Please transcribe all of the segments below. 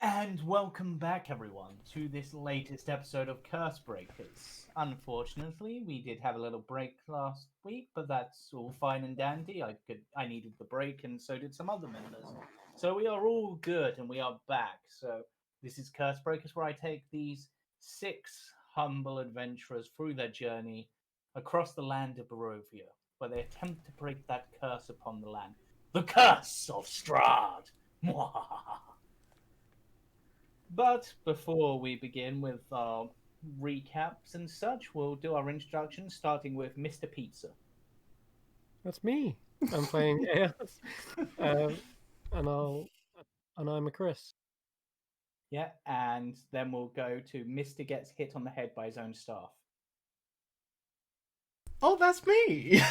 And welcome back, everyone, to this latest episode of Cursebreakers. Unfortunately, we did have a little break last week, but that's all fine and dandy. I needed the break, and so did some other members. So we are all good, and we are back. So this is Cursebreakers, where I take these 6 humble adventurers through their journey across the land of Barovia, where they attempt to break that curse upon the land. The Curse of Strahd! But before we begin with our recaps and such, we'll do our introductions, starting with Mr. Pizza. That's me. I'm playing Chaos, and I'm a Chris. Yeah, and then we'll go to Mr. Gets hit on the head by his own staff. Oh, that's me!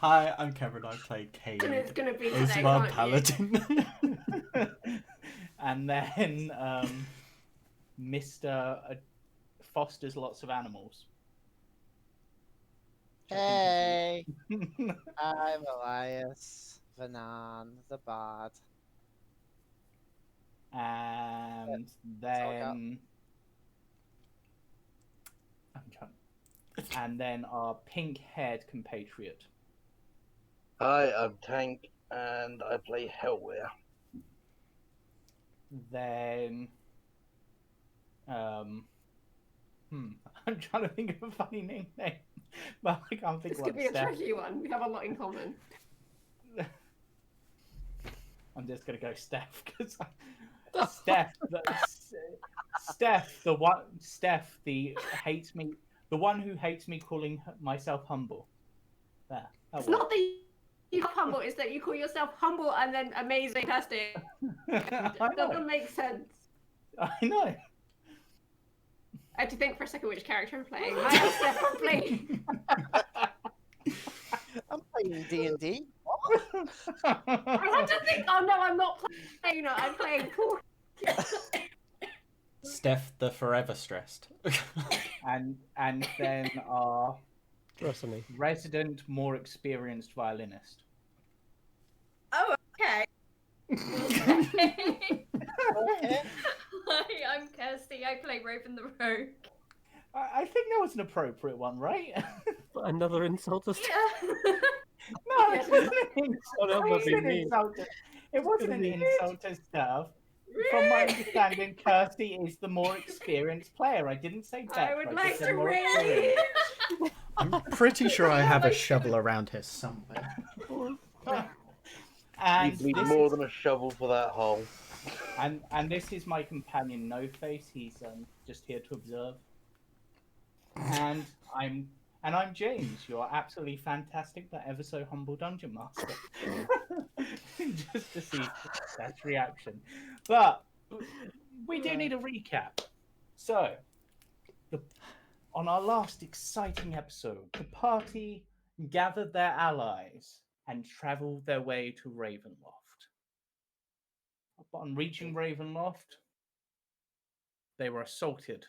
Hi, I'm Kevin. I play Cade. And it's going to be It's today, my can't paladin. And then Mr. Fosters lots of animals. Hey, I'm Elias Vanan, the bard. And then our pink-haired compatriot. Hi, I'm Tank, and I play Hellweir. Then, I'm trying to think of a funny nickname, but I can't think This of could one. be a tricky one. We have a lot in common. I'm just gonna go Steph because Steph, the one who hates me calling myself humble. There. It's not that you're humble, it's that you call yourself humble and then amazing, fantastic. It doesn't make sense. I know. I had to think for a second which character I'm playing. I am Steph, I'm playing. I'm playing D&D. I had to think, oh no, I'm not playing that, I'm playing Paul. Steph the Forever Stressed. and then our Destiny. resident, more experienced violinist. Oh, okay. Hi, I'm Kirsty. I play Raven the Rogue. I think that was an appropriate one, right? Another insult to Yeah. No, it wasn't an insult. Oh, that would be It mean. wasn't an insult to stuff. From my understanding, Kirsty is the more experienced player. I didn't say that. I would like said to more raise. experienced. I'm pretty sure I have a shovel around here somewhere. And You need this more is, than a shovel for that hole. and this is my companion, No Face. He's just here to observe. And I'm James, your absolutely fantastic but ever so humble dungeon master. Just to see that reaction. But we do need a recap. So, on our last exciting episode, the party gathered their allies and travelled their way to Ravenloft. Upon reaching Ravenloft, they were assaulted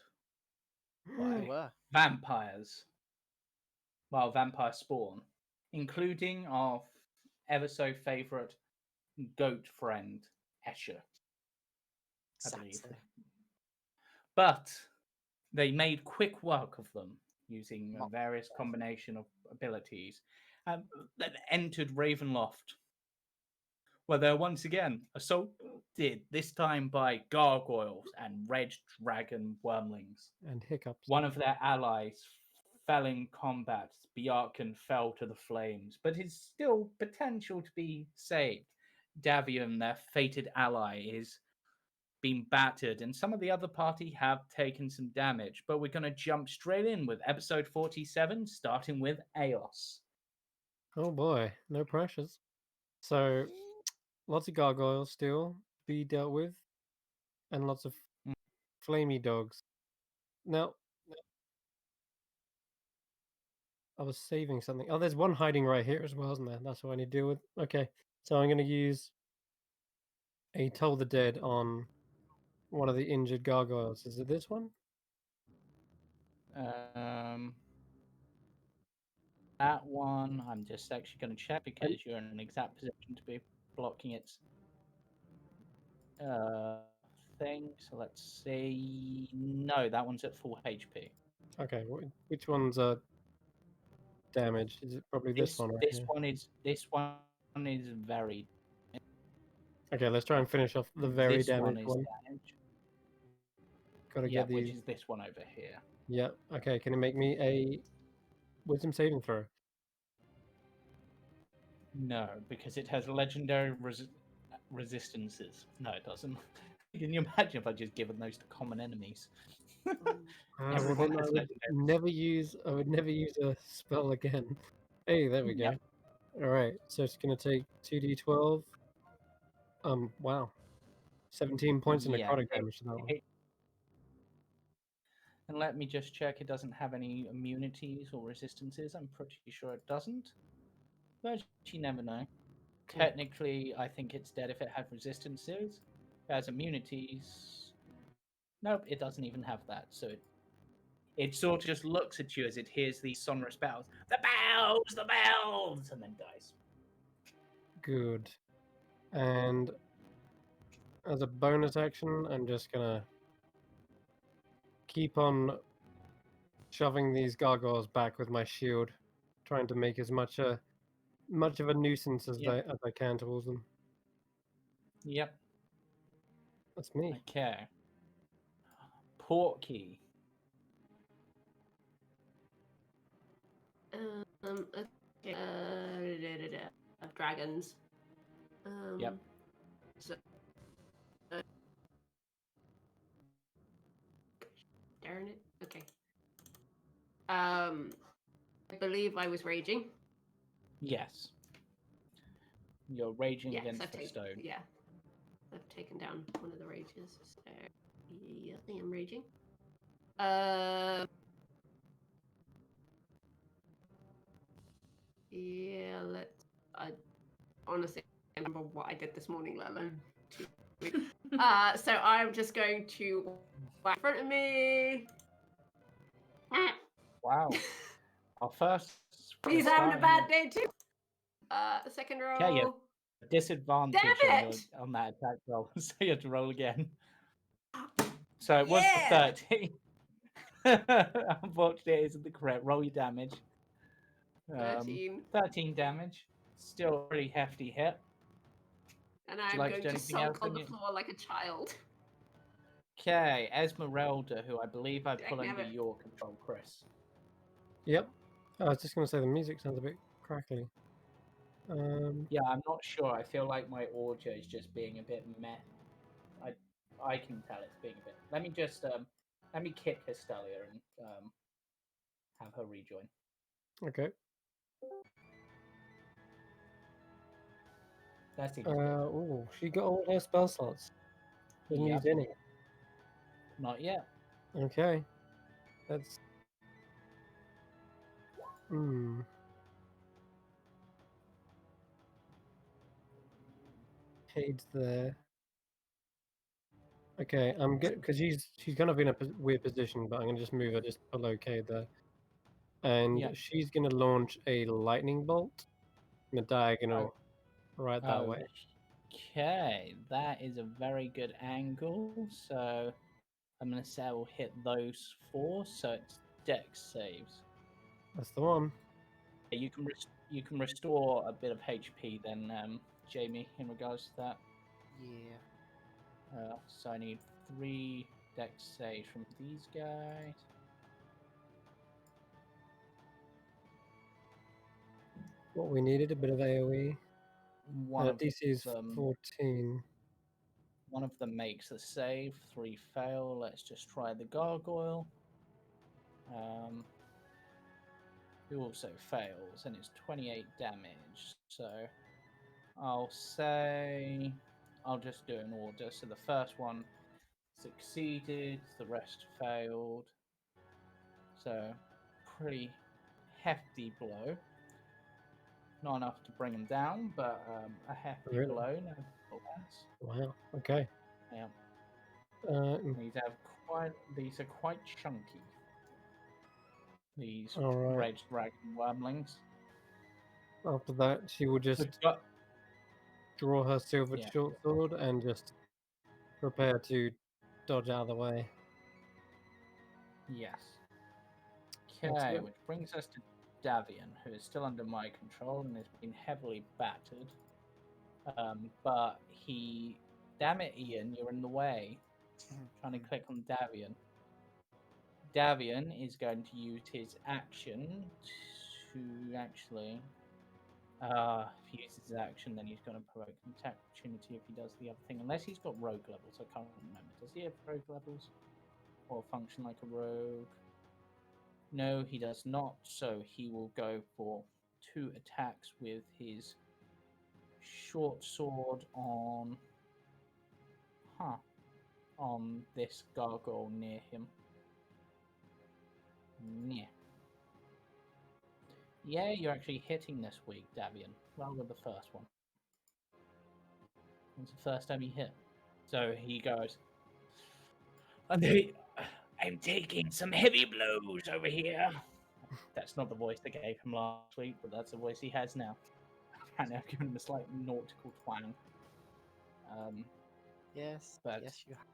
They were. vampires. Well, vampire spawn, including our ever so favourite goat friend, Escher, I believe. Saxon. But they made quick work of them using various combination of abilities and then entered Ravenloft, where they're once again assaulted, this time by gargoyles and red dragon wormlings. And hiccups. One of their allies fell in combat. Bjarkan fell to the flames, but is still potential to be saved. Davian, their fated ally, is being battered, and some of the other party have taken some damage. But we're going to jump straight in with episode 47, starting with Eos. Oh boy, no pressures. So, lots of gargoyles still to be dealt with, and lots of flamey dogs. Now, I was saving something. Oh, there's one hiding right here as well, isn't there? That's what I need to deal with. Okay, so I'm going to use a Toll the Dead on one of the injured gargoyles. Is it this one? That one, I'm just actually going to check because you're in an exact position to be blocking its thing. So let's see. No, that one's at full HP. Okay, which one's damaged? Is it probably this one right This here? this one is very. Okay, let's try and finish off the very This one damaged is one. damaged. Gotta Yeah, get which these. is this one over here. Yeah. Okay, can it make me a wisdom saving throw? No, because it has legendary resistances. No, it doesn't. Can you imagine if I just given those to common enemies? Well, Everyone then has I would legendary. never use. I would never use a spell again. Hey, there we go. Yep. All right, so it's gonna take 2d12. Wow, 17 points of Yeah, necrotic damage to that one. And let me just check. It doesn't have any immunities or resistances. I'm pretty sure it doesn't. But you never know. Technically, I think it's dead if it had resistances. It has immunities. Nope, it doesn't even have that. So it sort of just looks at you as it hears these sonorous bells. The bells, the bells, and then dies. Good. And as a bonus action, I'm just gonna keep on shoving these gargoyles back with my shield, trying to make as much of a nuisance as Yep. I can towards them. Yep. That's me. Okay. Porky. Okay. Dragons. Yep. So, darn it. Okay. I believe I was raging. Yes. You're raging Yes, against I've the taken. stone. Yeah, I've taken down one of the rages. So yeah, I am raging. Yeah. I honestly can't remember what I did this morning, let alone 2 weeks. So I'm just going to walk in front of me. Wow. Our first. He's having a bad day too. Second roll. Okay, yeah. Disadvantage Damn on, it! on that attack roll, so you have to roll again. So it was Yeah! 13. Unfortunately, it isn't the correct. Roll your damage. 13. 13 damage. Still a pretty hefty hit. And Would you I'm like to going do to anything else? sulk on the floor like a child. Okay, Esmeralda, who I believe I I put can under have it. your control, Chris. Yep. I was just gonna say the music sounds a bit crackly. Yeah, I'm not sure. I feel like my audio is just being a bit meh. I can tell it's being a bit. Let me just let me kick Castelia and have her rejoin. Okay. That seems good. Oh, she got all her spell slots. Doesn't Yep. use any. Not yet. Okay. That's. Hmm. Cade's there. Okay, I'm good because she's kind of in a weird position, but I'm gonna just move her just below Cade there, and Yeah. she's gonna launch a lightning bolt in a diagonal right that way. Okay, that is a very good angle. So I'm gonna say I will hit those 4. So it's Dex saves. That's the one. You can restore a bit of HP then, Jamie, in regards to that. Yeah. So I need 3 Dex saves from these guys. What we needed, a bit of AoE. One of DC is them 14. One of them makes a save. 3 fail. Let's just try the gargoyle. Who also fails, and it's 28 damage. So I'll say I'll just do it in order. So the first one succeeded, the rest failed. So pretty hefty blow. Not enough to bring him down, but a hefty Really? blow. No, alas. Wow. Okay. Yeah. Uh, These are quite chunky. These all right. red dragon wormlings. After that, she will just But draw her silver Yeah. short sword and just prepare to dodge out of the way. Yes. Okay, Excellent. which brings us to Davian, who is still under my control and has been heavily battered. But he... Damn it, Ian, you're in the way. Trying to click on Davian. Davian is going to use his action to actually... if he uses his action, then he's going to provoke an attack opportunity if he does the other thing. Unless he's got rogue levels, I can't remember. Does he have rogue levels? Or function like a rogue? No, he does not. So he will go for 2 attacks with his short sword on... on this gargoyle near him. Yeah. Yeah, you're actually hitting this week, Davian. Well, with the first one. It's the first time he hit. So he goes, I'm taking some heavy blows over here. That's not the voice they gave him last week, but that's the voice he has now. Apparently I've given him a slight nautical twang. Yes, But- yes, you have.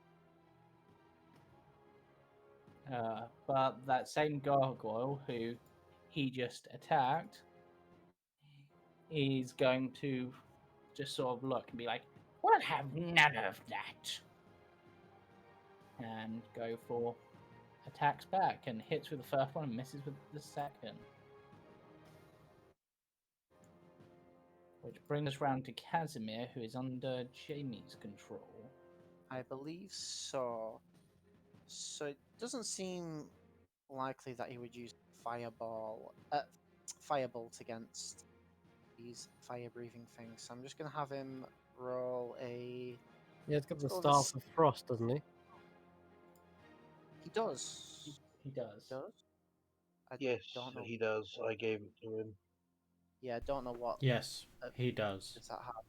But that same gargoyle who he just attacked is going to just sort of look and be like, "We'll have none of that," and go for attacks back and hits with the first one and misses with the second. Which brings us round to Casimir, who is under Jamie's control. I believe so. So it doesn't seem likely that he would use firebolt against these fire-breathing things. So I'm just gonna have him roll a. Yeah, it's got the Let's go staff this- of frost, doesn't he? He does. He does. Does? I Yes, don't know. he does. I gave it to him. Yeah, I don't know what Yes, he does. does that have.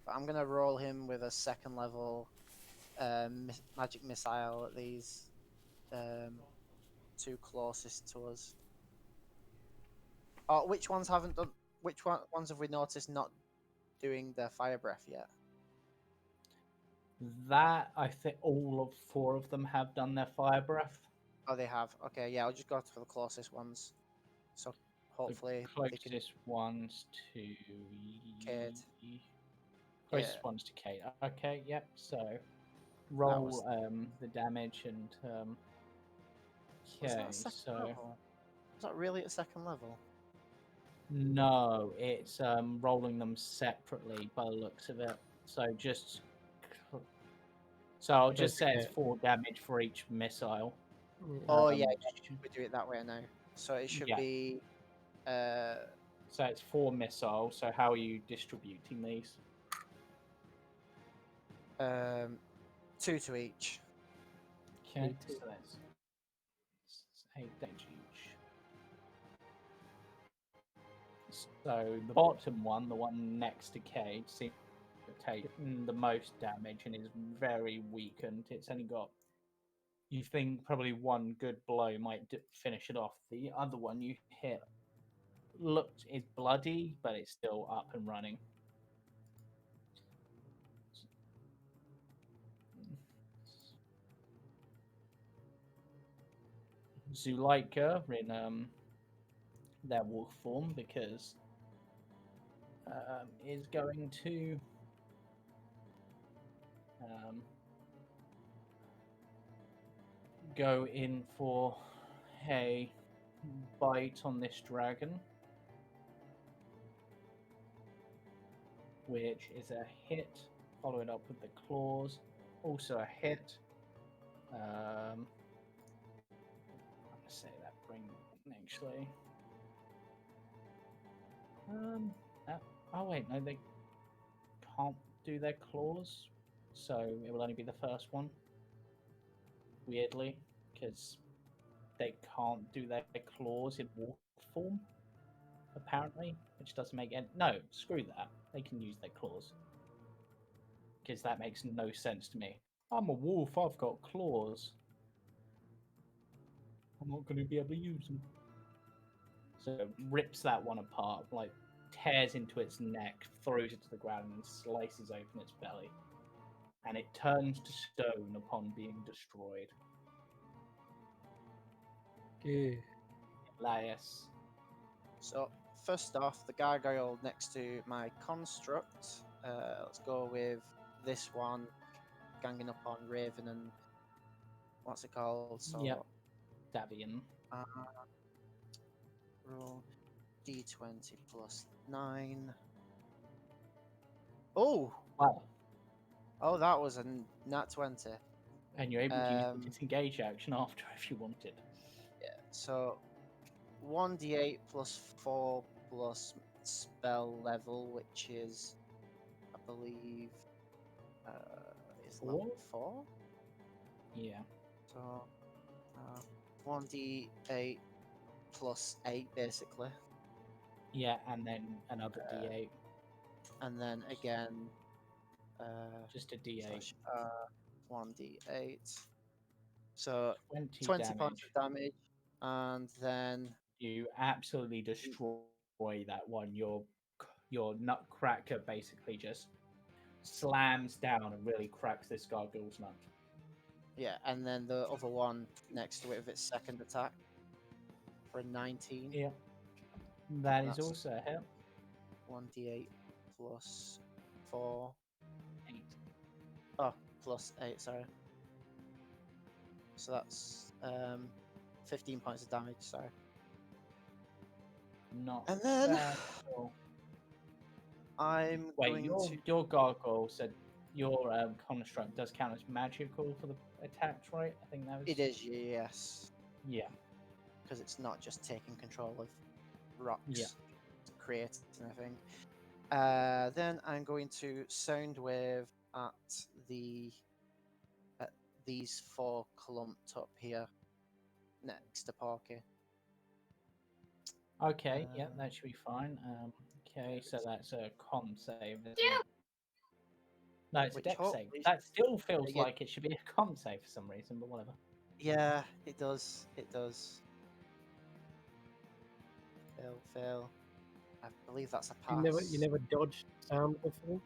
But I'm gonna roll him with a 2nd level magic missile at these 2 closest to us. Oh, which ones haven't done? Ones have we noticed not doing their fire breath yet? That, I think all of 4 of them have done their fire breath. Oh, they have. Okay, yeah, I'll just go for the closest ones. So hopefully The they can. closest ones to Kate. Closest Yeah. ones to Kate. Okay, yep. So roll was- the damage and Was okay. that 2nd So level? Is that really at 2nd level? no, it's rolling them separately by the looks of it. So just so I'll just say it's Okay. 4 damage for each missile. Oh yeah, Um, we do it that way now. So it should Yeah. be. So it's 4 missiles. So how are you distributing these? 2 to each. Okay, Eight. so that's 8 damage each. So the bottom one, the one next to Cade, seems to take the most damage and is very weakened. It's only got, you think, probably 1 good blow might finish it off. The other one you hit is bloody, but it's still up and running. Zuleika in their wolf form because is going to go in for a bite on this dragon, which is a hit, followed up with the claws, also a hit. I'm gonna say that bring actually. Oh wait, no, they can't do their claws, so it will only be the first one. Weirdly, because they can't do their claws in wolf form, apparently, which doesn't make any. No, screw that. They can use their claws because that makes no sense to me. I'm a wolf. I've got claws. I'm not going to be able to use them. So rips that one apart, like tears into its neck, throws it to the ground, and slices open its belly. and it turns to stone upon being destroyed. Yeah. Elias. So first off, the gargoyle next to my construct. Let's go with this one, ganging up on Raven and what's it called? So Yep. Davian. roll d20 plus 9. Oh, Wow. oh, that was a nat 20. And you're able to use the Um, disengage action after if you wanted. Yeah, so 1d8 plus 4 plus spell level, which is, I believe, is level 4. Yeah. So 1d8 plus 8, basically, Yeah, and then another D8. and then again, Just a D8. slash, 1d8. So 20 20 damage. points of damage, and then You absolutely destroy that one. Your nutcracker basically just slams down and really cracks this gargoyle's nut. yeah, and then the other one next to it with its second attack for a 19. Yeah. That is That's- also a hit. 1d8 plus 4. 8. Oh, plus 8, sorry. So that's 15 points of damage, sorry. Not And then bad at all. I'm Wait, going to. your gargoyle said your construct does count as magical for the attacks, right? I think that was. It is, yes. Yeah. Because it's not just taking control of rocks Yeah. to create anything. Then I'm going to Soundwave at these 4 clumped up here next to Porky. Okay, yeah, Uh, that should be fine. Okay, so that's a con save. Isn't Yeah. it? No, it's a Which dex save. hopefully- That still feels Yeah. like it should be a con save for some reason, but whatever. Yeah, it does. It does. Fail. I believe that's a pass. You never dodged sound before?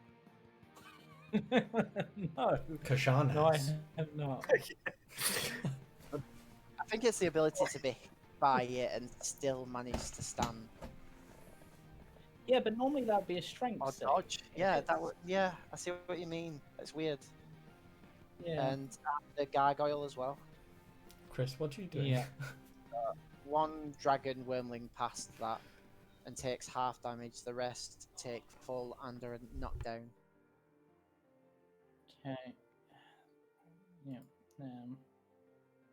No, Kashan no, I has. have not. I think it's the ability to be hit by it and still manage to stand Yeah, but normally that'd be a strength or save. dodge. Yeah, it's- that would. Yeah, I see what you mean. It's weird. Yeah. And the gargoyle as well. Chris, what are you doing? Yeah. One dragon wormling past that and takes half damage. The rest take full and are knocked down. Okay. Yeah.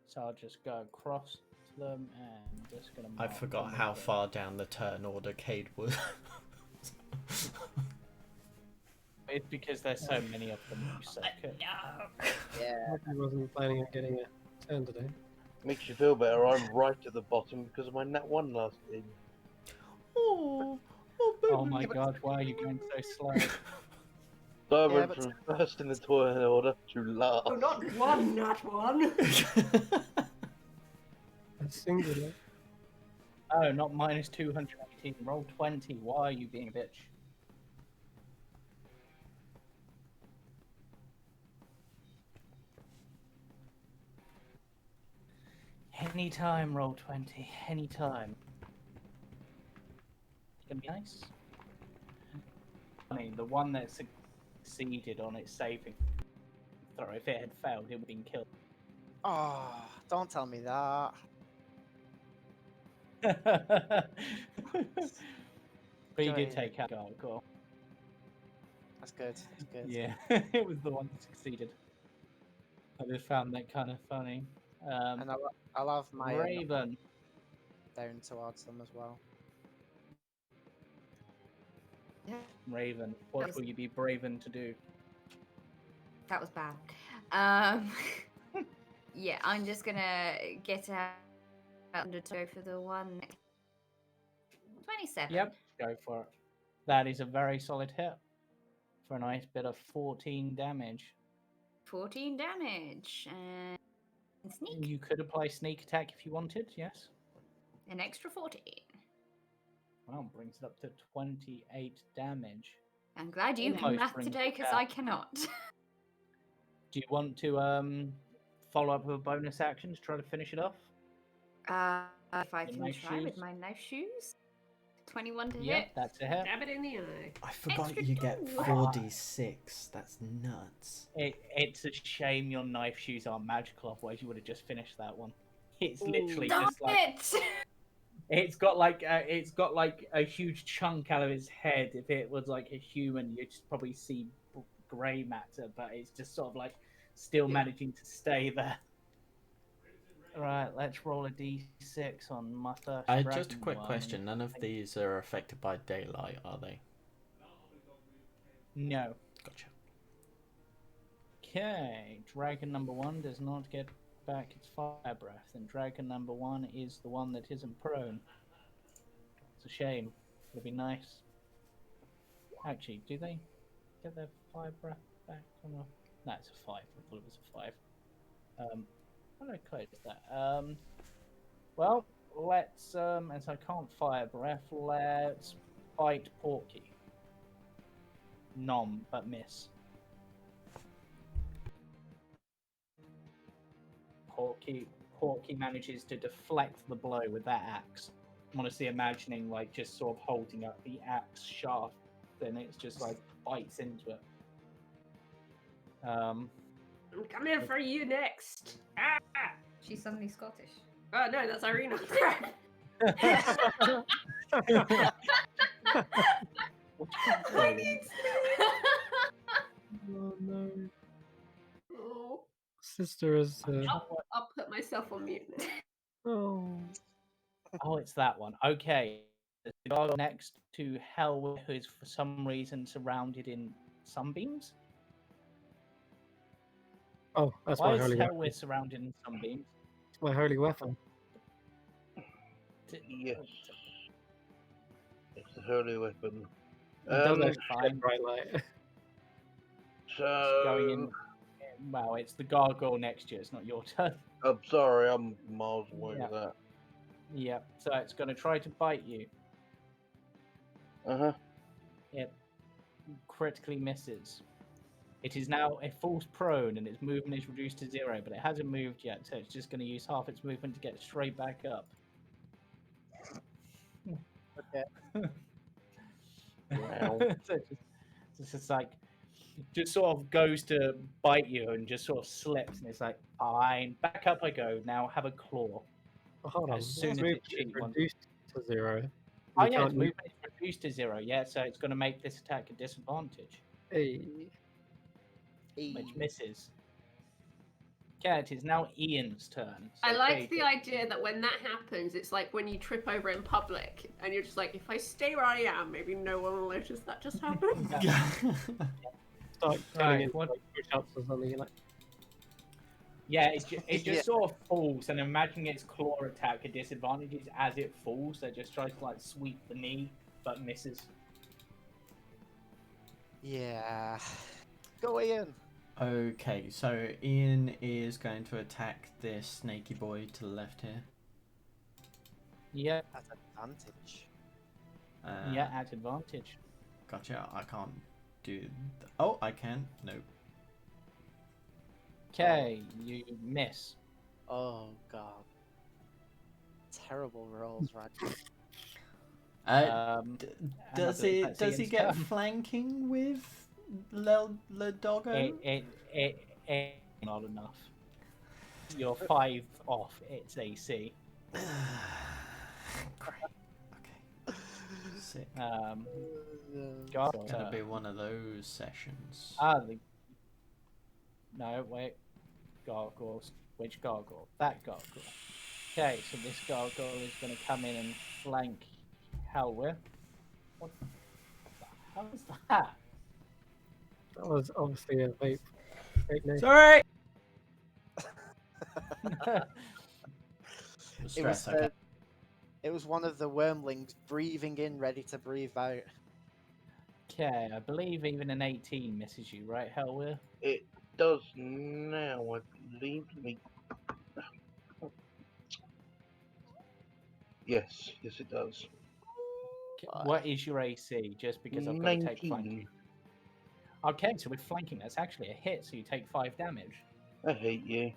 So I'll just go across to them and just gonna. I mark forgot them how with far down the turn order Cade was. It's because there's so many of them. You suck it. Yeah. I wasn't planning on getting a turn today. Makes you feel better. I'm right at the bottom because of my nat 1 last game. Oh, Oh my god, why are you going so slow? So I Yeah, went but- from first in the turn order to last. Oh, not one, not one. That's singular. Oh, not minus 218. Roll 20. Why are you being a bitch? Anytime, roll 20. Anytime. It's gonna be nice. I mean, the one that succeeded on its saving throw, if it had failed, it would have been killed. Oh, don't tell me that. But you did Joy. take out gargoyle. That's good. That's good. Yeah, it was the one that succeeded. I just found that kind of funny. And I'll have my Raven. down towards them as well. Raven, what will you be braven to do? That was bad. Yeah, I'm just gonna get out under to go for the one. 27. Yep, go for it. That is a very solid hit for a nice bit of 14 damage. 14 damage. And sneak. You could apply sneak attack if you wanted, yes. An extra 14. Well, brings it up to 28 damage. I'm glad you can Almost math brings today it because down. I cannot. Do you want to follow up with a bonus action to try to finish it off? If I The can knife try with shoes? my knife shoes. 21 to Yeah, hit. that's a hit. Stab it in the eye. I forgot Extra you get two. 4d6. That's nuts. It's a shame your knife shoes aren't magical, otherwise you would have just finished that one. It's Ooh. literally Stop just like it! it's got like a huge chunk out of his head. If it was like a human, you'd just probably see grey matter, but it's just sort of like still Yeah. managing to stay there. Right, let's roll a d6 on my first dragon Just a quick one. question. None of these are affected by daylight, are they? No. Gotcha. Okay, dragon number 1 does not get back its fire breath, and dragon number 1 is the one that isn't prone. It's a shame. It'd be nice. Actually, do they get their fire breath back or not? No, it's a 5. I thought it was a 5. How do I close that? Well, let's as I can't fire breath, let's bite Porky. Nom, but miss. Porky manages to deflect the blow with that axe. I'm honestly imagining like just sort of holding up the axe shaft, and it's just like bites into it. I'm coming for you next. Ah! She's suddenly Scottish. Oh no, that's Irina. Oh no. Oh, Sister is. I'll put myself on mute. Oh. Oh, it's that one. Okay. The guy next to Hell, who is for some reason surrounded in sunbeams. Oh, that's Why my is holy Hell weapon. surrounded in sunbeams? It's my holy weapon. Yes. It's the holy weapon. It does Um, actually fine. shed bright light. It's going in. So Well, it's the gargoyle next year. It's not your turn. I'm sorry, I'm miles away Yeah. with that. Yep. So it's going to try to bite you. Uh-huh. It critically misses. It is now it falls prone and its movement is reduced to 0, but it hasn't moved yet, so it's just going to use half its movement to get straight back up. Okay. Wow. So it's just like just sort of goes to bite you and just sort of slips, and it's like, fine, back up I go. Now have a claw. Oh, hold on. As soon Its as movement it is cheats one. reduced to 0. Oh You yeah, its can't use- movement is reduced to 0. Yeah, so it's going to make this attack a disadvantage, Hey. which misses. Okay, it is now Ian's turn. I So like the Katie. idea that when that happens, it's like when you trip over in public and you're just like, if I stay where I am, maybe no one will notice that just happened. Start Right, turning into what- like push-ups or something. You're like, Yeah, it just Yeah. sort of falls, and imagining its claw attack a disadvantage is as it falls, so it just tries to like sweep the knee, but misses. Yeah. Go Ian. Okay, so Ian is going to attack this snaky boy to the left here. Yeah, At advantage. yeah, at advantage. Gotcha. I can't do. Oh, I can. Nope. Okay, you miss. Oh god. Terrible rolls, right? Does another- he that's does he Ian's get turn. flanking with Le Doggo? It not enough. You're 5 off its AC. Great. Okay. Sick. God, It's gonna be one of those sessions. No, wait. Gargoyles. Which gargoyle? That gargoyle. Okay, so this gargoyle is going to come in and flank Helwyr. What the hell is that? that was obviously a vape. Fake name. Sorry. It Stress. was, Okay. it was one of the wormlings breathing in, ready to breathe out. Okay, I believe even an 18 misses you, right, Helwyr? It does now, I believe. Yes, it does. What is your AC? Just because I've got to take flank. 19. Okay, so with flanking, that's actually a hit, so you take 5 damage. I hate you.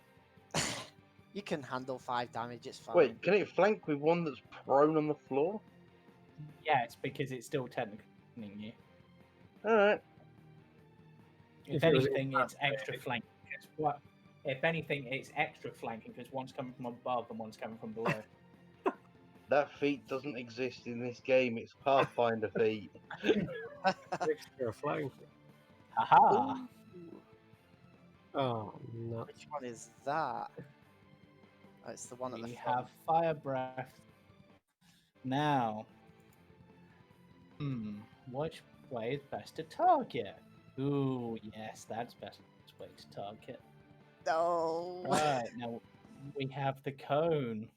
You can handle 5 damage, it's fine. Wait, can it flank with one that's prone on the floor? Yeah, it's because it's still technically hitting you. Alright. If If it was anything, in it's extra flanking. What? If anything, it's extra flanking because one's coming from above and one's coming from below. That feat doesn't exist in this game. It's Pathfinder feat. Extra flank. Haha! Ooh, Oh, no. which one is that? Oh, it's the one at the We front. have fire breath. Now, which way is best to target? Ooh, yes, that's best way to target. No! Right, now we have the cone.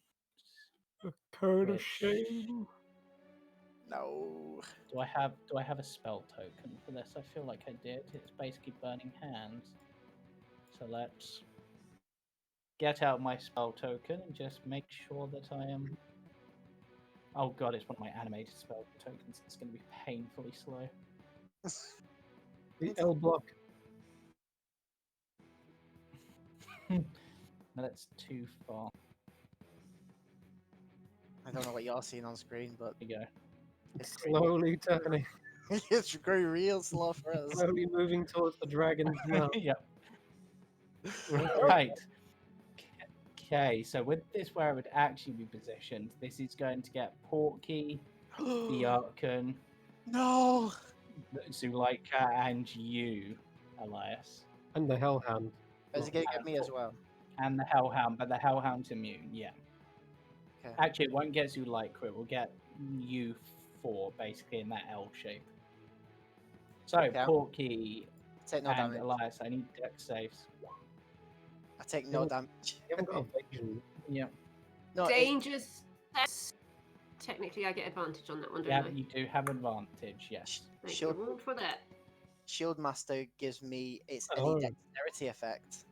A cone of Which- shame. No. Do I have a spell token for this? I feel like I did. It's basically burning hands. So let's get out my spell token and just make sure that I am. Oh god, it's one of my animated spell tokens. It's going to be painfully slow. The L block. No, that's too far. I don't know what you're seeing on screen, but There you go. it's great. Slowly turning. It's going real slow for us. Slowly moving towards the dragon's mouth. Yep. Right. Okay, so with this where it would actually be positioned, this is going to get Porky, the Archon, No! Zuleika, and you, Elias. And the Hellhound. Is it going to get me as well? And the Hellhound, but the Hellhound's immune, yeah. Okay. Actually, it won't get Zuleika, it will get you 4, basically, in that L shape. So, Okay. Porky Take no and damage. Elias, I need dex saves. I take no No. damage. You haven't got evasion. Yep. No, Dangerous. Technically, I get advantage on that one, don't Yeah, I? you do have advantage, yes. Thank Shield, you all for that. Shield Master gives me its any Oh. dexterity effect.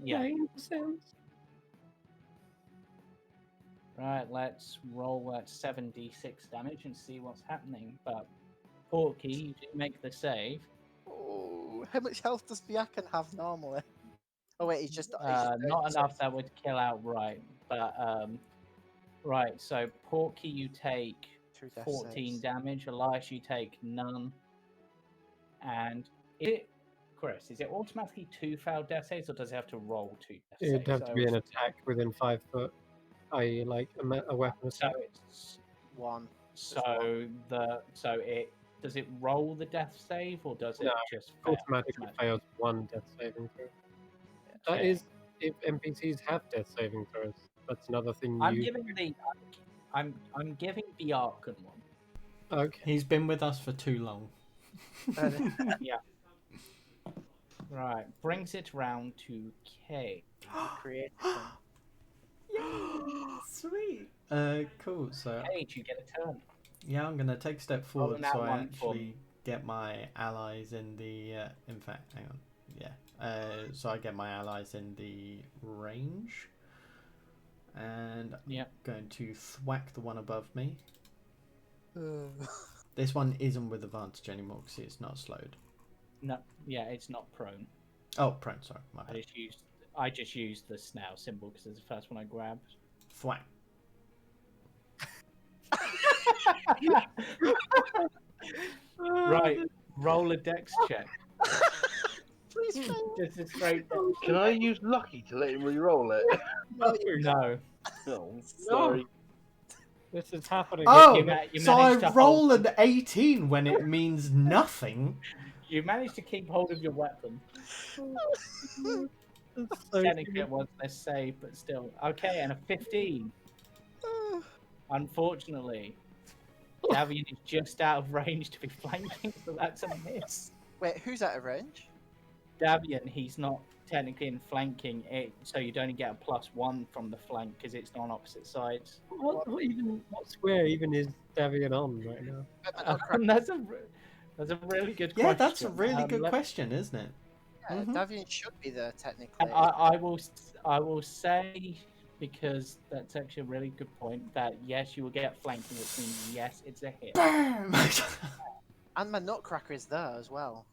Yeah. 9%. Right, let's roll at 7d6 damage and see what's happening. But Porky, you do make the save. Oh, how much health does Biakan have normally? Oh wait, he's just Not enough that would kill outright. But right, so Porky, you take 14 damage. Elias, you take none. And Chris, is it automatically 2 failed death saves, or does it have to roll 2 death saves? It'd have to be an attack within 5 foot. I.e., like a weapon So attack. it's One. so it does it roll the death save, or does it No, just fail? Automatically fails 1 death saving throw. That Okay. is if NPCs have death saving throws. That's another thing I'm you. giving the Archon one. Okay. He's been with us for too long. Yeah. Right, brings it round to K. Create. Sweet. Cool. So Cage, you get a turn. yeah, I'm gonna take a step forward that so I one for actually get my allies in the. In fact, hang on. Yeah. So I get my allies in the range, and Yep. going to thwack the one above me. This one isn't with advantage anymore because it's not slowed. No, yeah, it's not prone. Oh, prone. Sorry, my I bad. just used the snout symbol because it's the first one I grabbed. Thwack. Right, roll a dex check. Please fail. Just a straight dex. Can I use lucky to let him re-roll it? No. No, sorry. This is happening. Oh, you so managed I to roll hold- an 18 when it means nothing. You managed to keep hold of your weapon. That's so Technically, cute. it was their save, but still. Okay, and a 15. Unfortunately, Davian is just out of range to be flanking, so that's a miss. Wait, who's out of range? Davian, he's not technically in flanking, so you'd only get a +1 from the flank because it's on opposite sides. What square even is Davian on right now? That's a really good Yeah, question. that's a really good question, isn't it? Yeah, Mhm. Davian should be there technically. And I will say, because that's actually a really good point, that yes, you will get flanking, which means yes, it's a hit. Bam! And my Nutcracker is there as well.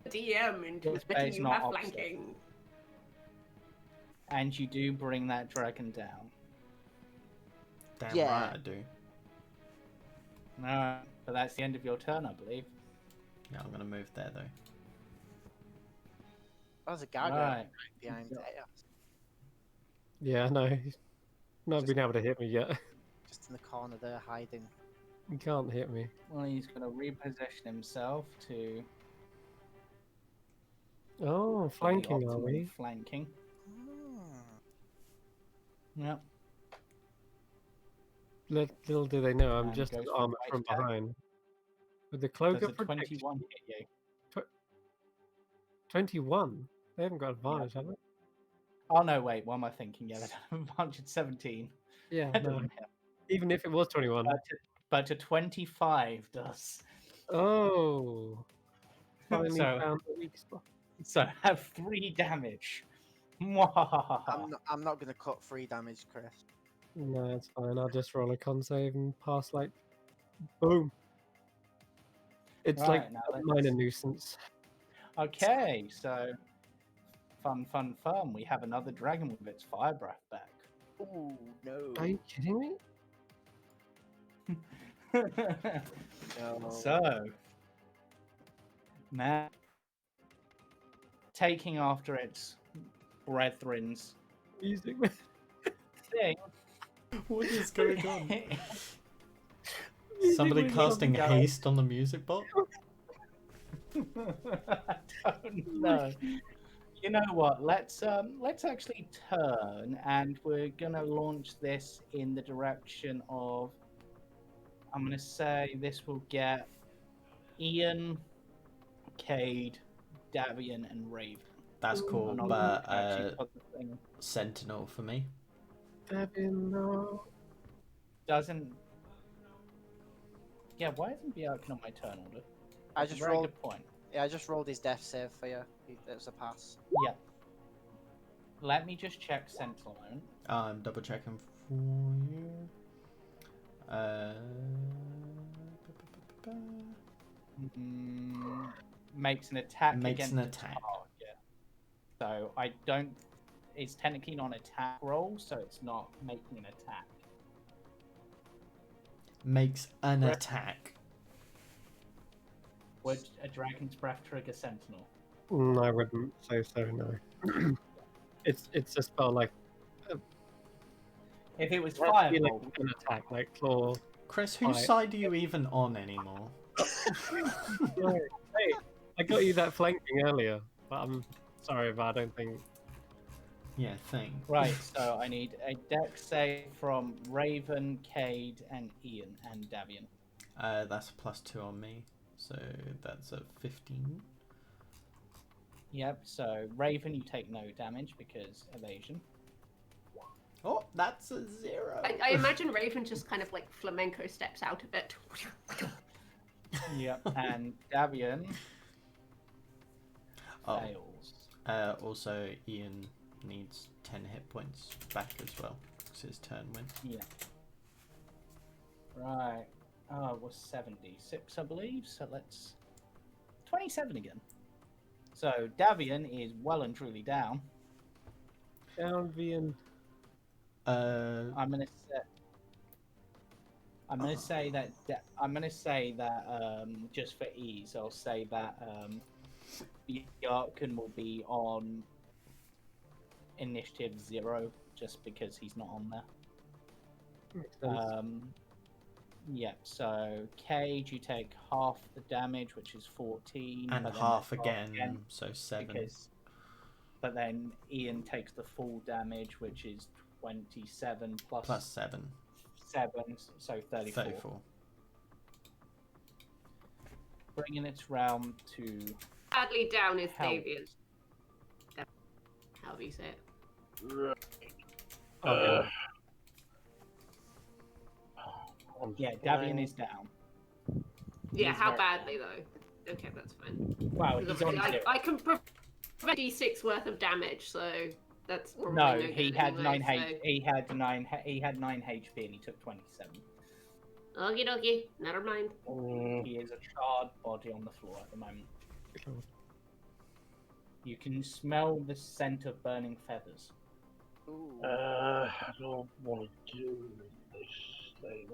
DM into Your admitting space you not have opposite. flanking. And you do bring that dragon down. Damn Yeah. right I do. No, but that's the end of your turn, I believe. Yeah, I'm gonna move there though. There's a gargoyle Right. right behind Yeah. it. Yeah, no, he's not Just- been able to hit me yet. Just in the corner there, hiding. He can't hit me. Well, he's going to reposition himself to Oh, the flanking, are optimal we? flanking. Hmm. Yep. Little do they know, I'm And just goes as for armored right from attack. behind. With the cloak Does of a protection. 21 hit you? 21? They haven't got advantage, have they? Oh, no, wait. What am I thinking? Yeah, they have 117. Yeah, That no. doesn't hit. Even if it was 21. But a 25 does. Oh. Finally So- found the weak spot. So have 3 damage. Mwahaha. I'm not gonna cut 3 damage, Chris. No, it's fine. I'll just roll a con save and pass like boom. It's like Right, now a let's- minor nuisance. Okay, so fun. We have another dragon with its fire breath back. Ooh, no. Are you kidding me? No. So, now taking after its brethren's Music. thing. What is going on? Music Somebody was casting going. haste on the music bot? I don't know. You know what? Let's actually turn, and we're gonna launch this in the direction of. I'm gonna say this will get Ian, Cade, Davian, and Raven. That's cool, I'm not but gonna actually put the thing. Sentinel for me. Devin, no. Doesn't. Yeah, why isn't Bjarkin on my turn order? I That's a just very rolled. good point. Yeah, I just rolled his death save for you. It was a pass. Yeah. Let me just check Sentinel. I'm double checking for you. Makes an attack Makes against an a attack. target. So I don't. It's technically not an attack roll, so it's not making an attack. Makes an Right. attack. Would a dragon's breath trigger Sentinel? I wouldn't say so, no. it's a spell like If it was it has to be fireball, like an attack, like claw. Chris, whose Right. side are you even on anymore? No, hey, I got you that flanking earlier, but I'm sorry, but I don't think. Yeah, thing. right? So I need a dex save from Raven, Cade, and Ian and Davian. That's a +2 on me, so that's a 15. Yep. So Raven, you take no damage because evasion. Oh, that's a 0. I imagine Raven just kind of like flamenco steps out a bit. Yep. And Davian Oh, fails. also Ian needs 10 hit points back as well, because his turn went. Yeah. Right. Oh, it was 76, I believe. So let's 27 again. So Davian is well and truly down. Down Vian. I'm gonna say. I'm gonna say that. I'm gonna say that. Just for ease, I'll say that. Bjarkin will be on initiative 0, just because he's not on there. Makes sense. Yeah, so Cage, you take half the damage, which is 14. and but then half that's again, so 7. But then Ian takes the full damage, which is 27 Plus 7. 7, so 34. 34. Bringing its round to Badly down is Help. Davian. However you say it. Right. Okay. I'm yeah, flying. Davian is down. Yeah, He's how very- badly though? Okay, that's fine. Wow, Because he's on obviously 0. I can prevent D6 worth of damage, so that's probably No, no he good had anyway, 9 H. He had 9 HP and he took 27. Okie dokie. Never mind. He is a charred body on the floor at the moment. Cool. You can smell the scent of burning feathers. Ooh. I don't want to do this thing.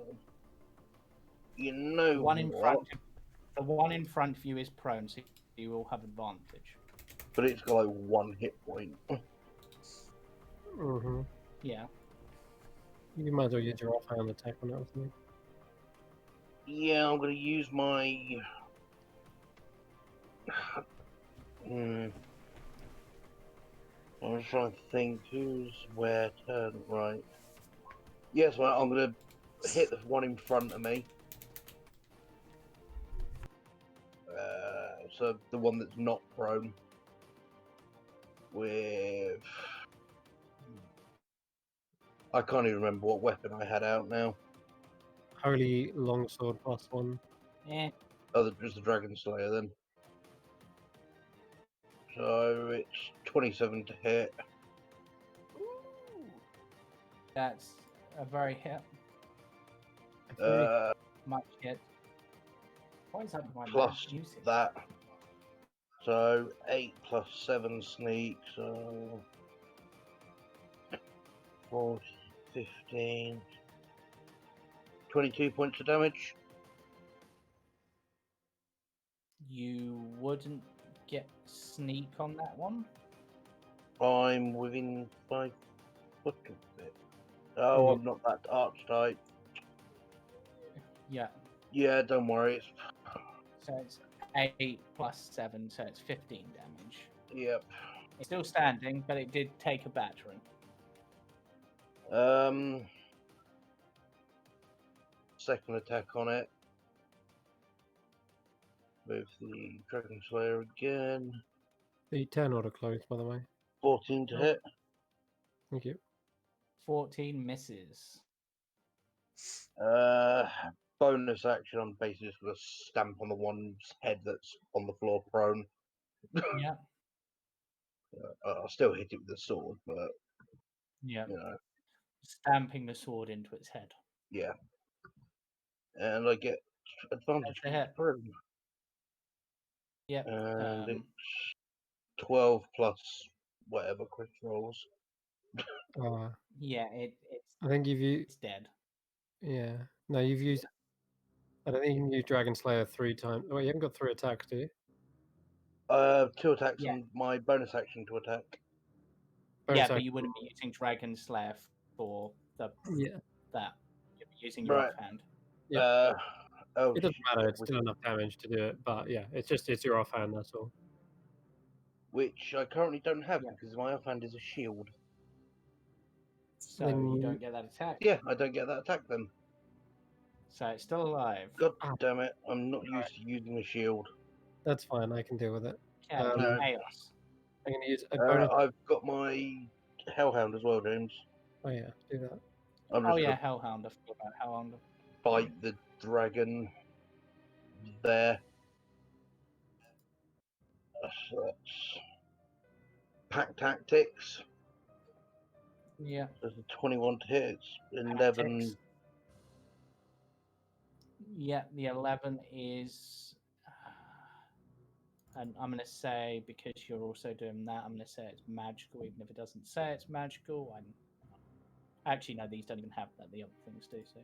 You know The one in what? front of you is prone, so you will have advantage. But it's got like 1 hit point. Mm-hmm. Yeah. You might as well use your offhand attack on it or something. Yeah, I'm gonna use my. Hmm. I was trying to think who's where turn right. Yes, well, I'm gonna hit the one in front of me. So the one that's not prone. With. I can't even remember what weapon I had out now. Holy longsword +1. Eh. Oh, there's the Dragon Slayer then. So it's 27 to hit. Ooh. That's a very hit. Much hit. What is that with my Plus music? that. So 8 plus 7 sneak, so 4, 15, 22 points of damage. You wouldn't get sneak on that one. I'm within 5 foot of it. Oh, I'm not that arch type. Yeah. Yeah, don't worry. So it's 8 plus 7, so it's 15 damage. Yep. It's still standing, but it did take a battering. Second attack on it. With the Dragon Slayer again. The 10 order closed, by the way. 14 to Oh. hit. Thank you. 14 misses. Bonus action, I'm basically just going to stamp on the one's head that's on the floor prone. Yeah. I'll still hit it with the sword, but, Yeah. you know, Stamping the sword into its head. yeah. And I get advantage That's a hit. prone. Yep. And it's 12 plus whatever crit rolls. Yeah, I think you've used. it's dead. Yeah. No, you've used. I don't think you can use Dragon Slayer 3 times. Oh, you haven't got 3 attacks, do you? 2 attacks Yeah. and my bonus action to attack. Bonus Yeah, but action. you wouldn't be using Dragon Slayer for Yeah. that. You'd be using your Right. offhand. Yeah. Oh, It doesn't matter. shit, It's still enough damage to do it. But yeah, it's your offhand. That's all. which I currently don't have Yeah. because my offhand is a shield. So Then you don't get that attack. Yeah, I don't get that attack then. So it's still alive. God Ah. damn it, I'm not used to using a shield. That's fine. I can deal with it. Okay, No. chaos. I'm going to use a bonus. I've got my Hellhound as well, James. Oh yeah, do that. I'm Oh just yeah, gonna Hellhound. I forgot about Hellhound. fight the dragon there. That's pack tactics. Yeah. There's a 21 to hit. It's 11. Tactics. Yeah, the 11 is. And I'm going to say, because you're also doing that, I'm going to say it's magical, even if it doesn't say it's magical. Actually, no, these don't even have that. The other things do, so.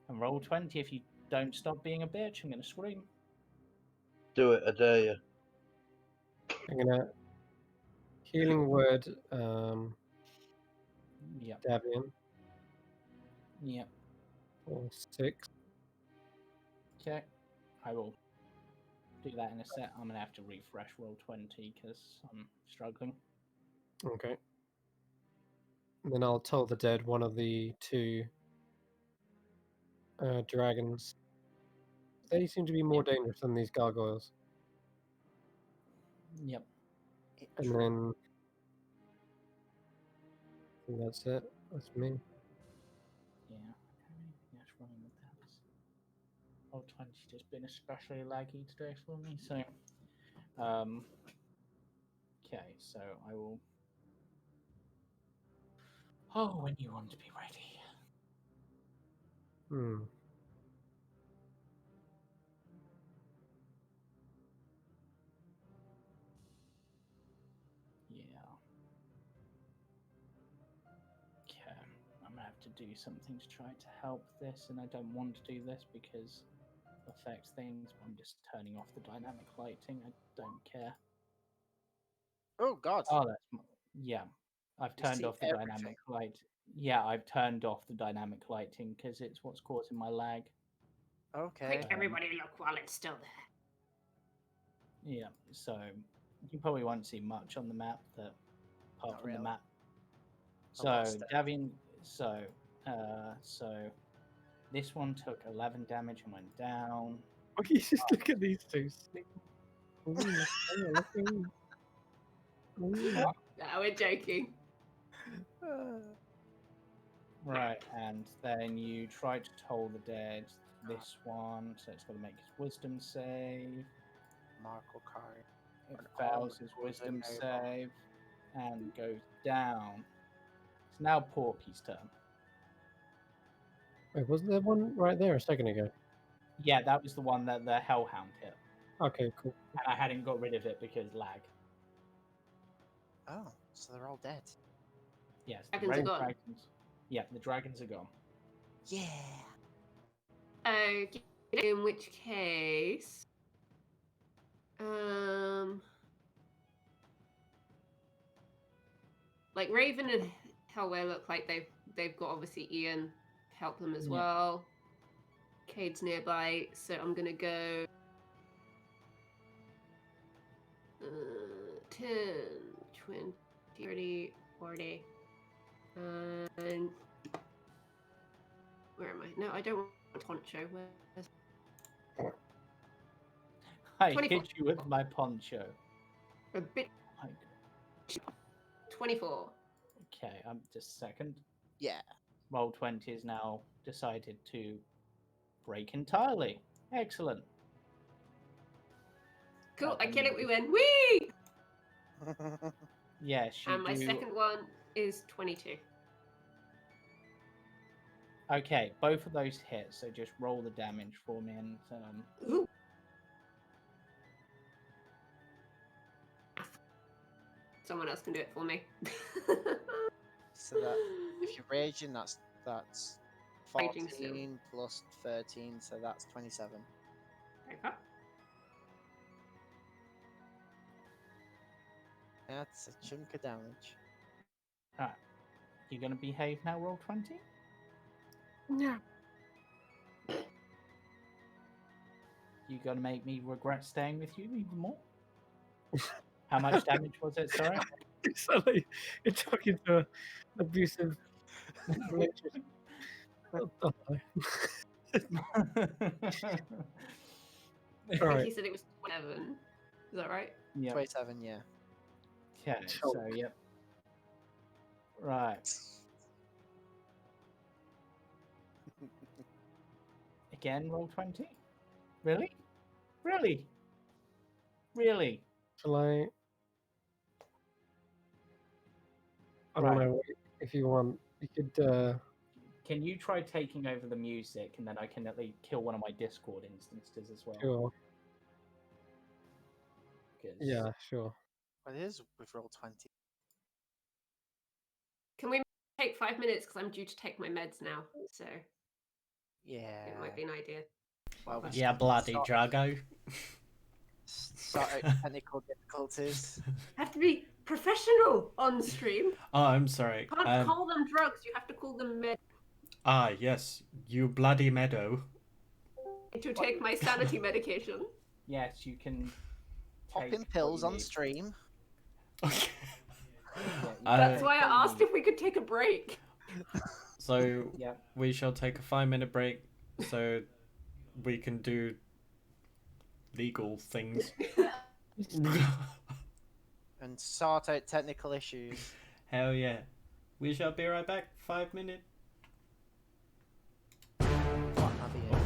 And roll 20 if you don't stop being a bitch. I'm going to scream. Do it, I dare you. I'm gonna healing word. Yep. Davian Yep. for 6. Okay. I will do that in a sec. I'm going to have to refresh roll 20 because I'm struggling. Okay. And then I'll toll the dead one of the 2 dragons. They seem to be more dangerous than these gargoyles. Yep. And then I think that's it. That's me. Yeah. Okay. Yes, running with that. Roll 20's just been especially laggy today for me, so. Okay, so I will. Oh, when you want to be ready. do something to try to help this, and I don't want to do this because it affects things. But I'm just turning off the dynamic lighting. I don't care. Oh God! Oh, yeah. I've You turned see off the everything. dynamic light. Yeah, I've turned off the dynamic lighting because it's what's causing my lag. Okay. Quick, everybody look while it's still there. Yeah, so you probably won't see much on the map that apart Not from really. the map. I So lost it. Davian, so this one took 11 damage and went down. Okay, just look at these two. Ooh, look at me. Ooh. No, we're joking. Right, and then you try to toll the dead. This one, so it's got to make his wisdom save. Marco Cari. It An fails his armor wisdom golden save and goes down. It's now Porky's turn. Wait, wasn't there one right there a second ago? Yeah, that was the one that the Hellhound hit. Okay, cool. And I hadn't got rid of it because lag. Oh, so they're all dead. Yes, the Dragons are red gone. dragons. Yeah, the dragons are gone. Yeah. Okay, in which case, like Raven and Hellware look like they've got obviously Ian help them as Yeah. well. Cade's nearby, so I'm gonna go 10, 20, 30, 40, and where am I? No, I don't want poncho. Where's I 24. hit you with my poncho. a bit? Like, 24. okay, just a second. Yeah. Roll20 is now decided to break entirely. Excellent. Cool, I That kill it, one we is- win. Whee! Yes, you And my do. second one is 22. Okay, both of those hit, so just roll the damage for me and Ooh. Someone else can do it for me. So that if you're raging, that's Raging still. 14 plus 13, so that's 27. Okay. That's a chunk of damage. Alright. You're gonna behave now, Roll20? Yeah. You gonna make me regret staying with you even more? How much damage was it, sorry? So like, you're talking to an abusive relationship. Oh, no. I Alright. think he said it was 11. Is that right? Yep. 27, yeah. Okay, so yep. Right. Again, Roll20? Really? Really? Really? Shall I? I don't Right. know if you want. You could. Can you try taking over the music and then I can at least kill one of my Discord instances as well? Sure. 'Cause- Yeah. Sure. Well, it is with roll 20. Can we take 5 minutes? Because I'm due to take my meds now. So Yeah. it might be an idea. Well, we Yeah, bloody sort- Drago. Sort out technical difficulties. Have to be professional on stream. Oh, I'm sorry. Can't call them drugs. You have to call them meds. Yes, you bloody meadow. To take my sanity medication. Yes, you can. Popping take what pills you on need. stream. Okay. That's why what you I asked need. if we could take a break. So Yep. we shall take a 5-minute break so we can do legal things. And sort out technical issues. Hell yeah. We shall be right back. 5 minutes. What have you?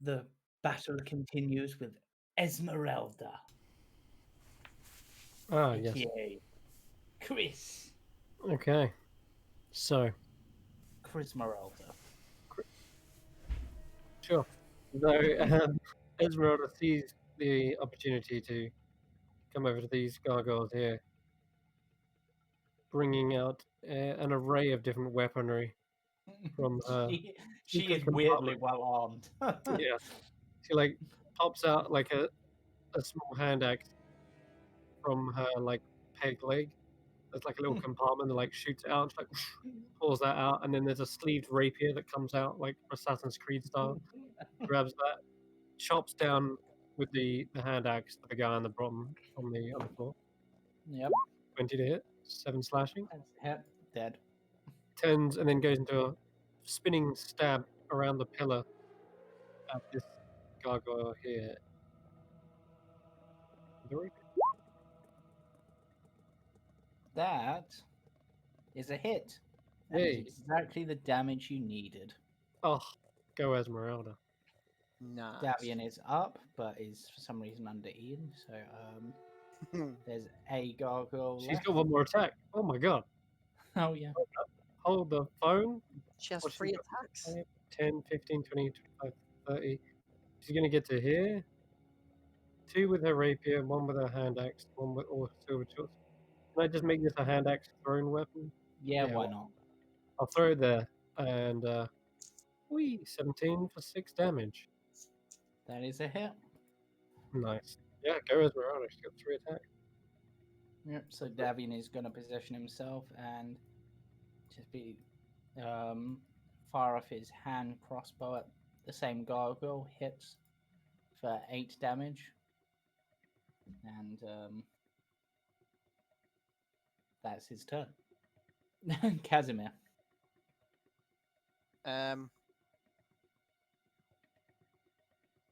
the battle continues with Esmeralda, Ah, yes. aka Chris. Okay. So, Chrismeralda. sure. So, Esmeralda sees the opportunity to come over to these gargoyles here, bringing out an array of different weaponry from her She secret is weirdly compartment. well armed. Yeah. She like pops out like a small hand axe from her like peg leg. There's like a little compartment that like shoots it out. She like pulls that out, and then there's a sleeved rapier that comes out like Assassin's Creed style. Grabs that, chops down with the hand axe to the guy on the bottom on the floor. Yep. 20 to hit, 7 slashing. That's hit. Dead. Turns and then goes into a spinning stab around the pillar at this gargoyle here. The rapier. That is a hit. That is Hey. exactly the damage you needed. Oh, go Esmeralda. Nice. Davian is up, but is for some reason under Ian. So there's a gargoyle She's left. got one more attack. Oh my god. Oh yeah. Hold the phone. She has What's she 3 got? attacks. 10, 15, 20, 25, 30. She's going to get to here. 2 with her rapier, 1 with her hand axe, 1 with all silver shorts. Can I just make this a hand axe thrown weapon? Yeah, Yeah, why well, not? I'll throw it there. And, 17 for 6 damage. That is a hit. Nice. Yeah, go Esmeralda. She's got 3 attacks. Yep. So Davian is going to position himself and just be fire off his hand crossbow at the same gargoyle. Hits for 8 damage. And that's his turn. Casimir.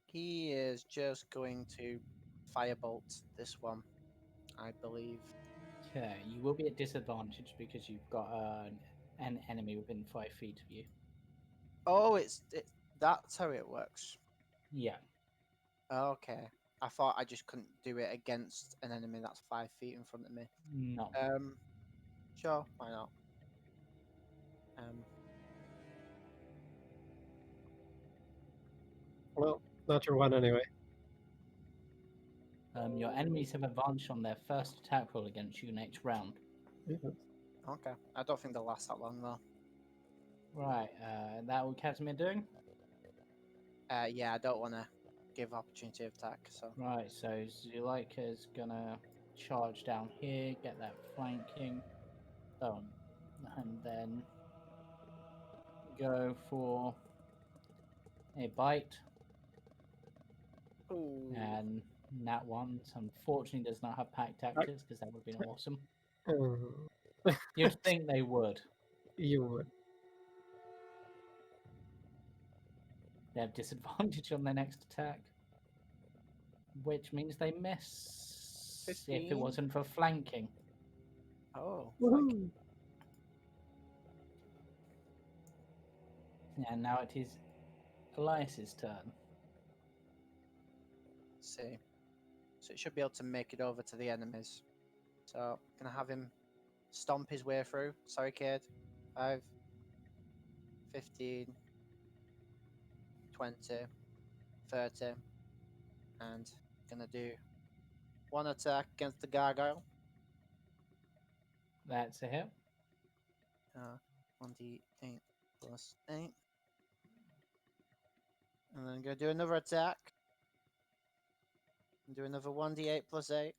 He is just going to firebolt this one, I believe. Okay, you will be at disadvantage because you've got an enemy within 5 feet of you. Oh, that's how it works. Yeah. Okay. I thought I just couldn't do it against an enemy that's 5 feet in front of me. No. Sure, why not? Well, natural 1 anyway. Your enemies have advantage on their first attack roll against you next round. Yeah. Okay. I don't think they'll last that long though. Right, that what Casimir doing? Yeah, I don't want to give opportunity of attack. So Right, so Zuleika's gonna charge down here, get that flanking. Oh, and then go for a bite. Ooh. And that one, unfortunately, does not have pack tactics because that would have been awesome. You'd think they would. You would. They have disadvantage on their next attack, which means they miss 15. if it wasn't for flanking. Oh, Woohoo. And now it is Elias's turn. see. So it should be able to make it over to the enemies. So gonna have him stomp his way through. Sorry, kid. 5, 15, 20, 30, and gonna do 1 attack against the gargoyle. That's a hit. 1d8 plus 8. And then gonna do another attack. And do another 1d8 plus 8.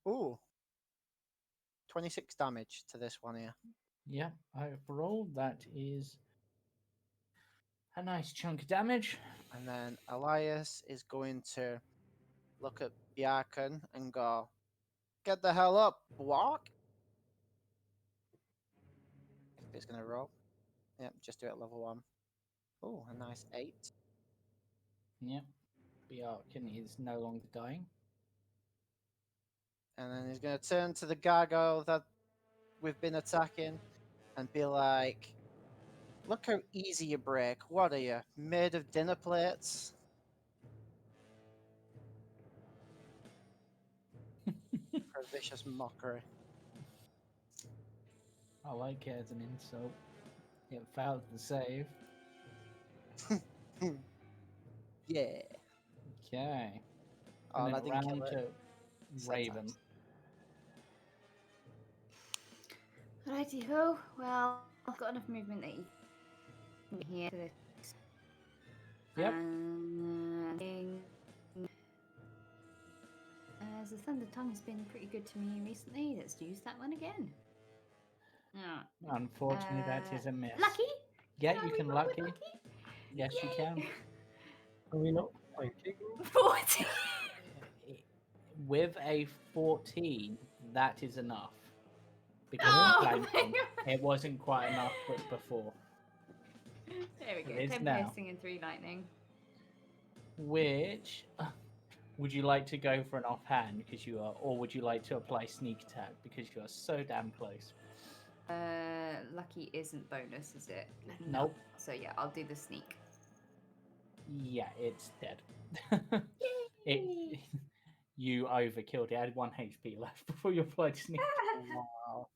Ooh. 26 damage to this one here. Yeah, overall, that is a nice chunk of damage. And then Elias is going to look at Bjarkan and go, "Get the hell up, walk." It's going to roll. Yep, just do it at level 1. Oh, a nice 8. Yep. Bjarkan is no longer dying. And then he's going to turn to the gargoyle that we've been attacking and be like, "Look how easy you break. What are you, made of dinner plates?" vicious mockery. I like it as an insult. It failed the save. Yeah. Okay. Oh, And that then didn't kill round it. to Sad Raven. times. Righty ho. Well, I've got enough movement that you can hear for this. Yep. As the Thunder Tongue has been pretty good to me recently, let's use that one again. Yeah. Unfortunately, that is a miss. Lucky? Yeah, Can I you can re-roll with lucky. Yes, you Yay. can. Are we not fighting? 14. With a 14, that is enough. Because Oh, flanking, my God. it wasn't quite enough before. There we go. It is 10 now. piercing and 3 lightning. Which would you like to go for an offhand because you are, or would you like to apply sneak attack because you are so damn close? Lucky isn't bonus, is it? Nope. So yeah, I'll do the sneak. Yeah, it's dead. You overkilled it. I had 1 HP left before you applied sneak. Wow.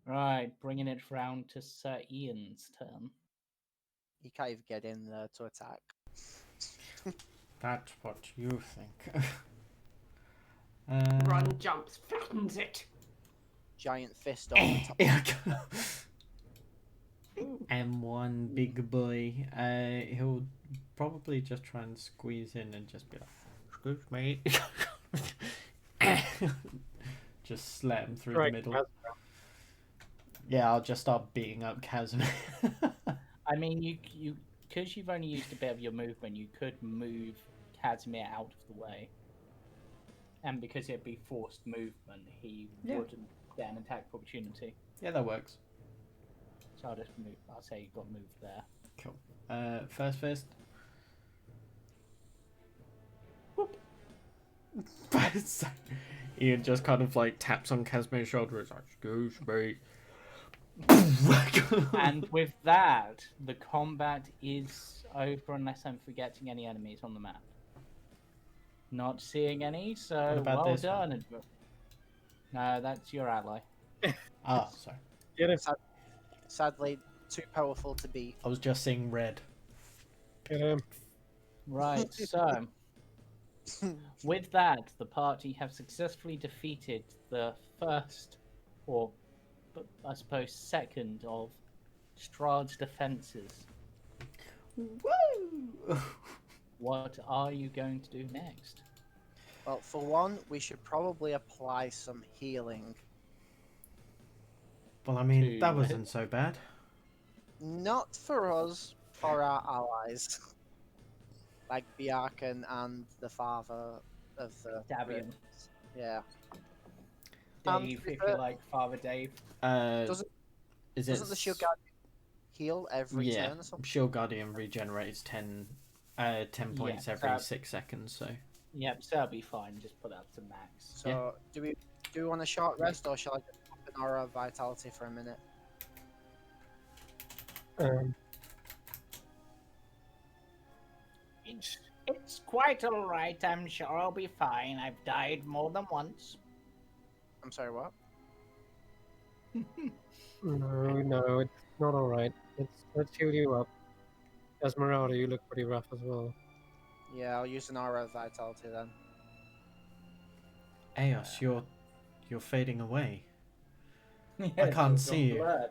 Right, bringing it round to Sir Ian's turn. You can't even get in there to attack. That's what you think. Run, jumps, flattens it. Giant fist over the top. M1 big boy. He'll probably just try and squeeze in and just be like, "Excuse me." Just slam him through the middle. Yeah, I'll just start beating up Casimir. I mean, you because you've only used a bit of your movement, you could move Casimir out of the way. And because it'd be forced movement, he wouldn't get an attack opportunity. Yeah, that works. So I'll just move. I'll say you got moved there. Cool. First fist. Whoop. Ian just kind of like taps on Casimir's shoulder. It's like, "Excuse me." And with that, the combat is over unless I'm forgetting any enemies on the map. Not seeing any, so What about well this one? done. No, that's your ally. Ah, sorry. Get him. Sadly, too powerful to beat. I was just seeing red. Get him. Right, so with that, the party have successfully defeated the first, or I suppose second, of Strahd's defenses. Woo! What are you going to do next? Well, for one, we should probably apply some healing. Well, I mean, To- that wasn't so bad. Not for us, for our allies. Like Bjarkan and the father of the... Davian. Yeah. Dave, if you like, Father Dave. Doesn't Is Doesn't the Shield Guardian heal every yeah, turn or something? Shield Guardian regenerates 10 points Yeah, every so- 6 seconds, so... Yep, so that'll be fine. Just put it up to max. So, do we want a short rest, or shall I just pop an aura of vitality for a minute? It's quite all right. I'm sure I'll be fine. I've died more than once. I'm sorry, what? No, it's not alright. Let's heal you up. Esmeralda, you look pretty rough as well. Yeah, I'll use an aura of vitality then. Eos, you're fading away. Yeah, can't you've see you. gone blurred.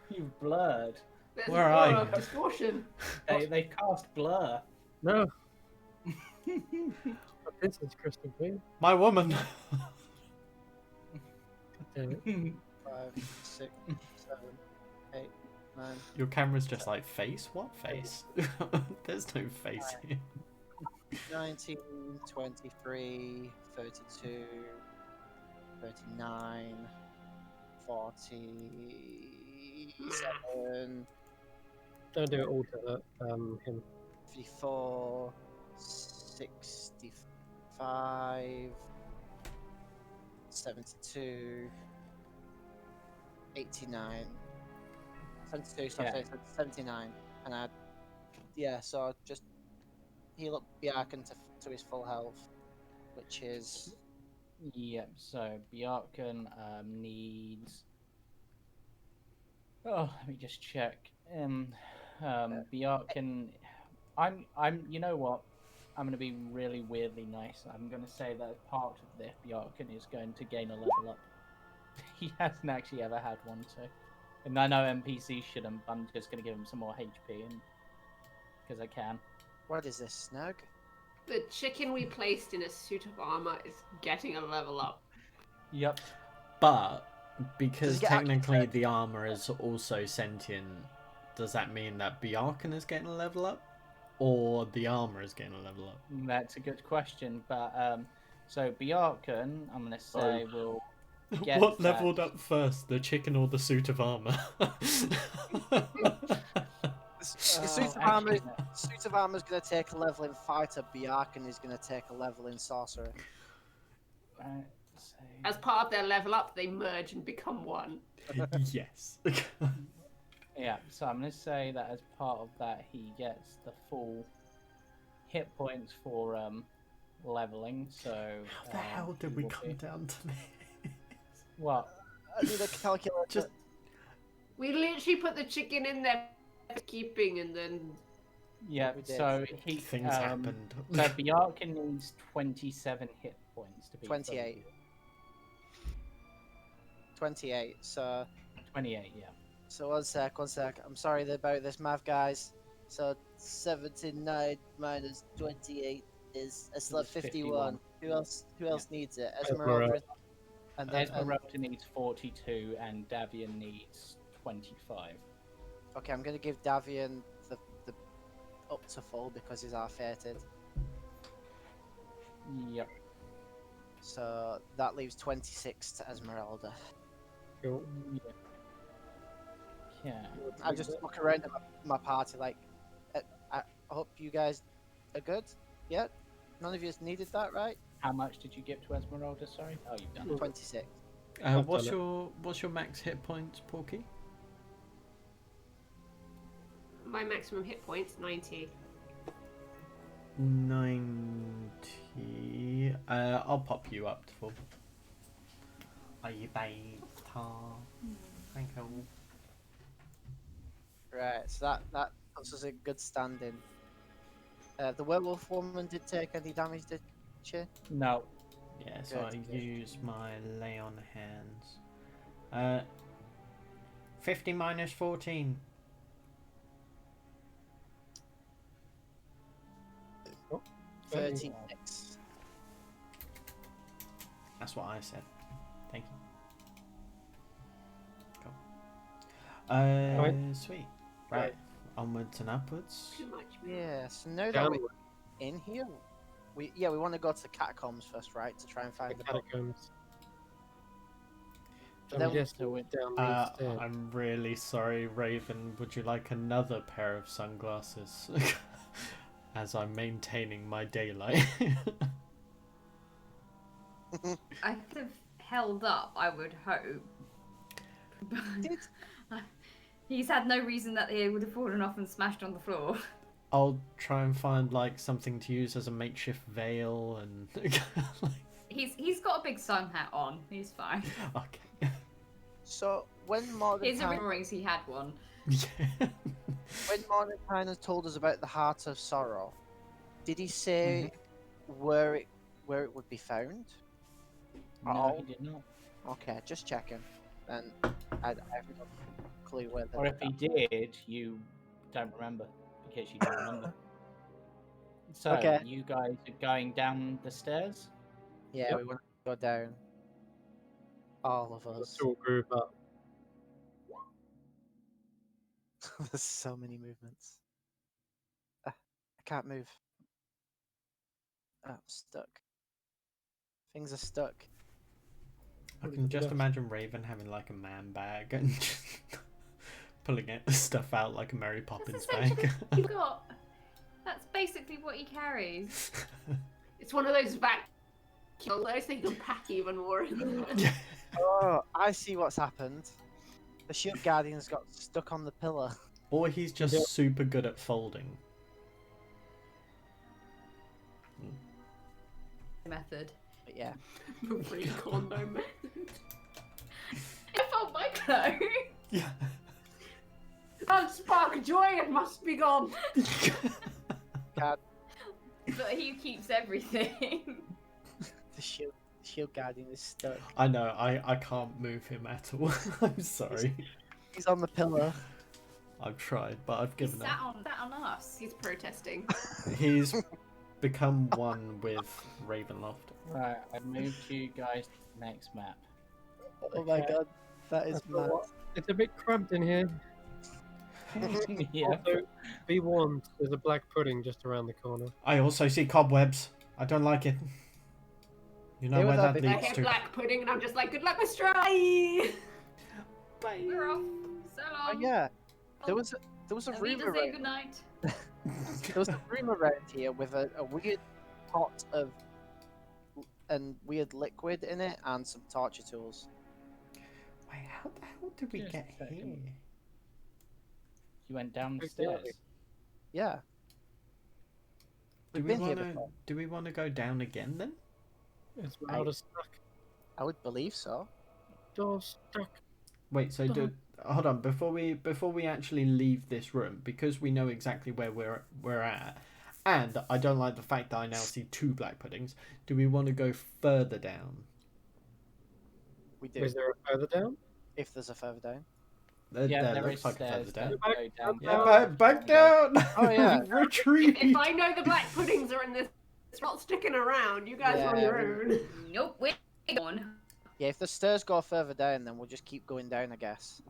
You've blurred. There's Where an are aura you? of distortion. They cast blur. No! But this is crystal clear. My woman! Damn it. 5, 6, 7, 8, 9. Your camera's just like, face? What face? There's no face here. 19, 23, 32, 39, 47, Don't do it all to him. 54, 65, 72, 89, 72, so Yeah. 79, and so heal up Bjarkan to his full health, which is Yep. So Bjarkan needs. Oh, let me just check. Bjarkan, I'm. You know what? I'm going to be really weirdly nice. I'm going to say that as part of this, Bjarkan is going to gain a level up. He hasn't actually ever had one, so. And I know NPCs shouldn't, but I'm just going to give him some more HP, and because I can. What is this, Snug? The chicken we placed in a suit of armor is getting a level up. Yep. But because he get technically the armor is also sentient, does that mean that Bjarkan is getting a level up, or the armor is getting a level up? That's a good question, but so Bjarkan, I'm going to say will. Get What that. leveled up first, the chicken or the suit of armor? The suit of armor. Suit of armor is going to take a level in fighter. Bjarkan is going to take a level in sorcerer. As part of their level up, they merge and become one. Yes. Yeah, so I'm going to say that as part of that, he gets the full hit points for leveling. So How the hell did we come down to this? What? I need a calculator. Just We literally put the chicken in there for keeping, and then Yeah, We did. so things happened. So Bjarkan needs 27 hit points to be 28. fully- 28. So 28, yeah. So one sec. I'm sorry about this math, guys. So 79 minus 28 is a slot Is 51. 51. Who else needs it? Esmeralda. Esmeralda. And then Esmeralda needs 42 and Davian needs 25. okay, I'm gonna give Davian the up to full because he's our fated. Yep. So that leaves 26 to Esmeralda. Cool. Yeah. I just look around at my party like, I hope you guys are good. Yeah, none of you needed that, right? How much did you give to Esmeralda? Sorry. Oh, you've done it. 26. What's done it. your max hit points, Porky? my maximum hit points 90. 90. I'll pop you up to full. Are you beta? Thank you. Right, so that puts us in good standing. The werewolf woman did take any damage, did she? No. Yeah, so Good, I good. use my lay on hands. 50 minus 14. Oh, 36. That's what I said. Thank you. Cool. Sweet. Right. Onwards and upwards. Too much. Yeah, so now that Downward. we're in here, we want to go to the catacombs first, right? To try and find The the book. catacombs. But I'm then- guessing we're down these stairs. I'm really sorry, Raven. Would you like another pair of sunglasses? As I'm maintaining my daylight. I could have held up, I would hope. Did- He's had no reason that they would have fallen off and smashed on the floor. I'll try and find like something to use as a makeshift veil and. He's got a big sun hat on. He's fine. Okay. So when His Mordecai, rings, he had one. Yeah. when Mordecai told us about the Heart of Sorrow, did he say where it would be found? No, Oh. he did not. Okay, just checking. And I have no clue where. Or if he did, you don't remember because you don't remember. So Okay. you guys are going down the stairs. Yeah, Yep. we want to go down. All of us. Let's all group up. There's so many movements. I can't move. I'm stuck. Things are stuck. I can just imagine Raven having like a man bag and just pulling stuff out like a Mary Poppins That's bag. you got. That's basically what he carries. It's one of those vacuum those things you can pack even more in there. Yeah. Oh, I see what's happened. The shield guardian's got stuck on the pillar. Or he's just Yeah. super good at folding. Method. yeah. Free condo method. I found Macleod. Yeah. That spark of joy, it must be gone. Card, But he keeps everything. the shield guardian is stuck. I know. I can't move him at all. I'm sorry. He's on the pillar. I've tried, but I've He given sat up. on us. He's protesting. He's become one with Ravenloft. Right, I've moved you guys to the next map. Oh my Okay. god, that is That's a mad. lot. It's a bit cramped in here. Yeah. Also, be warned, there's a black pudding just around the corner. I also see cobwebs. I don't like it. You know They were where that that big- I leads hear to. black pudding, and I'm just like, good luck with Strahd. Bye. We're off. So Oh long. yeah, there was a Avita, rumor say around, goodnight. there was a rumor around here with a weird pot of and weird liquid in it and some torture tools. Wait, how the hell did we Just get a second. here? You went down the stairs. Yeah. Do We've we been here want to? before. Do we want to go down again then? It's rather stuck. I would believe so. Door's stuck. Wait, so hold on before we actually leave this room, because we know exactly where we're at, and I don't like the fact that I now see two black puddings. Do we want to go further down? We do. Is there a further down? If there's a further down. Yeah, there there looks is like a stairs further that down. go down. Yeah, back down. Oh, yeah. Retreat. If I know the black puddings are in this, it's not sticking around. You guys are on Yeah, your own. Nope, we're going. Yeah, if the stairs go further down, then we'll just keep going down, I guess.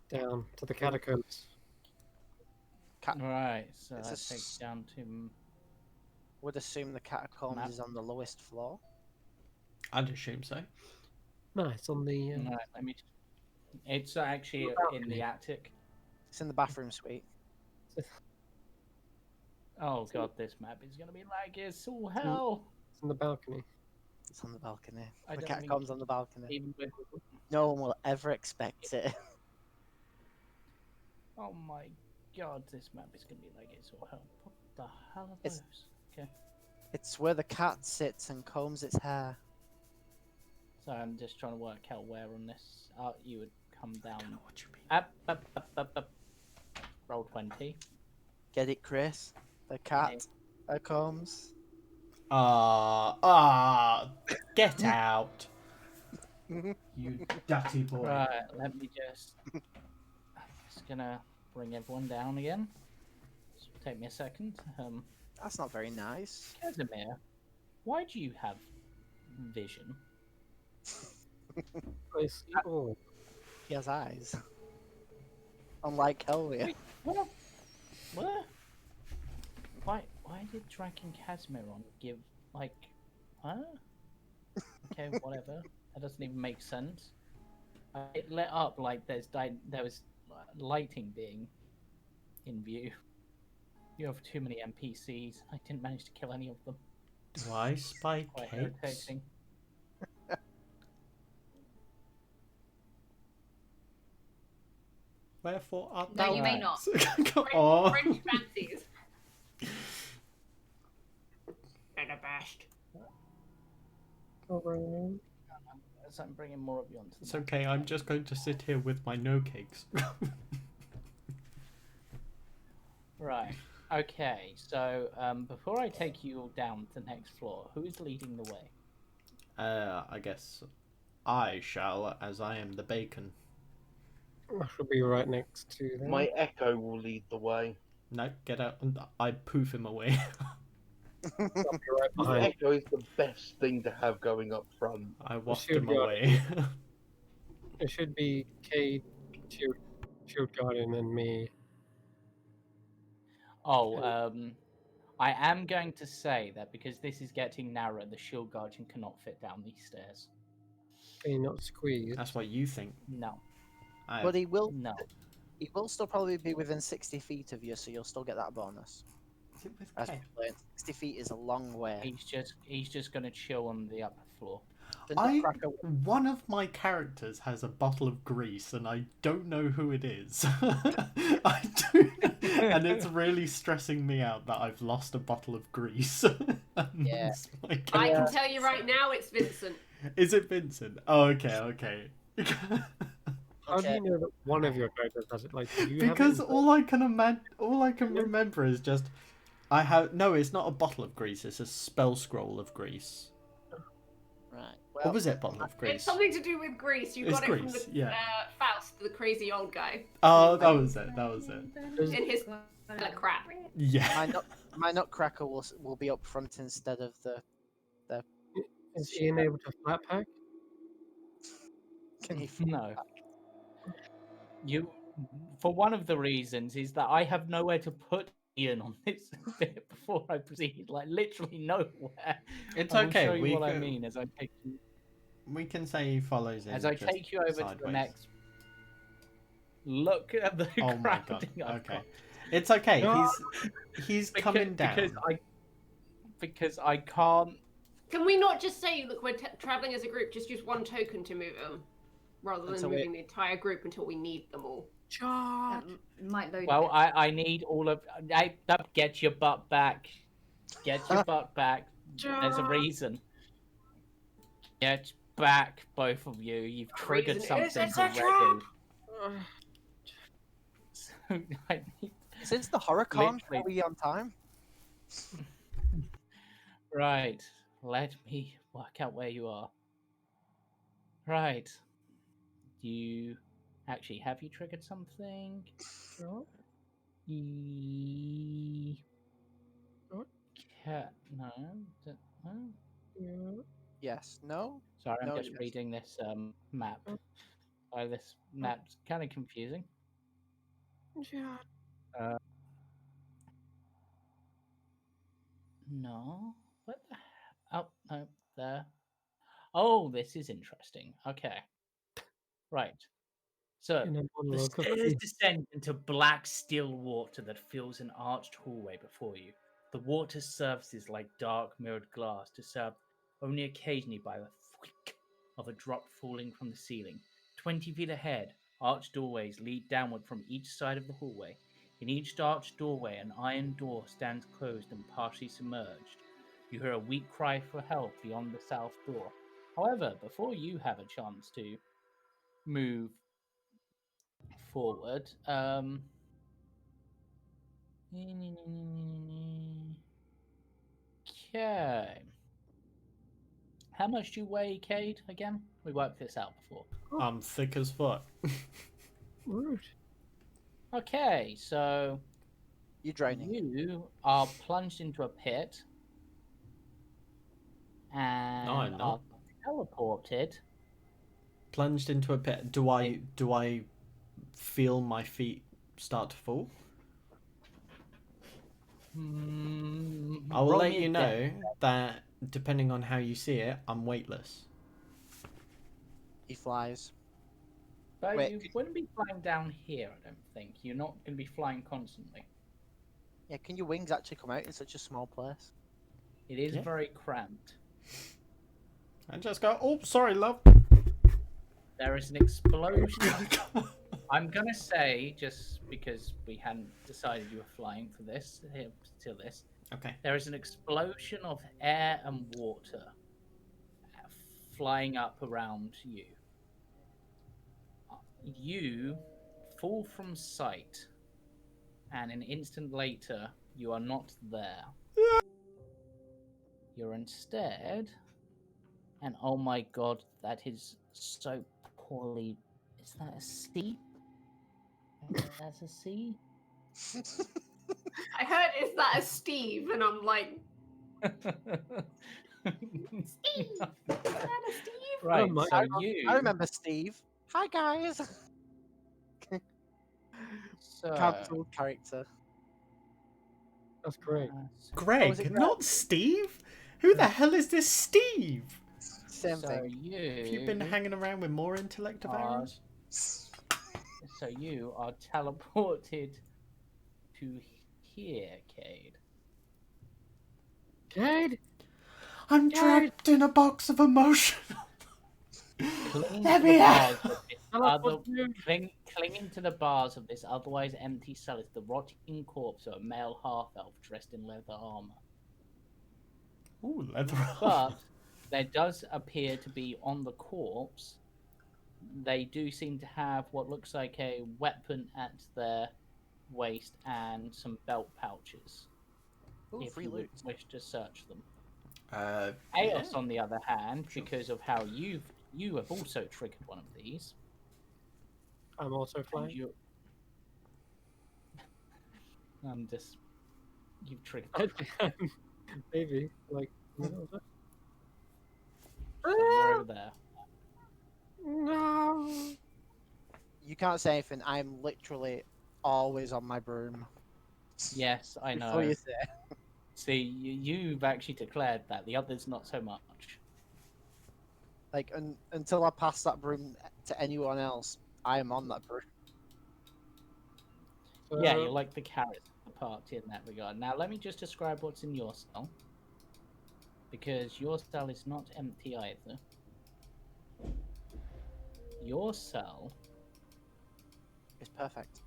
Down to the catacombs. Right, so It's that a takes s- down to. Would assume the catacombs Map. is on the lowest floor. I'd assume so. Nice on the. Right, let me. It's actually in balcony. the attic. It's in the bathroom suite. Oh god, this map is gonna be laggy as all hell. It's in the balcony. It's on the balcony. I The don't think- catacombs on the balcony. Even with. No one will ever expect it. Oh my god, this map is gonna be laggy as all hell. What the hell are It's- those? Okay, It's where the cat sits and combs its hair. so I'm just trying to work out where on this. You would come I don't down. know what you mean. Up. Roll 20. Get it, Chris? The cat combs. Get out, you dirty boy. Right, let me just. I'm just gonna bring everyone down again. This will take me a second. That's not very nice. Casimir, why do you have vision? Place. Oh, He has eyes. Unlike Kelvin. Wait, what? What? Why did Draken Casimir on give like, huh? Okay, whatever. That doesn't even make sense. It lit up like there was lighting being in view. You have too many NPCs. I didn't manage to kill any of them. Do I spy Quite cakes? irritating. Wherefore art No, thou? you may not. Come on. French fancies. And abashed. alright. As I'm bringing more of you onto the It's map. okay. I'm just going to sit here with my no cakes. Right. Okay. So before I take you all down to the next floor, who is leading the way? I guess I shall, as I am the bacon. I should be right next to them. My echo will lead the way. No, get out. I poof him away. I'll be right The behind. echo is the best thing to have going up front. I waft shield him guard. away. It should be Shield Guardian, and me. Oh, I am going to say that because this is getting narrow, the shield guardian cannot fit down these stairs. Can you not squeeze? That's what you think. No, But he will no. still probably be within 60 feet of you, so you'll still get that bonus. Is it with As K? we learned, 60 feet is a long way. He's just going to chill on the upper floor. The I Nutcracker. one of my characters has a bottle of grease, and I don't know who it is. I do, and it's really stressing me out that I've lost a bottle of grease. Yeah. My I can character- tell you right now, it's Vincent. Is it Vincent? Oh, okay. How do Okay. you know that one of your characters has it? Like, do you Because have it? all I can Yeah. remember is just I have no. It's not a bottle of grease. It's a spell scroll of grease. Right. Or Well, was it a bottle of It's grease? something to do with Greece. You It's got it from Greece, the yeah. Faust, the crazy old guy. Oh, that was it. In his crap. Yeah. my Nutcracker will be up front instead of the. Is Ian able to flat pack? Can you? No. You, for one of the reasons is that I have nowhere to put Ian on this bit before I proceed. Like literally nowhere. It's I will okay. show you We what I can- mean as I take you We can say he follows in. as I just take you over to the sideways. next. Look at the Oh my god. crowding I've Okay. got. It's okay. No. He's coming down. Because I can't. Can we not just say, look, we're traveling as a group, just use one token to move them, rather than Until moving the entire group until we need them all? That might load. Well, it. I need all of. Get your butt back. Get your butt back. There's a reason. Get back, both of you. You've triggered reason is something it's a already. So I need. Since the Horrorcon, Literally. are we on time? Right. Let me work out where you are. Right. You actually have you triggered something? Sure. What? No. No. Yeah. Yes. No. Sorry, I'm No, just yes. reading this map. Oh. This map's kind of confusing. Yeah. No. What the? Oh no, there. Oh, this is interesting. Okay. Right. So In a the monologue of stairs peace. descend into black still water that fills an arched hallway before you. The water surfaces like dark mirrored glass to serve only occasionally by the thwick of a drop falling from the ceiling. 20 feet ahead, arched doorways lead downward from each side of the hallway. In each arched doorway, an iron door stands closed and partially submerged. You hear a weak cry for help beyond the south door. However, before you have a chance to move forward, okay. How much do you weigh, Cade, again? We worked this out before. I'm thick as fuck. Rude. Okay, so You're draining. you are plunged into a pit and I'm not. are teleported. Plunged into a pit. Do I feel my feet start to fall? I will Roll let me a you dex. know that depending on how you see it, I'm weightless. He flies. But Wait, you wouldn't be flying down here, I don't think. You're not going to be flying constantly. Yeah. Can your wings actually come out in such a small place? It is Yeah. very cramped. And just go, oh, sorry, love. There is an explosion. I'm going to say, just because we hadn't decided you were flying for this, till this, Okay. there is an explosion of air and water flying up around you. You fall from sight, and an instant later, you are not there. You're instead, and oh my god, that is so poorly. Is that a C? That's a C? I heard, is that a Steve? And I'm like, Steve! is that a Steve? Right, my- so you. I remember Steve. Hi guys. So, Cancelled character. That's great. so Greg, was it Greg? not Steve. Who the hell is this Steve? Same so thing. you. Have you been hanging around with more intellect of ours? So you are teleported to here, Cade. Cade! I'm trapped in a box of emotion. clinging Let to me the out! bars of this I'm not other, supposed to do- clinging to the bars of this otherwise empty cell is the rotting corpse of a male half-elf dressed in leather armor. Ooh, leather. But there does appear to be on the corpse, they do seem to have what looks like a weapon at their waist and some belt pouches, Ooh, if free you would loot. wish to search them. Yeah. Aos, on the other hand, Sure. because of how you have also triggered one of these, I'm also and flying. you, just you've triggered I can. Maybe. Like, middle of it. somewhere over there. No. You can't say anything. I'm literally always on my broom. Yes, I Before know. you say. See, you've actually declared that. The others not so much. Like until I pass that broom to anyone else, I am on that broom. Yeah, So, you're like the carrot of the party in that regard. Now, let me just describe what's in your cell, because your cell is not empty either. Your cell It's perfect.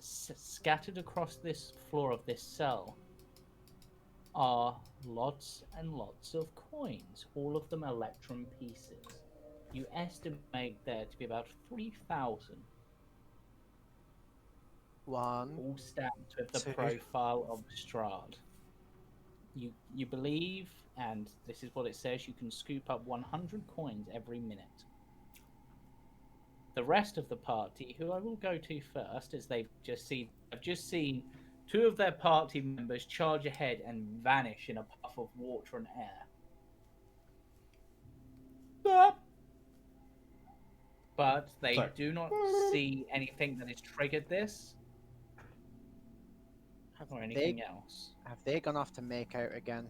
scattered across this floor of this cell are lots and lots of coins, all of them electrum pieces. You estimate there to be about 3,000, One. all stamped with the Two. profile of Strahd. You believe, and this is what it says, you can scoop up 100 coins every minute. The rest of the party, who I will go to first, as I've just seen two of their party members charge ahead and vanish in a puff of water and air. But they Sorry. do not see anything that has triggered this or anything else. Have they gone off to make out again?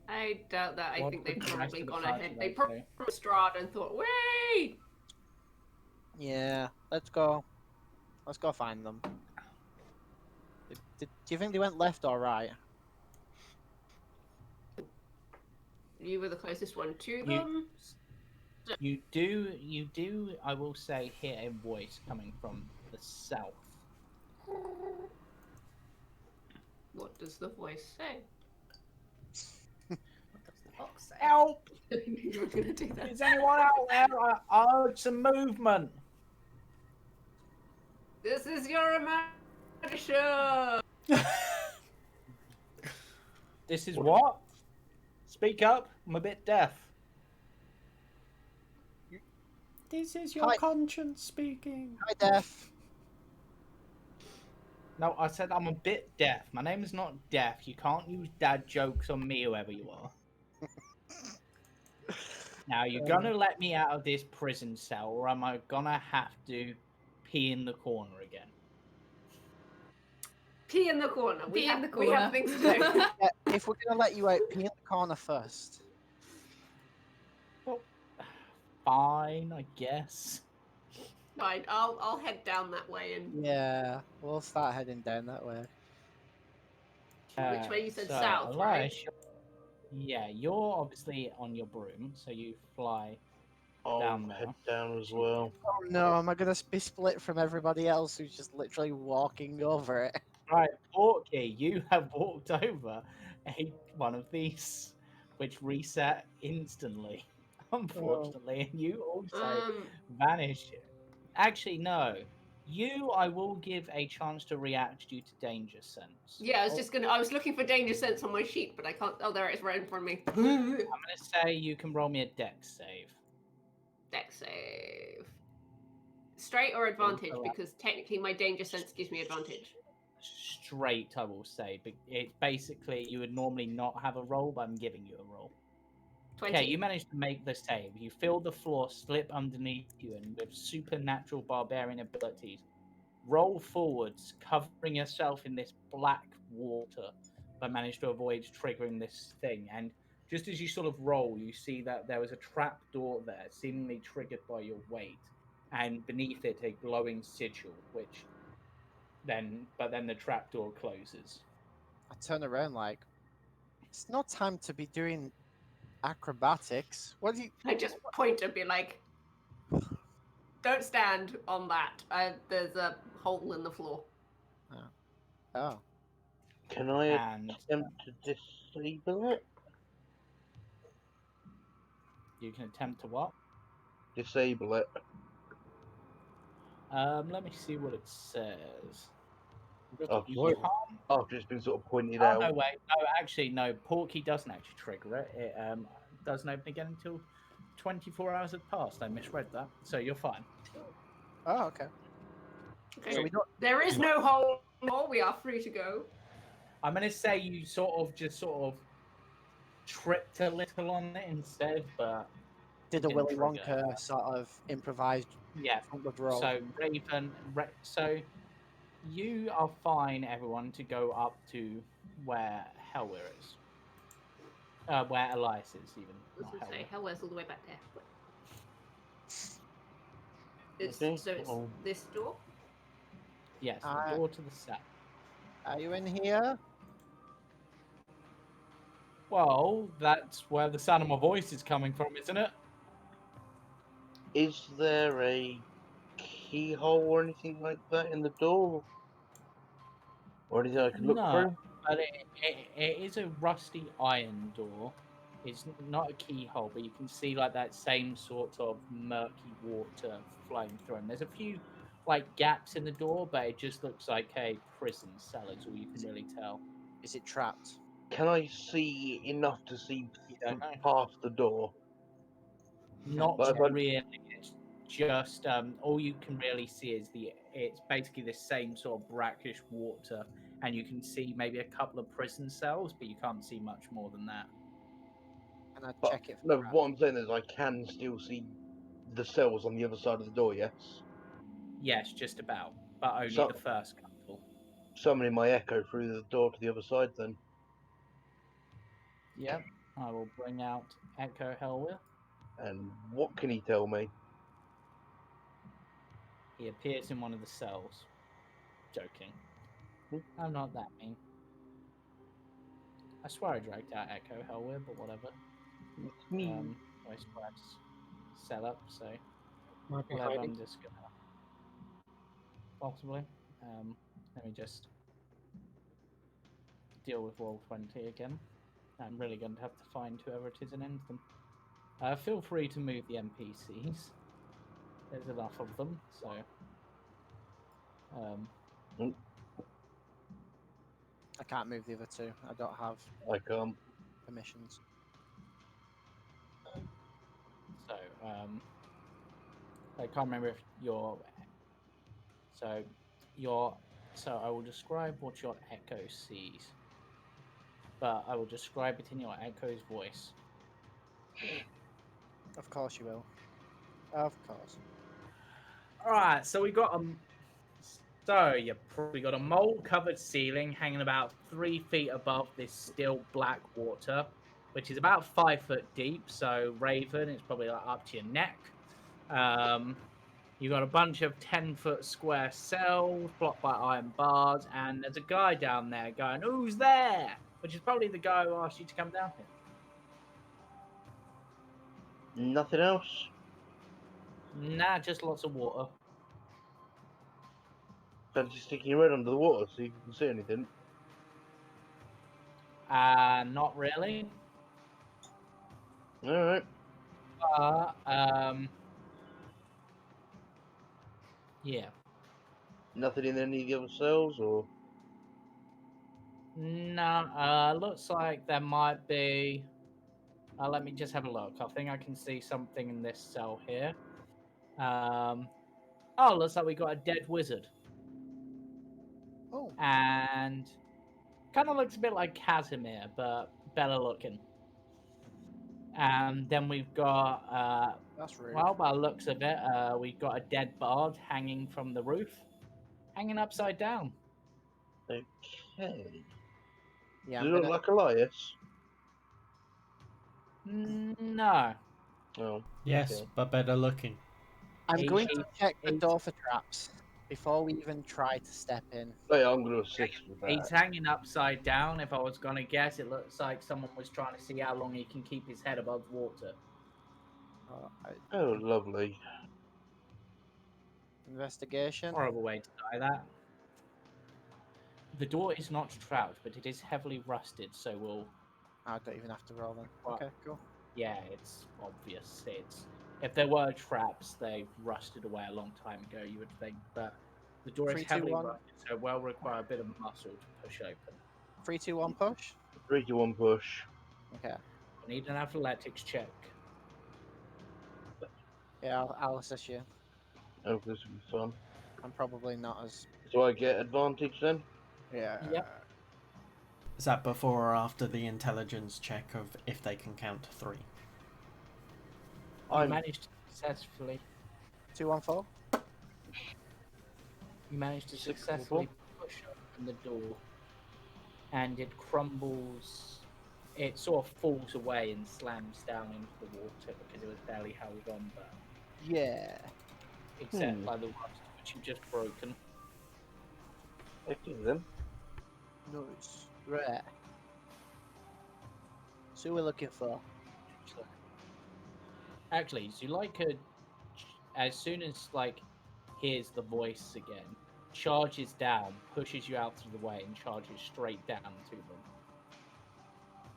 I doubt that. I What think would they've the rest probably of the gone party ahead. They like probably to? Strahd and thought, wait! Yeah, let's go. Let's go find them. Do you think they went left or right? You were the closest one to You- them. You do, I will say, hear a voice coming from the south. What does the voice say? What does the box say? Help! I knew you were going to do that. Is anyone out there? I heard some movement. This is your imagination! This is what? Speak up. I'm a bit deaf. This is your Hi. conscience speaking. Hi, Death. No, I said I'm a bit deaf. My name is not Deaf. You can't use dad jokes on me, whoever you are. Now, you're gonna let me out of this prison cell, or am I gonna have to pee in the corner again? Pee in the corner. Pee in the We corner. have things to do. Yeah, if we're gonna let you out, pee in the corner first. Well, fine, I guess. Fine, I'll head down that way and Yeah, we'll start heading down that way. which way you said So, south, right? Elias, yeah, you're obviously on your broom, so you fly. I'll Down head there. down as well. Oh no, am I gonna be split from everybody else who's just literally walking over it? Right, Porky, you have walked over one of these, which reset instantly, unfortunately, and you also vanish. Actually, no. You, I will give a chance to react due to danger sense. Yeah, I was looking for danger sense on my sheet, but I can't. Oh, there it is, right in front of me. I'm gonna say you can roll me a dex save. Dex save. Straight or advantage? Because technically my danger sense gives me advantage. Straight, I will say. But it's basically, you would normally not have a roll, but I'm giving you a roll. 20. Okay, you managed to make the save. You feel the floor slip underneath you, and with supernatural barbarian abilities, roll forwards, covering yourself in this black water, but managed to avoid triggering this thing. And just as you sort of roll, you see that there was a trap door there, seemingly triggered by your weight, and beneath it a glowing sigil, which then the trap door closes. I turn around like, It's not time to be doing acrobatics. What do you? I just point and be like, "Don't stand on that. There's a hole in the floor." Oh, Can I And attempt to disable it? you can attempt to what? Disable it. Let me see what it says. After, You after it's been sort of pointed Oh out. no, wait, no, actually, no. Porky doesn't actually trigger it. It doesn't open again until 24 hours have passed. I misread that, so you're fine. oh, okay. Okay. So we don't. There is no hole. We are free to go. I'm gonna say you just sort of tripped a little on it instead, but Did a didn't Willy trigger. Wonka sort of improvised Yeah. front roll? So Raven, so you are fine, everyone, to go up to where Hellweir is. Where Elias is, even. I was Not gonna say, Hellweir. Hellweir's all the way back there. Okay, So it's well. this door? Yes, the door to the south. Are you in here? Well, that's where the sound of my voice is coming from, isn't it? Is there a keyhole or anything like that in the door? Or anything I could look No, through? but it is a rusty iron door. It's not a keyhole, but you can see like that same sort of murky water flowing through. And there's a few like gaps in the door, but it just looks like a prison cell. Is all you can really tell. Is it trapped? Can I see enough to see You don't know. past the door? Not But if I, really. It's just all you can really see is it's basically the same sort of brackish water, and you can see maybe a couple of prison cells, but you can't see much more than that. Can I but check it for no, traps? what I'm saying is I can still see the cells on the other side of the door. Yes. Yes, just about, but only So- the first couple. Summoning my echo through the door to the other side, then. Yep, I will bring out Echo Hellweir. And what can he tell me? He appears in one of the cells. Joking. Hmm. I'm not that mean. I swear I dragged out Echo Hellweir, but whatever. It's me. I swear I just set up, so Might be whatever. hiding. I'm just gonna possibly. Let me just deal with roll 20 again. I'm really going to have to find whoever it is and end them. Feel free to move the NPCs. There's enough of them, so. I can't move the other two. I don't have I can't. permissions. So, I can't remember if you're. So, So I will describe what your echo sees, but I will describe it in your echo's voice. Of course you will. Of course. All right, so we got we got a mold-covered ceiling hanging about 3 feet above this still black water, which is about 5 foot deep. So Raven, it's probably like up to your neck. You got a bunch of 10-foot square cells blocked by iron bars, and there's a guy down there going, "Who's there?" Which is probably the guy who asked you to come down here. Nothing else? Nah, just lots of water. Fancy sticking your head under the water so you can see anything? Not really. Alright. Yeah. Nothing in any of the other cells, or? No, looks like there might be. Let me just have a look. I think I can see something in this cell here. Oh, looks like we got a dead wizard. Oh. And kind of looks a bit like Casimir, but better looking. And then we've got, That's rude. well, by the looks of it, we've got a dead bard hanging from the roof, hanging upside down. Okay. Yeah, Does I'm it look gonna. like Elias? No. Oh. Yes, Okay. but better looking. I'm going to check the He's- door for traps. Before we even try to step in, Yeah, I'm going to assist with that. He's hanging upside down. If I was gonna guess, it looks like someone was trying to see how long he can keep his head above water. Oh, lovely. Investigation. Horrible way to die that. The door is not trapped, but it is heavily rusted, so we'll. I don't even have to roll then. Well, Okay, cool. Yeah, it's obvious. It's if there were traps, they rusted away a long time ago. You would think, but the door is 3, 2, heavily 1. rusted, so it will require a bit of muscle to push open. 3, 2, 1, push. 3 to 1 push. Okay. I need an athletics check. Yeah, I'll assist you. Oh, this will be fun. I'm probably not as. Do I get advantage then? Yeah. Yep. Is that before or after the intelligence check of if they can count to 3? You I'm managed to successfully. 2, 1, 4. You managed to Six, successfully push open the door, and it crumbles. It sort of falls away and slams down into the water because it was barely held on, but Yeah. except by the rust which you just broken. active then. Nice. Right. So we're looking for. So, actually, Zuleika, as soon as hears the voice again, charges down, pushes you out of the way, and charges straight down to them.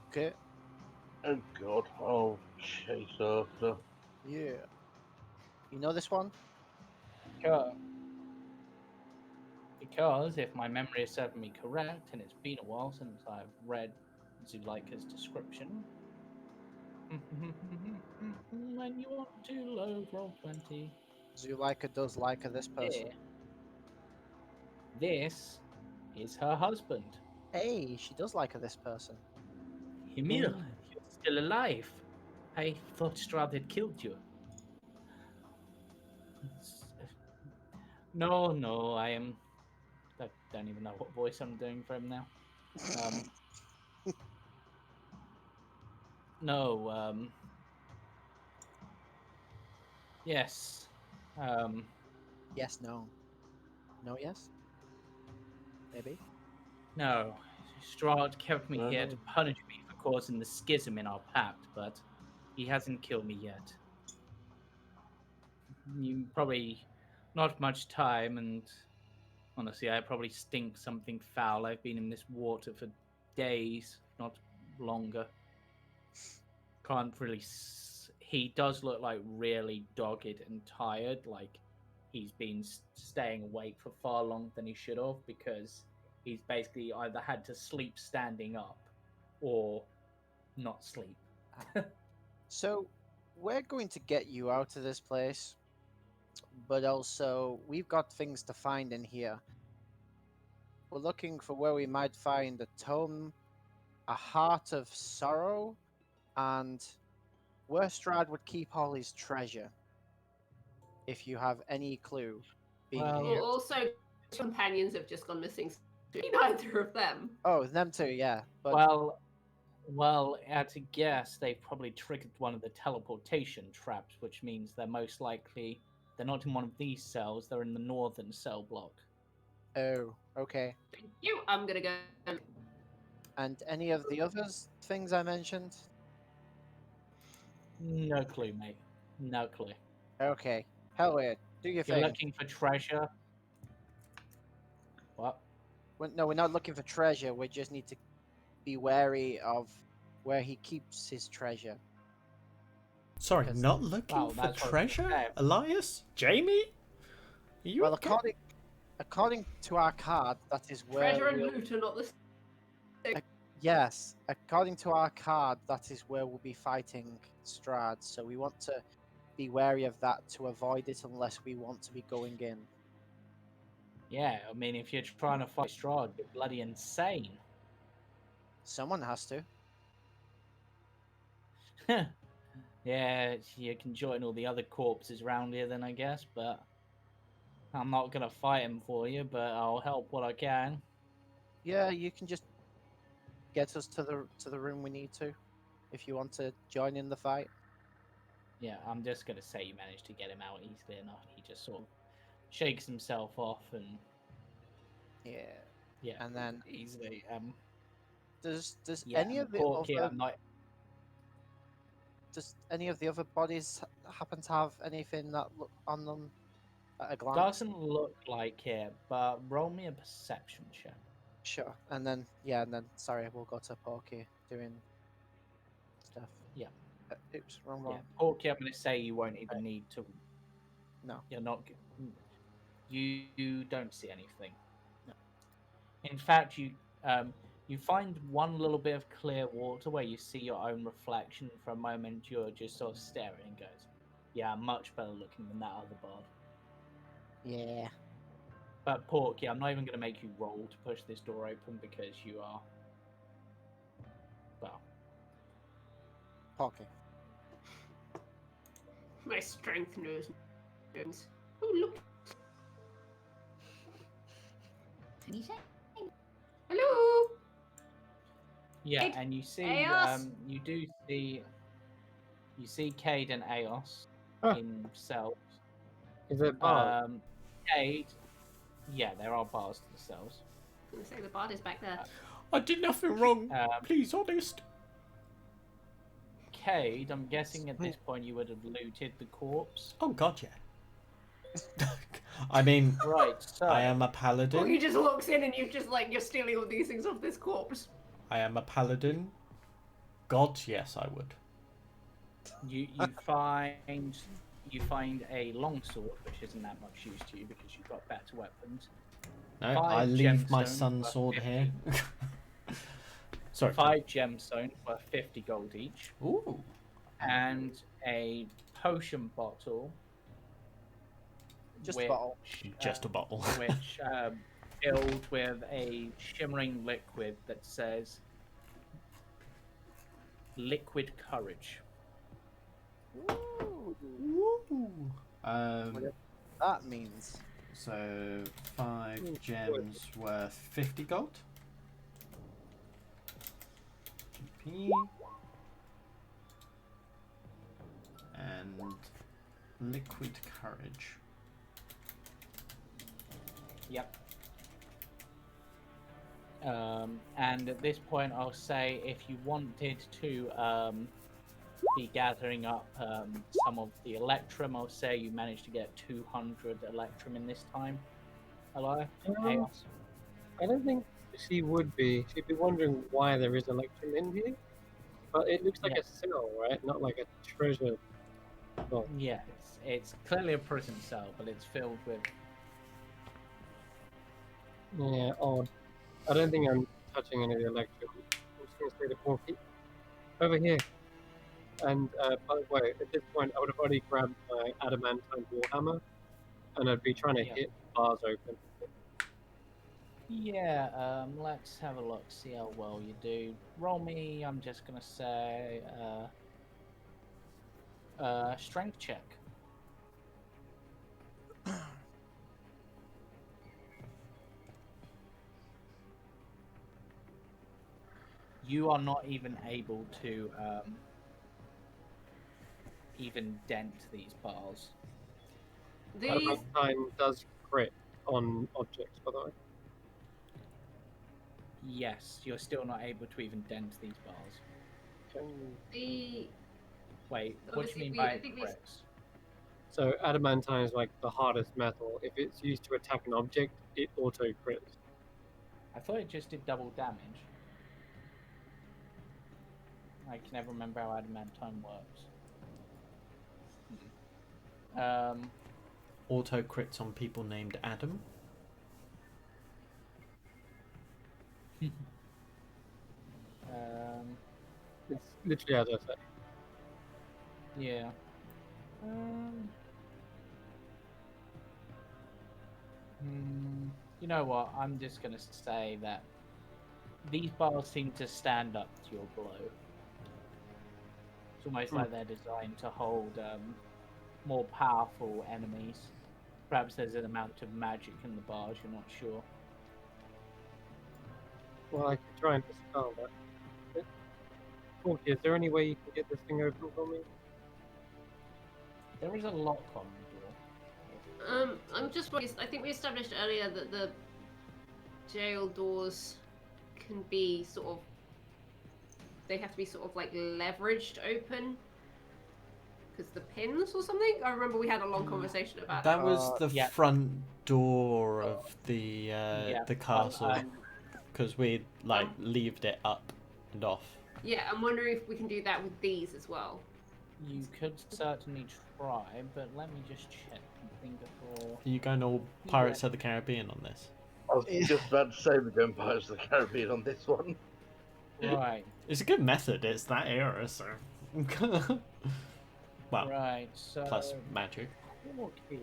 Okay. Oh god, I'll chase after. Yeah. You know this one? Because if my memory is serving me correct, and it's been a while since I've read Zuleika's description. When you want to low roll 20. Zuleika does like this person. Yeah. This is her husband. Hey, she does like this person. Emil, you're still alive. I thought Strahd had killed you. No, I am. I don't even know what voice I'm doing for him now. No, yes. Yes, no. No, yes? Maybe? No. Strahd kept me No, here no. to punish me for causing the schism in our pact, but he hasn't killed me yet. You probably not much time, and honestly, I probably stink something foul. I've been in this water for days, not longer. Can't really. He does look like really dogged and tired, like he's been staying awake for far longer than he should have because he's basically either had to sleep standing up or not sleep. So, we're going to get you out of this place, but also, we've got things to find in here. We're looking for where we might find a tome, a heart of sorrow, and where Strahd would keep all his treasure. If you have any clue, being Well- here. Well, also, companions have just gone missing. So neither of them. Oh, them too, yeah. But Well, at a guess, they've probably triggered one of the teleportation traps, which means they're most likely they're not in one of these cells. They're in the northern cell block. oh, okay. Thank you. I'm gonna go. And any of the others things I mentioned? No clue, mate. No clue. Okay. Hell yeah, do your You're thing. looking for treasure. What? No, we're not looking for treasure. We just need to be wary of where he keeps his treasure. Sorry, Because- not looking Well, for that's what I was treasure? gonna say. Elias? Jamie? Are you Well, okay? according to our card, that is where Treasure and we'll- loot are not the same. Yes, according to our card, that is where we'll be fighting Strahd. So we want to be wary of that to avoid it unless we want to be going in. Yeah, I mean, if you're trying to fight Strahd, you're bloody insane. Someone has to. Yeah, you can join all the other corpses around here then, I guess, but I'm not gonna fight him for you, but I'll help what I can. Yeah, you can just get us to the room we need to, if you want to join in the fight. Yeah, I'm just gonna say you managed to get him out easily enough. He just sort of shakes himself off and Yeah. yeah, And then easily. does Yeah, any and of the Porky, other I'm not. does any of the other bodies happen to have anything that look on them at a glance? Doesn't look like it, but roll me a perception check. Sure. And then yeah, and then sorry, we'll go to Porky doing stuff. Yeah. Oops, wrong Yeah, one. Porky, I'm going to say you won't even need to. No. You're not. You don't see anything. No. In fact, you find one little bit of clear water where you see your own reflection. For a moment, you're just sort of staring and goes, "Yeah, much better looking than that other bard." Yeah. But Porky, I'm not even going to make you roll to push this door open because you are. Well, Porky. My strength knows. Oh look! Anything? Hello. yeah, Cade, and you see, Eos. you do see, you see Cade and Eos Ah. in cells. Is it bars? Cade, yeah, there are bars to the cells. I'm gonna say the bard is back there. I did nothing wrong. Um, Please, honest. Cade, I'm guessing at this point you would have looted the corpse. Oh God, yeah. I mean, Right, so I am a Or he paladin. just looks in and you've just like you're stealing all these things off this corpse. I am a paladin. God, yes, I would. you find a longsword, which isn't that much use to you because you've got better weapons. No, 5 I leave my gemstones son's worth sword 50. here. Sorry. 5 gemstones worth 50 gold each, Ooh. and a potion bottle. Just which, a bottle. Just a bottle. which filled with a shimmering liquid that says liquid courage. Ooh. Ooh. That means So 5 gems worth 50 gold. GP. And liquid courage. Yep. And at this point, I'll say if you wanted to be gathering up some of the Electrum, I'll say you managed to get 200 Electrum in this time. Hello? Chaos? I don't think she would be. She'd be wondering why there is Electrum in here. But it looks like Yeah. a cell, right? Not like a treasure vault. Yeah, it's clearly a prison cell, but it's filled with. Yeah, odd. I don't think I'm touching any of the Electrum. I'm just going to say to Porky. Over here. And by the way, at this point, I would have already grabbed my adamantine warhammer, and I'd be trying to Yeah. hit bars open. Yeah, let's have a look, see how well you do. Roll me, I'm just gonna say, strength check. You are not even able to even dent these bars. These Adamantine does crit on objects, by the way. Yes, you're still not able to even dent these bars. the Wait, what do Obviously, you mean I by think these- crits? So adamantine is like the hardest metal. If it's used to attack an object, it auto crits. I thought it just did double damage. I can never remember how adamantine works. Auto crits on people named Adam. It's literally as I said. Yeah. You know what? I'm just gonna say that these bars seem to stand up to your blow. It's almost like they're designed to hold more powerful enemies. Perhaps there's an amount of magic in the bars. You're not sure. Well, I could try and dispel that. Porky, is there any way you can get this thing open for me? There is a lock on the door. I'm just. I think we established earlier that the jail doors can be sort of. They have to be sort of like leveraged open. Because the pins or something. I remember we had a long conversation about That it. was the Yeah. front door of the castle, because we leaved it up and off. Yeah, I'm wondering if we can do that with these as well. You could certainly try, but let me just check something before. Are you going all Pirates of the Caribbean on this? I was just about to say we're going Pirates of the Caribbean on this one. Right. It's a good method. It's that era, so. Well, Right. So plus magic okay.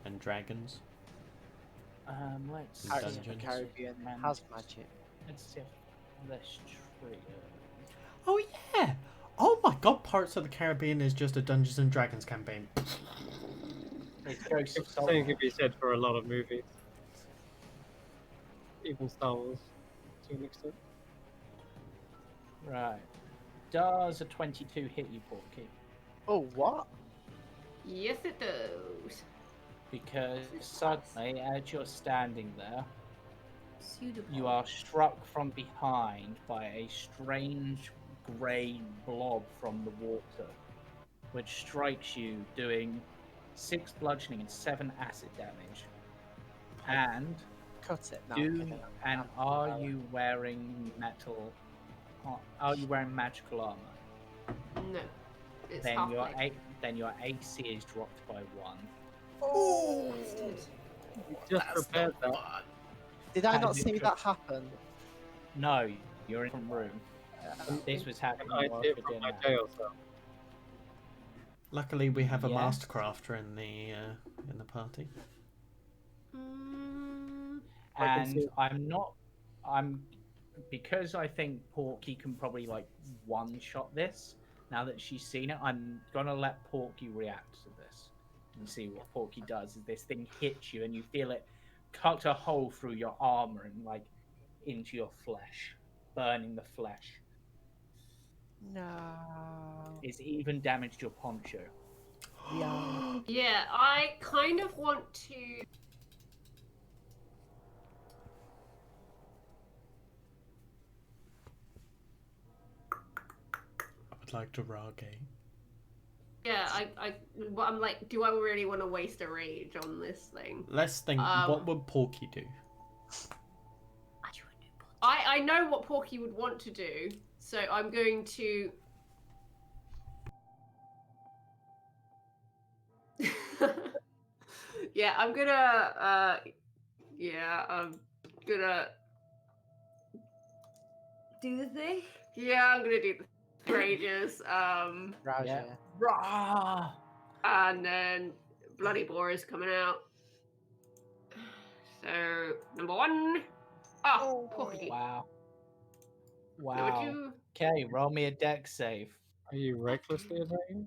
and dragons. Let's And Pirates of the dungeons. Caribbean And has magic. let's see if this trigger. Oh yeah! Oh my god, Pirates of the Caribbean is just a Dungeons and Dragons campaign. It's Ghost of Same Salt. could be said for a lot of movies. Even Star Wars, to an extent. Right. Does a 22 hit you, Porky? Oh, what? Yes, it does. Because suddenly, as you're standing there, Suitable. you are struck from behind by a strange grey blob from the water, which strikes you, doing 6 bludgeoning and 7 acid damage. And Cut it. No, I'm kidding. are you wearing metal? Are you wearing magical armor? No. It's Then half your plate. then your AC is dropped by 1. Oh, Just prepared that. did I And not it see just- that happen? No, you're in a different room. This was happening I while did you're from doing my that. jail cell. Luckily, we have a Yes. mastercrafter in the party. I can And see- I'm because I think Porky can probably like one shot this. Now that she's seen it, I'm gonna let Porky react to this and see what Porky does. As this thing hits you and you feel it cut a hole through your armor and like into your flesh, burning the flesh. No. It's even damaged your poncho. Yeah. Yeah, I kind of want to. I would like to rage. Yeah, well, I'm like, do I really want to waste a rage on this thing? Let's think. What would Porky do? I know what Porky would want to do, so I'm going to. Yeah, I'm gonna. Yeah, I'm gonna. Do the thing. Yeah, I'm gonna do the rages. Rouse Yeah. you. Rah! And then Bloody Boar is coming out. So number 1. Oh, Porky. Wow. Number Wow. 2. Okay, roll me a dex save. Are you recklessly attacking?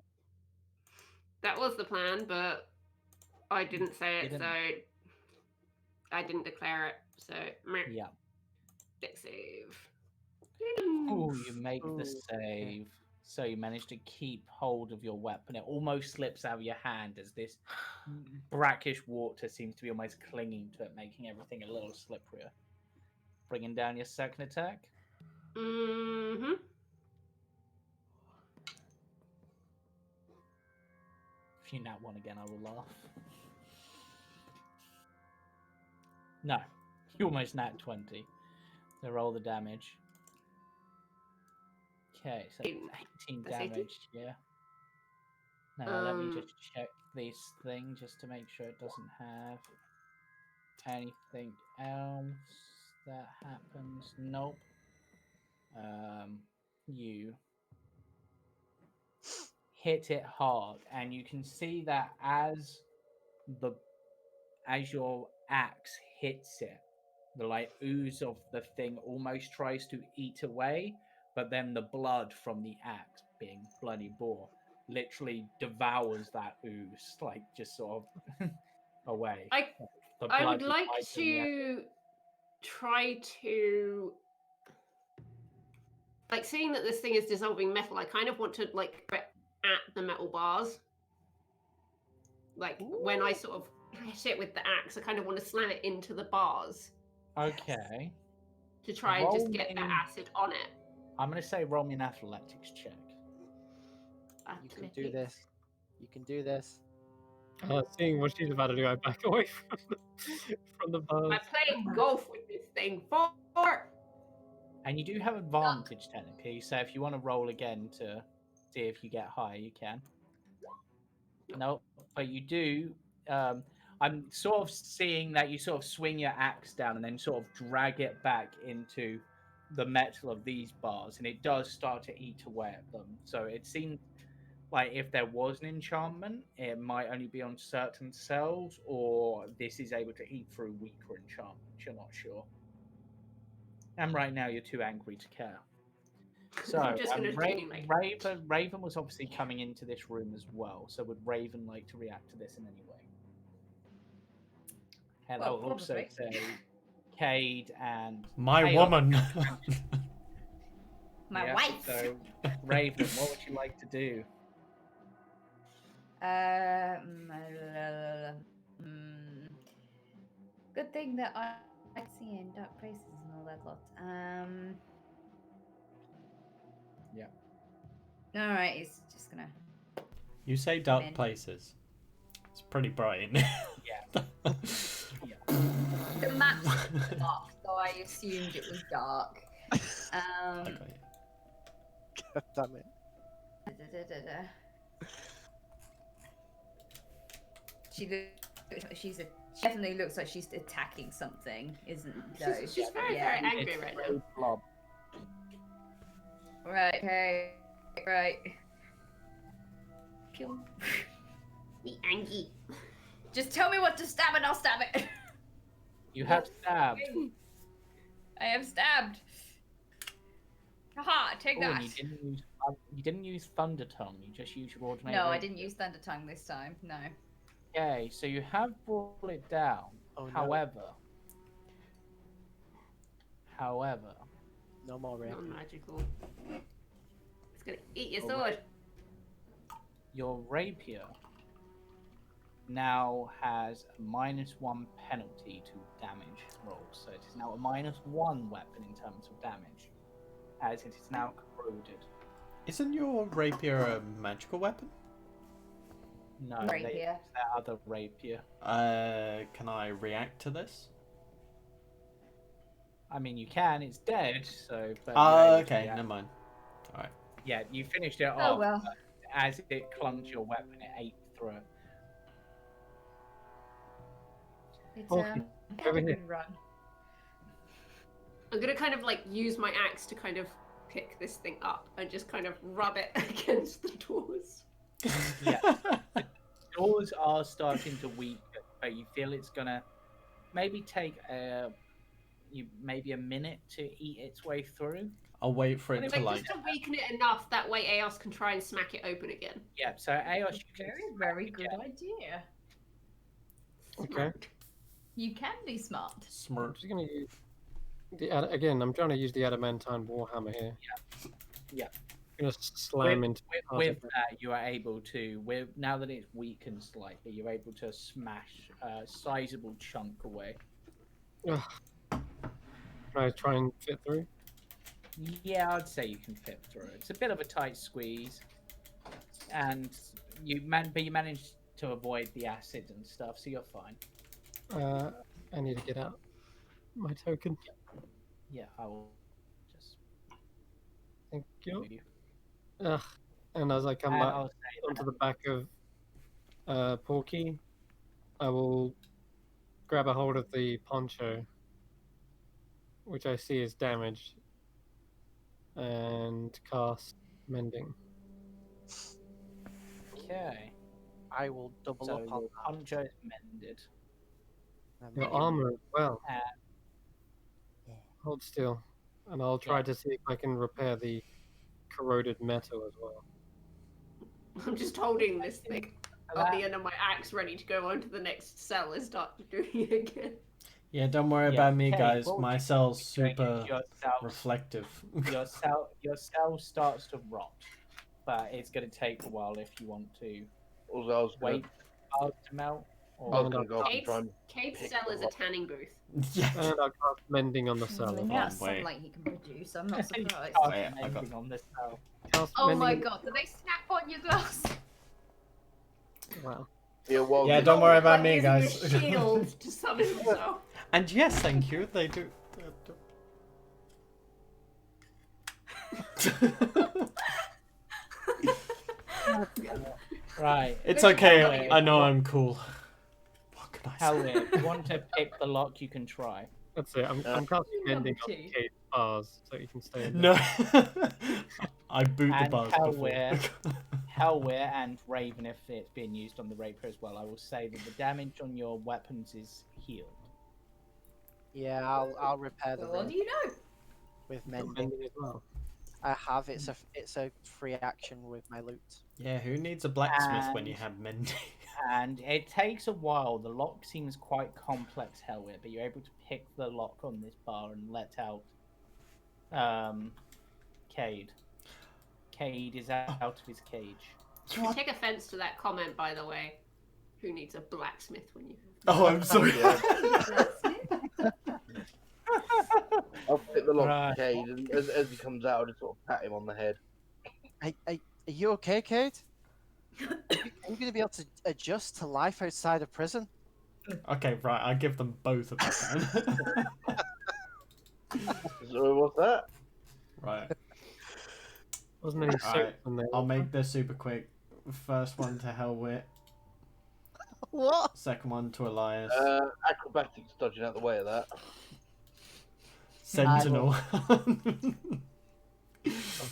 That was the plan, but I didn't say it, Didn't. so I didn't declare it. So meh. Yeah. Dex save. Oh, you make the Ooh, save. So you manage to keep hold of your weapon. It almost slips out of your hand as this brackish water seems to be almost clinging to it, making everything a little slipperier. Bringing down your second attack. Mm-hmm. If you nat 1 again, I will laugh. No, you almost nat 20. So roll the damage. Okay, so 18 That's 18? damage, yeah. Now let me just check this thing just to make sure it doesn't have anything else that happens. Nope. You hit it hard, and you can see that as your axe hits it, the like ooze of the thing almost tries to eat away, but then the blood from the axe, being Bloody Boar, literally devours that ooze, like just sort of away. The I blood would is like biting the axe. to try to, like, seeing that this thing is dissolving metal, I kind of want to like get at the metal bars. Like when I sort of hit it with the axe, I kind of want to slam it into the bars Okay. to try and just Roll get that me- acid on it. I'm going to say roll me an athletics check. You can do this. You can do this. Seeing what she's about to do, I back away from the bars. I played golf with this thing for. And you do have advantage technically, so if you want to roll again to see if you get higher, you can. No, but you do. I'm sort of seeing that you sort of swing your axe down and then sort of drag it back into the metal of these bars, and it does start to eat away at them. So it seems like if there was an enchantment, it might only be on certain cells, or this is able to eat through weaker enchantments. You're not sure. And right now, you're too angry to care. So I'm just gonna do, like- Raven was obviously coming into this room as well. So would Raven like to react to this in any way? And Well, I will also probably. say Cade and My Chaos. woman. My Yeah, wife. So Raven, what would you like to do? Good thing that I see in dark places and all that lot. Yeah. All right, he's just gonna. You say dark in. places. It's pretty bright in there. Yeah. The map's dark, so I assumed it was dark. I got you. God damn it. She definitely looks like she's attacking something, isn't though? She's very, Yeah. very angry right now. Blob. Right. Okay. Right. Kill. Me angry. Just tell me what to stab and I'll stab it. You have stabbed. I am stabbed. Haha, take Oh, and that. you didn't use Thunder Tongue. You just used your ordinary. No, I rapier. didn't use Thunder Tongue this time. No. Okay, so you have brought it down. Oh, no. However, No more rape. Non-magical. It's gonna eat your Oh, sword. your rapier now has a -1 penalty to damage rolls. So it is now a -1 weapon in terms of damage, as it is now corroded. Isn't your rapier a magical weapon? No, Rapier. they use that other rapier. Can I react to this? I mean, you can. It's dead, so. But Oh, you're able to okay, react. never mind. Alright. Yeah, you finished it Oh off. well. But as it clung to your weapon, it ate through it. It's Okay, over a here. good run. I'm gonna kind of like use my axe to kind of pick this thing up and just kind of rub it against the doors. Yeah. Doors are starting to weaken, but you feel it's gonna maybe take maybe a minute to eat its way through. I'll wait for it to Like, like. just to weaken it enough that way Eos can try and smack it open again. Yeah. So Aos, you can Very, very good idea. Okay. Smart. You can be smart. I'm Smart. just gonna use again. I'm trying to use the adamantine warhammer here. Yeah. I'm gonna slam into. part With of it. that, you are able to. Now that it's weakened slightly, you're able to smash a sizable chunk away. Ugh. Can I try and fit through? Yeah, I'd say you can fit through. It's a bit of a tight squeeze, and but you managed to avoid the acid and stuff, so you're fine. I need to get out my token. Yeah, I will just Thank you. move you. Ugh. And as I come And back I'll say onto the back of Porky, I will grab a hold of the poncho, which I see is damaged, and cast Mending. okay. I will double So up on your that. poncho is mended. and Your you- armor as well. Uh, Hold still, and I'll try Yeah. to see if I can repair the corroded metal as well. I'm just holding this thing at that- the end of my axe ready to go on to the next cell and start doing it again. Yeah, don't worry Yeah, about me, okay, guys. what My would cell's doing is super your cell, reflective. your cell starts to rot, but it's going to take a while if you want to Also, I was gonna wait bars to melt? I Or was And going to go up and try and Cade's pick cell the is a lock. tanning booth. Yeah. and I'll cast mending on the cell. The as amount well. of wait. sunlight he can produce, I'm not You surprised. cast Wait, I got- mending on this cell. Cast Oh my mending. god, do they snap on your glass? Wow. Yeah, well, Yeah, the- don't worry about Like me, using guys. a shield to summon himself. And yes, thank you. They do. Right. It's Which okay. one are you? I know I'm cool. What can I say? Hellware, if you want to pick the lock, you can try. That's it. I'm casting mending on Numpty. Kate's bars so you can stay in No. there. I boot the And bars before. Hellware. Hellware and Raven, if it's being used on the Rapier as well, I will say that the damage on your weapons is healed. Yeah, I'll repair the Well, what ring do you know? with Got mending. mending as well. I have. It's a free action with my loot. Yeah, who needs a blacksmith when you And- have mending? And it takes a while. The lock seems quite complex, Hellware, but you're able to pick the lock on this bar and let out Cade. Cade is out of his cage. I take offense to that comment, by the way. Who needs a blacksmith when you Oh, I'm sorry. I'll pick the lock Right. to Cade, and as he comes out, I'll just sort of pat him on the head. Are you okay, Kate? Are you going to be able to adjust to life outside of prison? Okay, right. I give them both a button. So what's that? Right. Wasn't any soap Alright, in there. I'll make this super quick. First one to Hellwit. What? Second one to Elias. Acrobatics dodging out the way of that. Sentinel.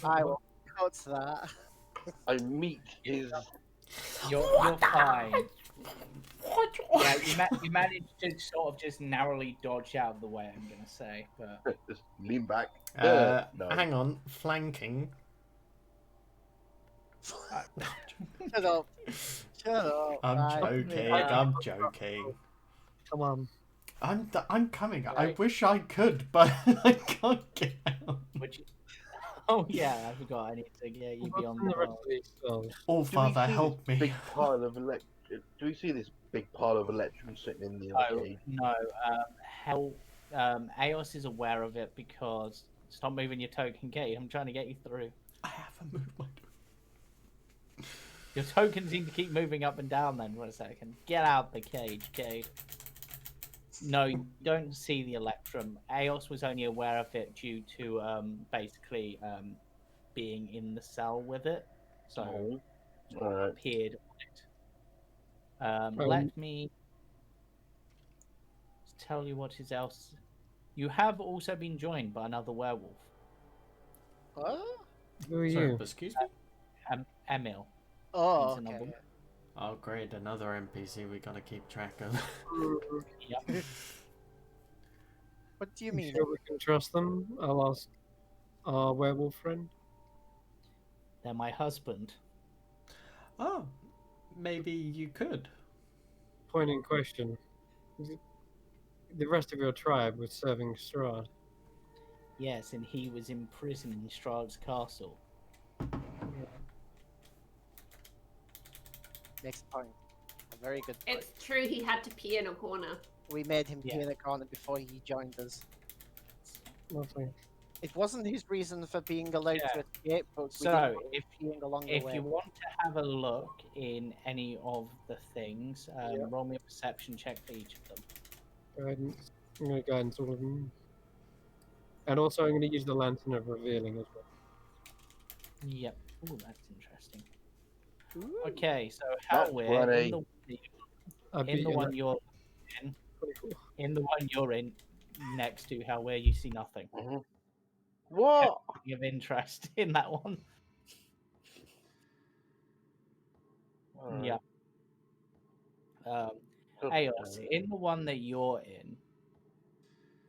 I will go to that. I meet his. You're fine. Yeah, you managed to sort of just narrowly dodge out of the way, I'm going to say. But Just lean back. No. No. On. Flanking. Shut up. Shut up. I'm right? joking. I'm joking. Come on. I'm coming. I Right. wish I could, but I can't get out. would you... Oh yeah, I forgot. I need to get you What's beyond in the the rest bar. of these spells? Oh, Do we Father, see help this me. Big pile of Do we see this big pile of electrum sitting in the other cage? No. Aos is aware of it because stop moving your token gate. I'm trying to get you through. I haven't moved my. Your tokens seem to keep moving up and down. Then for a second, get out the cage, Cade. No, you don't see the electrum. Aos was only aware of it due to basically being in the cell with it, so Oh. Alright. appeared on it. Let me tell you what is else. You have also been joined by another werewolf, What? Who are Sorry, you? excuse me? Emil. Oh, He's okay. another one. Oh, great. Another NPC we gotta keep track of. Yep. What do you You mean? sure we can trust them? I'll ask our werewolf friend. They're my husband. Oh, maybe you could. Point in question. The rest of your tribe was serving Strahd. Yes, and he was imprisoned in Strahd's castle. Next point. A very good point. It's true he had to pee in a corner. We made him Yeah. pee in the corner before he joined us. Lovely. It wasn't his reason for being allowed Yeah. to escape, but we didn't So, want him if peeing along the If way. you want to have a look in any of the things, roll me a perception check for each of them. Guidance. I'm going to guidance all of them. And also, I'm going to use the lantern of revealing as well. Yep. Ooh, that's interesting. Ooh. Okay, so That's Hellware, funny. I in beat the you one in you're in, that 24. in the one you're in, next to Hellware, you see nothing What? of interest in that one. Alright. Yeah. Aos, in the one that you're in,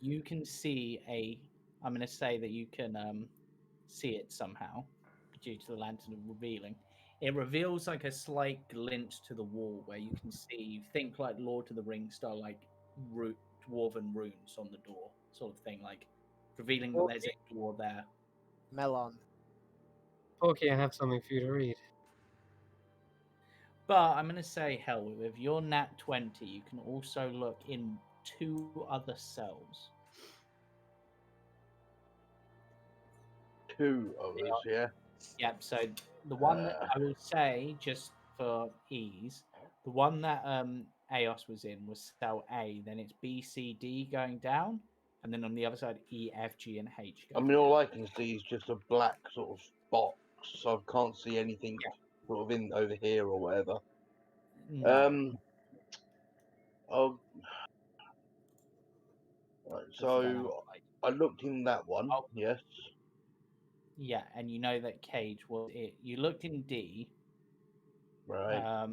you can see I'm going to say that you can see it somehow due to the lantern of revealing. It reveals like a slight glint to the wall where you can see, you think like Lord of the Rings style, like dwarven runes on the door, sort of thing, like revealing that there's a door there. Melon. Porky, I have something for you to read. But I'm going to say, hell, with your nat 20, you can also look in 2 other cells. 2 others, yeah. Yep, so the one that I will say, just for ease, the one that Aos was in was cell A, then it's B, C, D going down, and then on the other side, E, F, G, and H I going mean, down. all I can see is just a black sort of box, so I can't see anything sort of in over here or whatever. No. Oh, right, Just going so outside. I looked in that one, Oh. yes. Yeah, and you know that Cage was it. You looked in D, Right.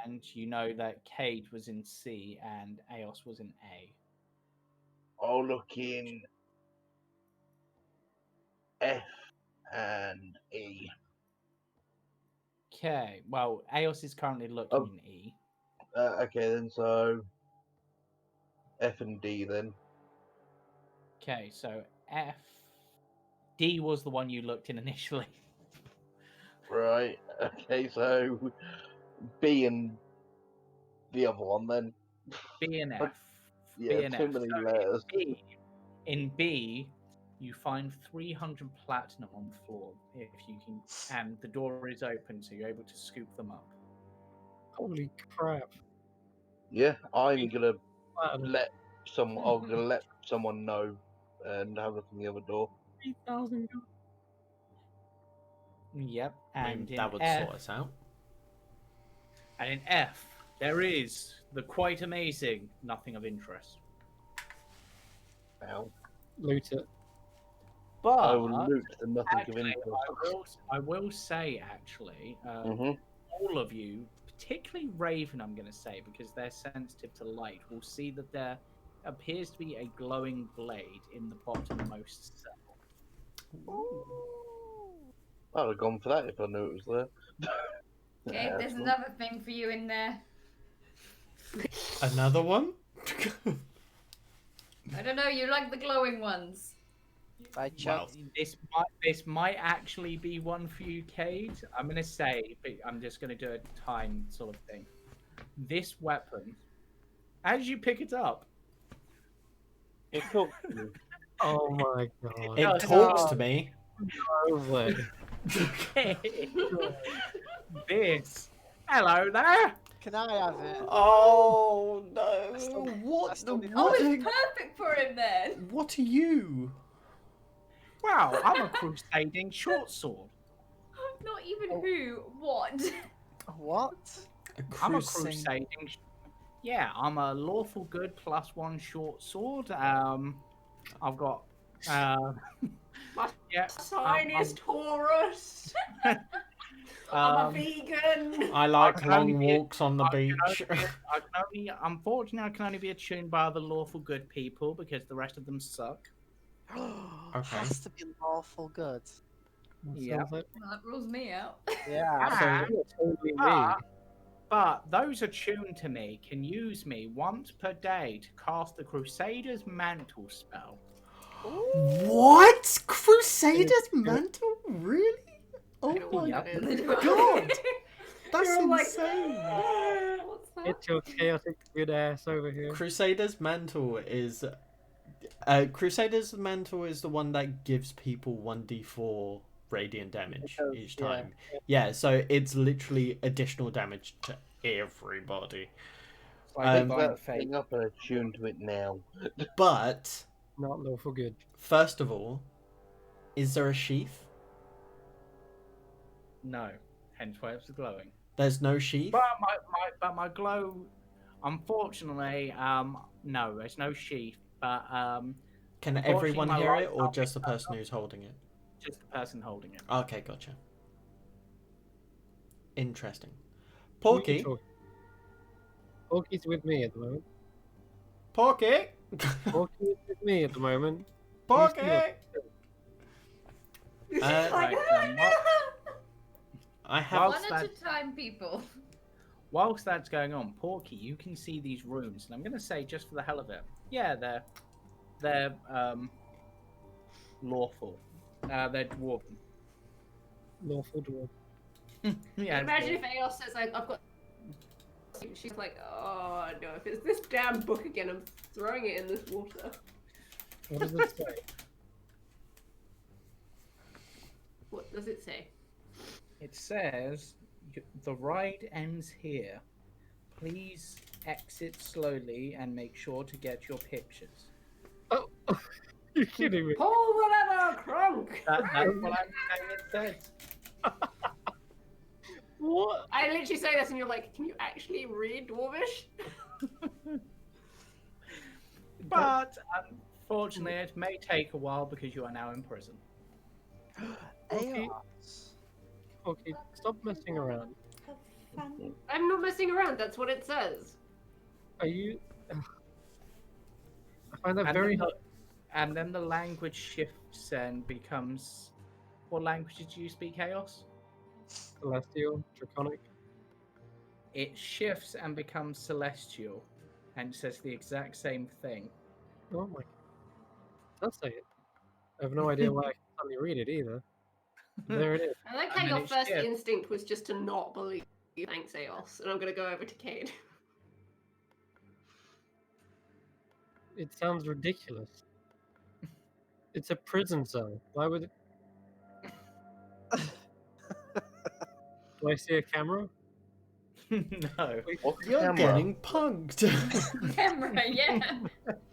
and you know that Cage was in C and Aos was in A. I'll look in F and E. Okay, well, Aos is currently looking in E. Okay, then, so F and D then. Okay, so F. D was the one you looked in initially. Right. Okay, so B and the other one then. B and But- F. Yeah, B and too F. many So letters. in B, you find 300 platinum on the floor if you can, and the door is open, so you're able to scoop them up. Holy crap! Yeah, I'm gonna Platinum. let I'm gonna let someone know and have a look in the other door. 3,000. Yep, I mean, and in that would F, sort us out. and in F, there is the quite amazing nothing of interest. Ow. Loot it. But I will loot the nothing of actually, interest. I will say actually, Mhm. all of you, particularly Raven, I'm going to say, because they're sensitive to light, will see that there appears to be a glowing blade in the bottommost cell. I'd have gone for that if I knew it was there. Okay, Yeah, there's it's not- another thing for you in there. Another one? I don't know, you like the glowing ones. By Wow. chance, This might actually be one for you, Cade. I'm going to say, but I'm just going to do a time sort of thing. This weapon, as you pick it up, It talks to you. Oh my god! It talks to me. No way. this. Hello there. can I have it? Oh no! still- What I still the? need- Oh, What? it's perfect for him then. What are you? Wow, I'm a crusading short sword. Not even who, what? What? I'm a Crusade. crusading. Yeah, I'm a lawful good +1 short sword. I've got. My Yeah. sign I'm- is Taurus. I'm a Um, I vegan. I like can only long be- walks on the I can beach. unfortunately, I can only be attuned by the lawful good people because the rest of them suck. Okay. Has to be lawful good. Yeah. Sounds like Well, that rules me out. Yeah. And, totally me. but those attuned to me can use me once per day to cast the Crusader's Mantle spell. What? Crusader's mantle? Really? Oh my Yep. god! That's You're all like, insane. what's that? Get your chaotic good ass over here. Crusader's mantle is Crusader's mantle is the one that gives people 1d4 radiant damage does, each yeah. time. Yeah, so it's literally additional damage to everybody. It's like Um, Divine That's Fate. getting up and attuned to it now. But Not lawful good. first of all, is there a sheath? No, hence why it's glowing. There's no sheath. But my glow, unfortunately, no, there's no sheath. But Can unfortunately, everyone my hear light it, or can't just the pick that person up. who's holding it? Just the person holding it. Okay, gotcha. Interesting. Who are you Porky. talking? Porky's with me at the moment. Porky. Porky is with me at the moment. Porky. She's Uh, like, right, I have. Well- one at a time, people. Whilst that's going on, Porky, you can see these runes, and I'm going to say just for the hell of it, yeah, they're lawful. They're dwarven. Lawful dwarf. Yeah. Imagine if Aos says, I've got She's like, oh no, if it's this damn book again, I'm throwing it in this water. What does it say? What does it say? It says the ride ends here. Please exit slowly and make sure to get your pictures. Oh, you're kidding me. Pull the lever, Crunk! That's what I'm saying it says. What? I literally say this and you're like, can you actually read Dwarvish? But unfortunately, it may take a while because you are now in prison. Okay. Aeons. Okay, stop messing around. Have fun. I'm not messing around, that's what it says. Are you? I find that And very then hard. And then the language shifts and becomes. What language did you speak, Chaos? Celestial, draconic. It shifts and becomes celestial, and says the exact same thing. Oh my. Does say it. I have no idea why I can suddenly read it either. There it is. I like And how then your it first shifts. instinct was just to not believe. Thanks, Eos. And I'm gonna go over to Cade. It sounds ridiculous. It's a prison cell. Why would it? Do I see a camera? No. What's the You're camera? getting punked. Camera, yeah.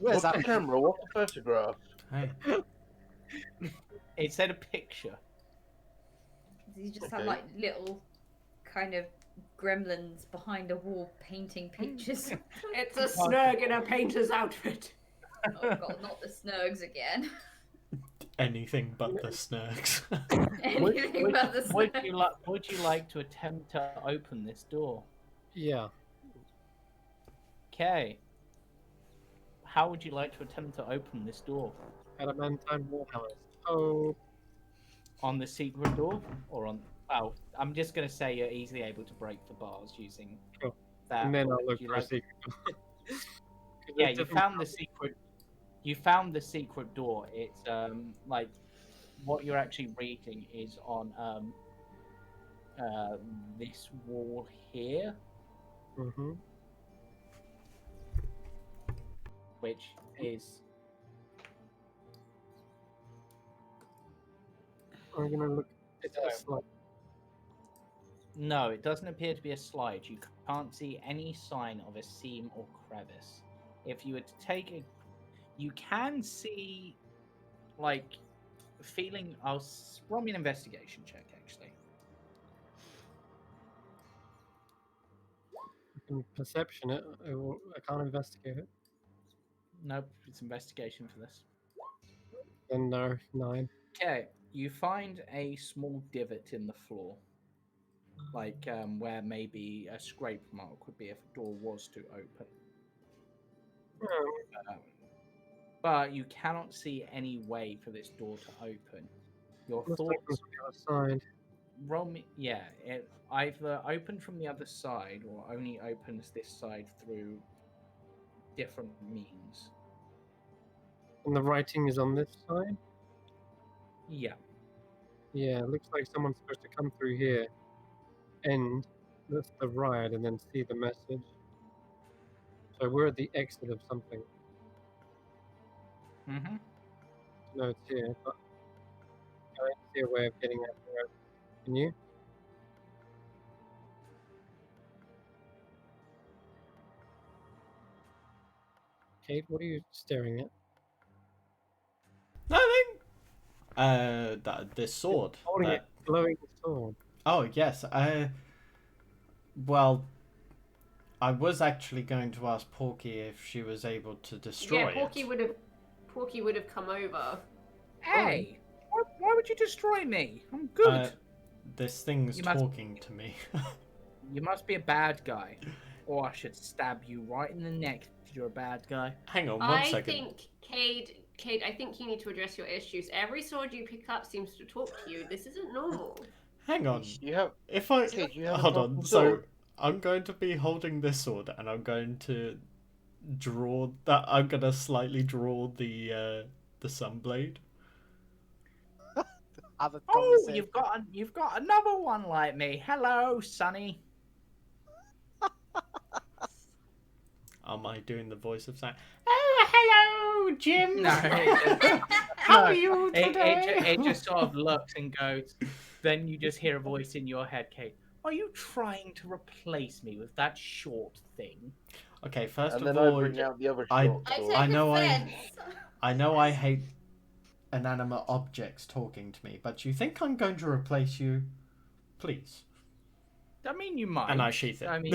Where's What's the that? camera? What's the photograph? Hey. It said a picture. You just have Okay. like little kind of gremlins behind a wall painting pictures. It's a snurg in a painter's outfit. Oh god, not the Snurgs again. Anything but the snurks. Anything but the Would Snurgs. would you like to attempt to open this door? Yeah. Okay. How would you like to attempt to open this door? Adamantine Warhammers. Oh, On the secret door, or on? Oh, I'm just gonna say you're easily able to break the bars using Sure. that. and then or I'll would look you for a like- secret. 'Cause Yeah, there's you different- found the secret. You found the secret door. It's like what you're actually reading is on this wall here, Mhm. which is I'm gonna look. It's a So- slide. no. It doesn't appear to be a slide. You can't see any sign of a seam or crevice. If you were to take a, you can see, like, feeling. Roll me an investigation check, actually. I can perception it. I can't investigate it. Nope, it's investigation for this. Then no, 9. Okay, you find a small divot in the floor, like where maybe a scrape mark would be if a door was to open. Um, but you cannot see any way for this door to open. Your Must open thoughts. from the other side. Roll me. Yeah, it either open from the other side or only opens this side through different means. And the writing is on this side. Yeah. Yeah, it looks like someone's supposed to come through here, end the ride, and then see the message. So we're at the exit of something. Mm-hmm. No, it's here, but I don't see a way of getting out there. Can you? Kate, what are you staring at? Nothing. This sword. Holding that- it, glowing sword. Oh yes. Well, I was actually going to ask Porky if she was able to destroy Yeah, it. Porky would have come over. Hey, why would you destroy me? I'm good. This thing's You must- talking to me. You must be a bad guy, or I should stab you right in the neck if you're a bad guy. Hang on one I second. think, Cade, I think you need to address your issues. Every sword you pick up seems to talk to you. This isn't normal. Hang on. You have. If I Kid, you have a hold talking on, so sword. I'm going to be holding this sword, and I'm going to draw that. I'm gonna slightly draw the sunblade. Have a Oh, conversation. you've got another one like me. Hello, Sonny. Am I doing the voice of Sam? Oh, hello, Jim. No, How no, are you today? it just sort of looks and goes. Then you just hear a voice in your head, Kate. Are you trying to replace me with that short thing? Okay, first And of then I all, bring out the other I- short I sword. take I know offense. I know I hate inanimate objects talking to me, but you think I'm going to replace you? Please. I mean, you might. And I sheath it. I mean,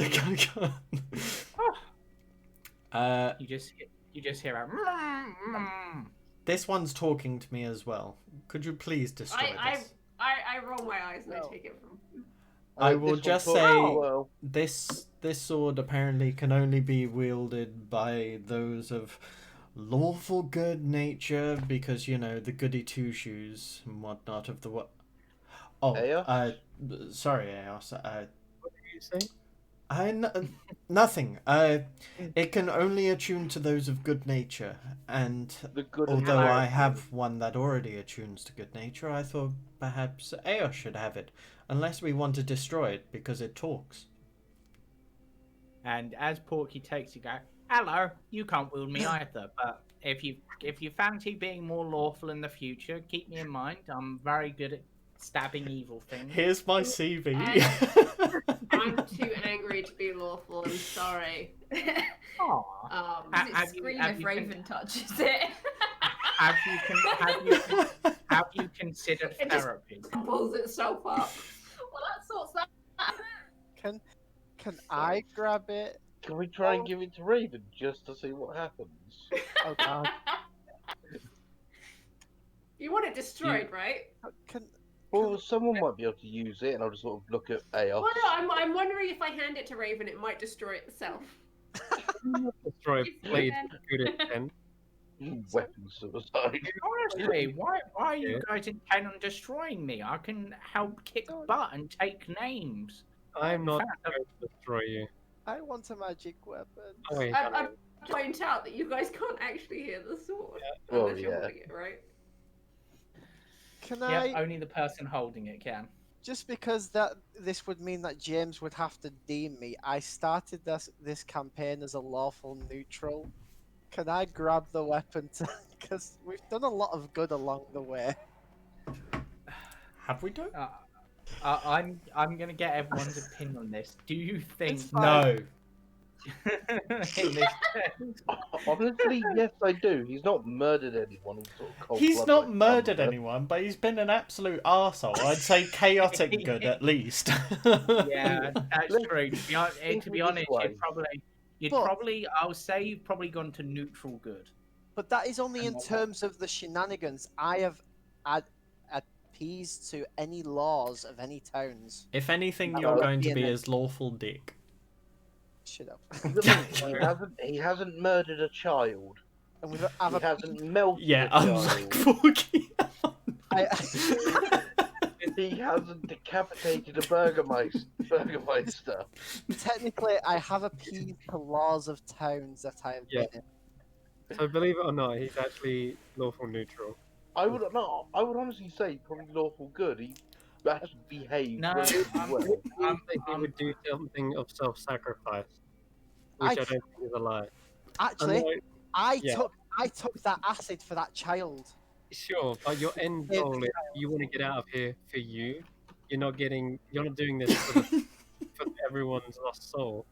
uh, you just hear a. this one's talking to me as well. Could you please destroy this? I roll my eyes and I No. take it from. I This will one just talks say as well. this sword apparently can only be wielded by those of lawful good nature because you know the goody two shoes and whatnot of the what. Oh, Eos? sorry, Eos. What did you say? Nothing. It can only attune to those of good nature, and The good although Hello. I have one that already attunes to good nature, I thought perhaps Eos should have it, unless we want to destroy it because it talks. And as Porky takes you, go, hello. You can't wield me either, but if you fancy being more lawful in the future, keep me in mind. I'm very good at stabbing evil things. Here's my CV. I'm too angry to be lawful. I'm sorry. Aw. Does Have it you- scream have if you Raven touches it? Have you considered It just- therapy? Pulls itself up. Well, that sorts that. Can I grab it? Can we try and give it to Raven just to see what happens? Oh God. You want it destroyed, right? Can Well, someone might be able to use it, and I'll just sort of look at Eos. Well, no, I'm wondering if I hand it to Raven, it might destroy it itself. Destroy If you blade then- with good intent. Weapon suicide. Honestly, why are you guys intent on destroying me? I can help kick butt and take names. I'm not fact, going to destroy you. I want a magic weapon? Oh, wait, I point out that you guys can't actually hear the sword Well, unless you're yeah. holding it, right? Can Yeah, I? only the person holding it can. Just because this would mean that James would have to deem me, I started this campaign as a lawful neutral. Can I grab the weapon to? Because we've done a lot of good along the way. Have we done? I'm gonna get everyone's opinion on this. Do you think It's fine. No. in this Honestly, yes, I do. He's not murdered anyone. In sort of cold He's blood not like murdered Thunder. anyone, but he's been an absolute arsehole. I'd say chaotic good at least. Yeah, that's Let's true. think To of be it this honest, way. I'll say you've probably gone to neutral good. But that is only in And then what? terms of the shenanigans. I have appeased to any laws of any towns. If anything, That you're would going be to be an- as lawful dick. Shut up. He hasn't murdered a child. And He hasn't melted Yeah, a unlike child. Porky. He hasn't decapitated a burgermeister. Technically, I have appeased to laws of towns that I have Yeah. been in. So believe it or not, he's actually lawful neutral. I would honestly say probably lawful good. He actually behaved No, relatively I'm- well. I think he would do something of self-sacrifice, which I don't think is a lie. Actually, Although, yeah. I took that acid for that child. Sure, but your end Yeah. goal is you want to get out of here for you. You're not doing this for, for everyone's lost soul.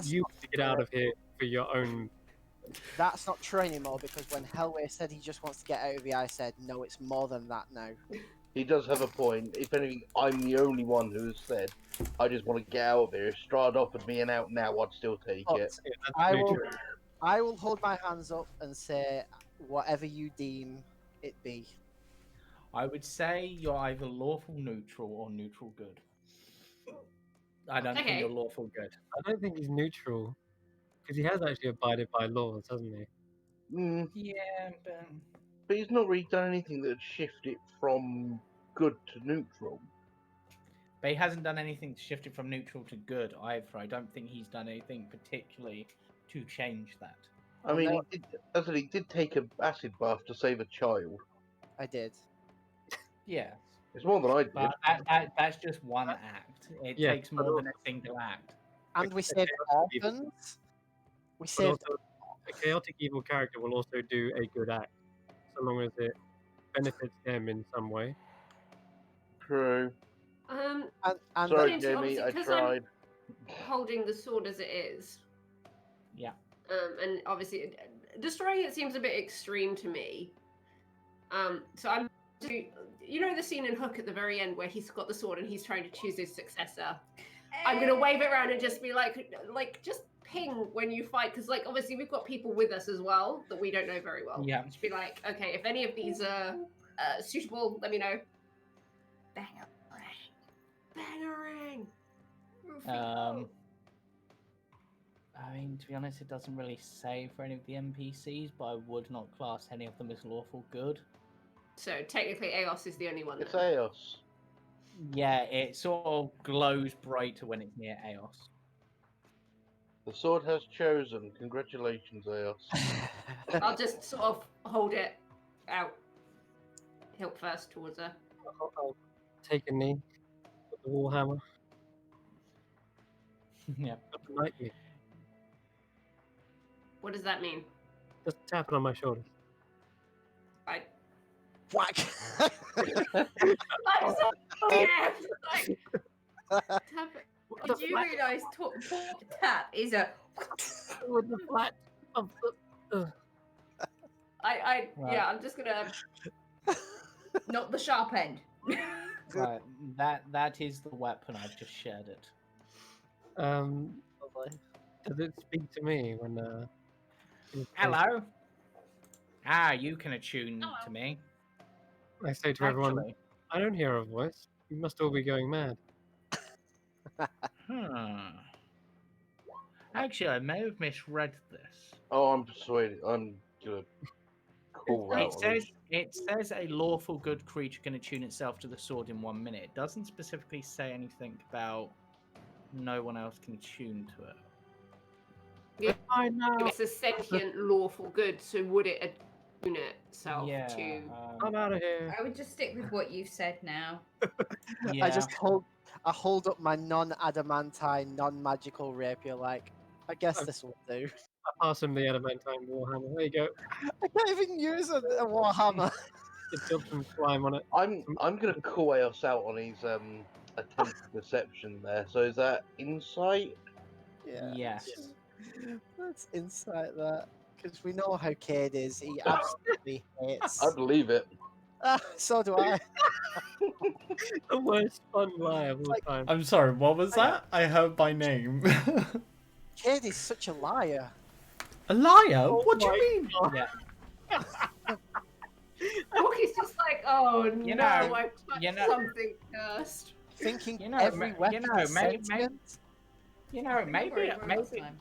You want to get out of here for your own. That's not true anymore because when Hellway said he just wants to get out of here, I said no, it's more than that now. He does have a point. If anything, I'm the only one who has said, I just want to get out of here. If Strahd offered me an out now, I'd still take But it. Yeah, that's I will, neutral. I will hold my hands up and say whatever you deem it be. I would say you're either lawful neutral or neutral good. I don't Okay. think you're lawful good. I don't think he's neutral because he has actually abided by laws, hasn't he? Yeah, but But he's not really done anything that would shift it from good to neutral. he hasn't done anything to shift it from neutral to good either. I don't think he's done anything particularly to change that. I mean, he did take an acid bath to save a child. I did. Yeah, It's more than I did. but that's just one act. It Yeah, takes but more than a single act. And we saved orphans. But saved. also, a chaotic evil character will also do a good act, so long as it benefits them in some way. True. Um, And Sorry, James, Jamie, obviously, I 'cause I'm- tried. holding the sword as it is. Yeah. And obviously, destroying it seems a bit extreme to me. So I'm, you know, the scene in Hook at the very end where he's got the sword and he's trying to choose his successor. I'm gonna wave it around and just be like, just ping when you fight, because like obviously we've got people with us as well that we don't know very well. Yeah. Just be like, okay, if any of these are suitable, let me know. Bangering. I mean, to be honest, it doesn't really say for any of the NPCs, but I would not class any of them as lawful good. So technically, Aos is the only one. It's Then. Eos. Yeah, it sort of glows brighter when it's near Eos. The sword has chosen. Congratulations, Eos. I'll just sort of hold it out, hilt first towards her. I'll take a knee with the warhammer. Yeah. Like me. What does that mean? Just tap it on my shoulder. I. Whack. I'm so like, tap it. Did you realise tap is a with the flat of the. I Right. yeah, I'm just gonna. not the sharp end? Right, that is the weapon. I've just shared it. Does it speak to me when? in- Hello. You can attune to me. I say to everyone, Actually, I don't hear a voice. You must all be going mad. Actually, I may have misread this. Oh, I'm persuaded. I'm gonna call out. It says a lawful good creature can attune itself to the sword in 1 minute. It doesn't specifically say anything about no one else can attune to it. Yeah, I know. it's a sentient lawful good, so would it attune itself Yeah. to? I'm out of here. I would just stick with what you've said now. Yeah. I just hold up my non-adamantine, non-magical rapier. Like, I guess this will do. I pass him the adamantine warhammer. There you go. I can't even use a warhammer. It's got some slime on it. I'm gonna call Eos out on his attempted deception there. So is that insight? Yeah. Yes. Let's insight that. Because we know how Cade is. He absolutely hates. I believe it. So do I. The worst fun lie of all Like- time. I'm sorry, what was that? I heard by name. Cade is such a liar. A liar? Oh What do my you mean? Yeah. Walkie's just like, oh no, You know- I've touched you know- something cursed. Thinking You know, every ma- weapon you know, is may- sentient. You know, Very maybe well last time.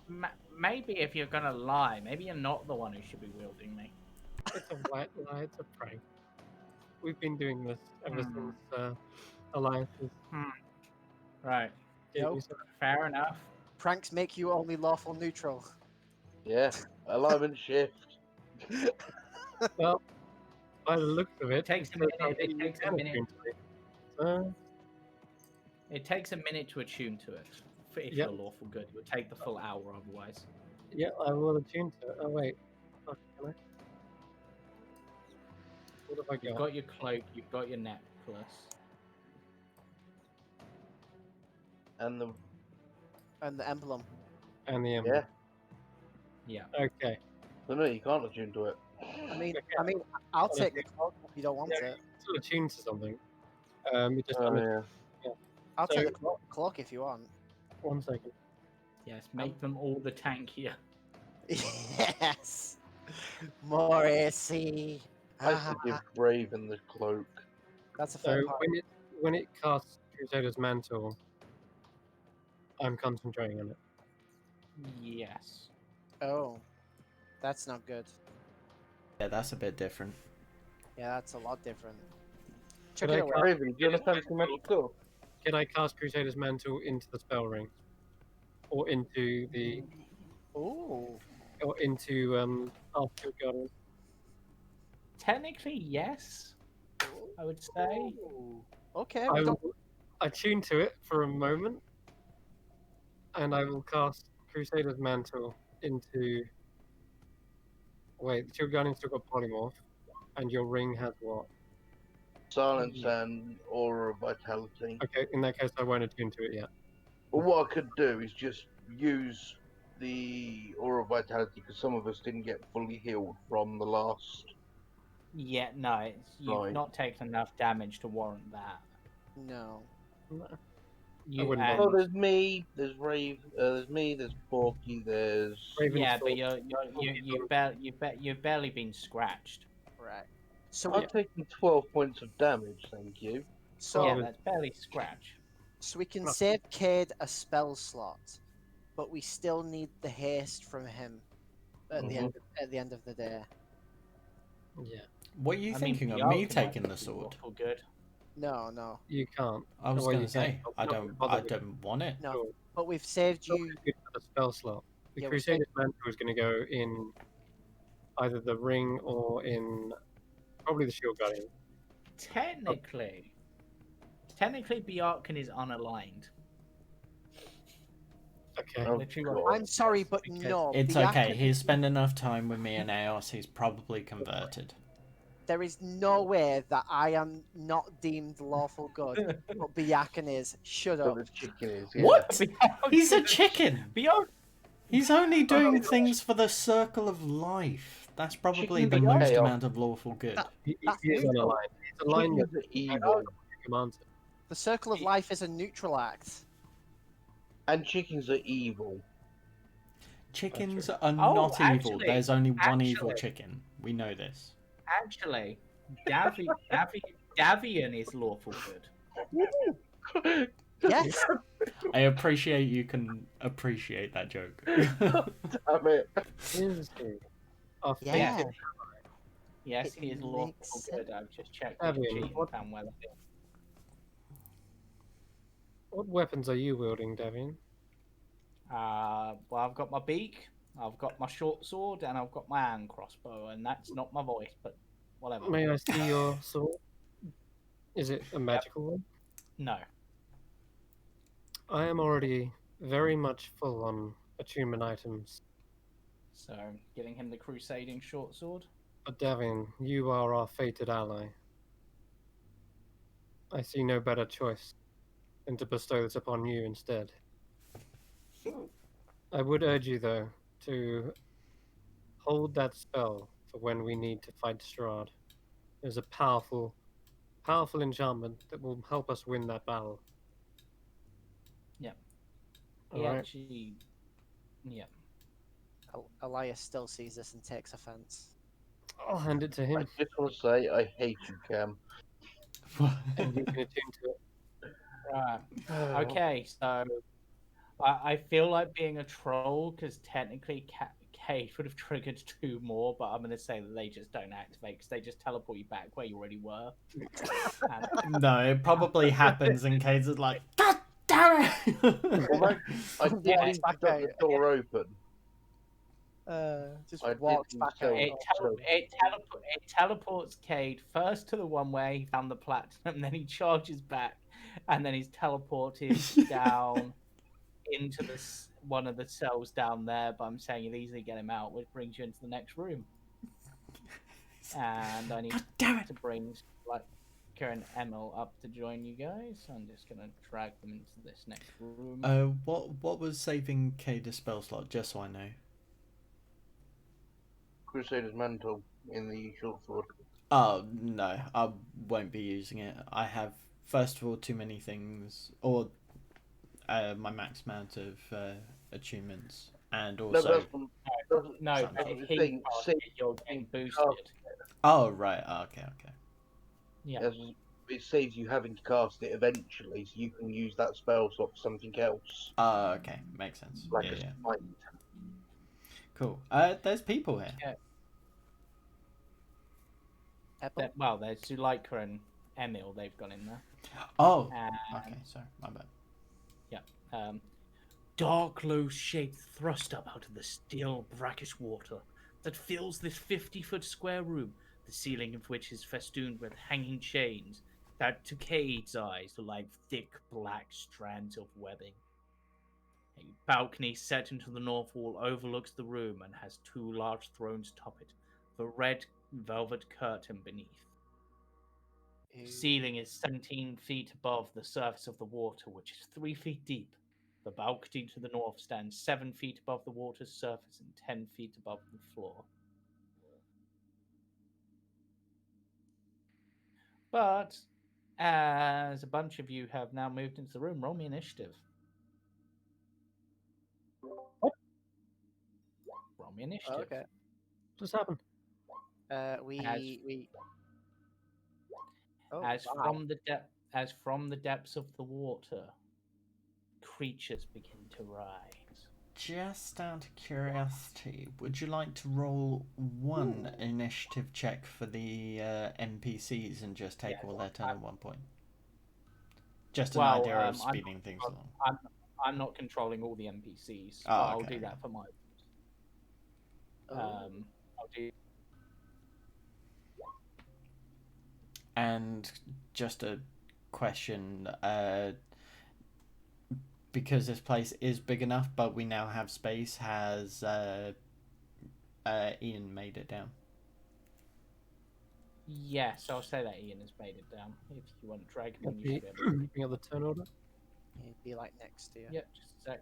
maybe if you're gonna lie, maybe you're not the one who should be wielding me. It's a white lie. It's a prank. We've been doing this ever Hmm. since alliances. Right. gave Nope. you some- Fair enough. Pranks make you only lawful neutral. Yeah. Alignment shift. Well, by the looks of it, It takes a says minute. that It you takes a can minute. attune to it. So, It takes a minute to attune to it. If Yep. you're lawful good, it would take the full hour otherwise. yeah, I will attune to it. Oh wait, fuck, can I? What have I You've got? got your cloak. You've got your necklace. And the And the emblem. And the emblem. yeah. Yeah. Okay. No, you can't attune to it. I mean, Okay. I'll Well, take the cloak if you don't want Yeah. it. Still attuned to something. You just Oh want yeah. I'll So- take the cloak if you want. 1 second. Yes. Make them all the tankier. Yes. More AC. I used to give Raven the cloak. That's a So fair part. when it casts Crusader's Mantle, I'm concentrating on it. Yes. Oh, that's not good. Yeah, that's a bit different. Yeah, that's a lot different. Could Check I it out. cast- Raven, do you want a fancy magic tool? Can I cast Crusader's Mantle into the spell ring, or into the, Ooh. or into Arthur Garden? Technically, yes. I would say. Ooh. Okay. I We don't... will attune to it for a moment, and I will cast Crusader's Mantle into. Wait, the Shield Guardian still got polymorph, and your ring has what? Silence Yeah. and aura of vitality. Okay, in that case, I won't attune to it yet. But what I could do is just use the aura of vitality because some of us didn't get fully healed from the last. Yeah, no, you've Right. not taken enough damage to warrant that. No. No. You wouldn't and, Well, there's me, there's there's me, there's Porky, there's. Raven's yeah, but sword. you've barely been scratched. Right. So I've taken 12 points of damage, thank you. so Yeah, Well, that's barely scratch. so we can Oh. save Cade a spell slot, but we still need the haste from him at the end of the day. Yeah, What are you I thinking mean, of Bjork me can taking also the be sword? awful good. No. you can't. I was Well, going you to say can. I Not don't. bother I with don't want it. No. Sure. But we've saved Not you. good for the spell slot. The Yeah, we Crusader's Mantle is going to go in either the ring or in probably the Shield Guardian. Technically, Bjorken is unaligned. Okay. Oh, Literally God. what it I'm sorry, says, but because no. It's Biak- okay. He's spent enough time with me and Eos. He's probably converted. There is no way that I am not deemed lawful good, but Biakin is. Shut But up. the chicken is. Yeah. What? He's a chicken. Bjork, He's only doing things for the circle of life. That's probably the Chicken most chaos. amount of lawful good. That's He is neutral. unaligned. He's aligned with Chickens are evil. commands it. The circle of life is a neutral act. And chickens are evil. Chickens true. are Oh, not evil. actually- There's only one evil actually. chicken. We know this. actually, Davian is lawful good. Yes. I appreciate you can appreciate that joke. Damn it. Is he? Our Yeah. fated- Yes, It he is lawful makes good. I've just checked Davian, the cheat and what- found where that is. What weapons are you wielding, Davian? Well, I've got my beak, I've got my short sword, and I've got my hand crossbow, and that's not my voice, but whatever. May I see your sword? Is it a magical one? No. I am already very much full on attunement items. So, getting him the crusading short sword. But Davian, you are our fated ally. I see no better choice than to bestow this upon you instead. I would urge you, though, to hold that spell for when we need to fight Strahd. There's a powerful enchantment that will help us win that battle. Yeah. All He right. actually. Yeah. Elias still sees this and takes offense. I'll hand it to I him, just want to say I hate you, Cam. and you can attune to it. Right. Okay, so I feel like being a troll because technically Cade would have triggered 2 more, but I'm going to say that they just don't activate because they just teleport you back where you already were. And No, it probably happens in cases like, God damn it! Well, I did Yeah, leave back the out. door open. Just I walks didn't back tell out. you. it teleports Cade first to the one where he found the platinum, then he charges back, and then he's teleported down into one of the cells down there. But I'm saying you'll easily get him out, which brings you into the next room. And I need God damn it! to bring like Karen Emil up to join you guys. So I'm just gonna drag them into this next room. What was saving Cade a spell slot? Just so I know. Crusader's Mantle in the short sword. Oh no, I won't be using it. I have first of all too many things, or my max amount of attunements, and No, also. No, Something. but if he Thing- can't save- get your getting thing- boosted. Oh right, okay. Yeah. It saves you having to cast it eventually, so you can use that spell slot for something else. Okay, makes sense. Like Yeah, a yeah. smite. Cool. There's people here. Pebble? Well, there's Zuleika and Emil. They've gone in there. Oh, And, okay. Sorry, my bad. dark low shape thrust up out of the still brackish water that fills this 50-foot square room, the ceiling of which is festooned with hanging chains that to Cade's eyes look like thick black strands of webbing. balcony set into the north wall overlooks the room and has 2 large thrones atop it, with a red velvet curtain beneath. The ceiling is 17 feet above the surface of the water, which is 3 feet deep. The balcony to the north stands 7 feet above the water's surface and 10 feet above the floor. But as a bunch of you have now moved into the room, roll me initiative. What? Roll me initiative. Okay. What's happened? We. Oh, As wow. from the depths of the water, creatures begin to rise. Just out of curiosity, would you like to roll one initiative check for the NPCs and just take all their turn at 1 point? Just an idea of speeding things along. I'm not controlling all the NPCs, Oh, but I'll okay. do that for my. Oh. I'll do. And just a question, because this place is big enough, but we now have space, has Ian made it down? Yes, I'll say that Ian has made it down. If you want to drag him, Got you the- should be able to. Bring up the turn order. He'd be like next to you. Yep, just a sec.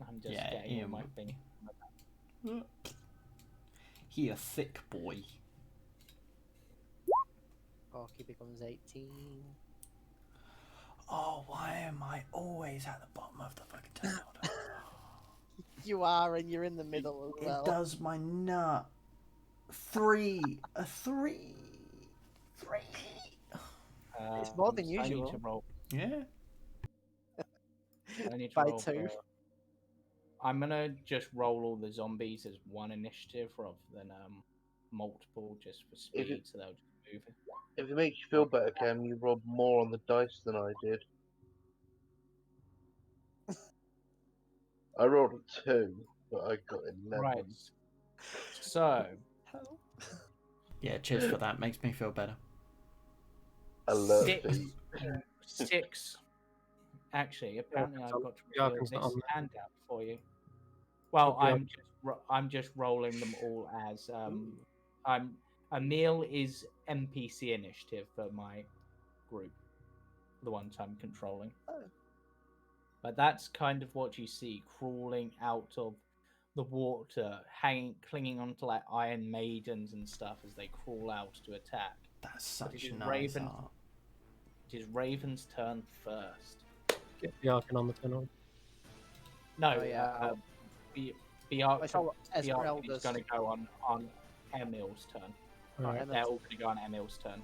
I'm just Yeah, getting all Ian my would thing. He a thick boy. Porky becomes 18. Oh, why am I always at the bottom of the fucking turn order? You are, and you're in the middle as well. It does my nut. 3. A 3. 3. It's more than I need usual. to roll. Yeah. I need to By roll 2. I'm gonna just roll all the zombies as one initiative rather than multiple, just for speed, so they'll just move. If it makes you feel better, Cam, you rolled more on the dice than I did. I rolled a 2, but I got 11. Right. So Yeah, cheers for that. Makes me feel better. 11. six. Actually, apparently I've got to Yarkin's reveal not on this there. handout for you. Well, Okay. I'm just rolling them all as Emil is NPC initiative for my group, the ones I'm controlling. Oh. But that's kind of what you see crawling out of the water, clinging onto like iron maidens and stuff as they crawl out to attack. That's But such it is nice art. It is Raven's turn first. Get the Yarkin on the turn order. No, Oh, yeah. Biark I saw what is Esmeralda's. going to go on Emil's turn. Alright. Emil's- They're all going to go on Emil's turn.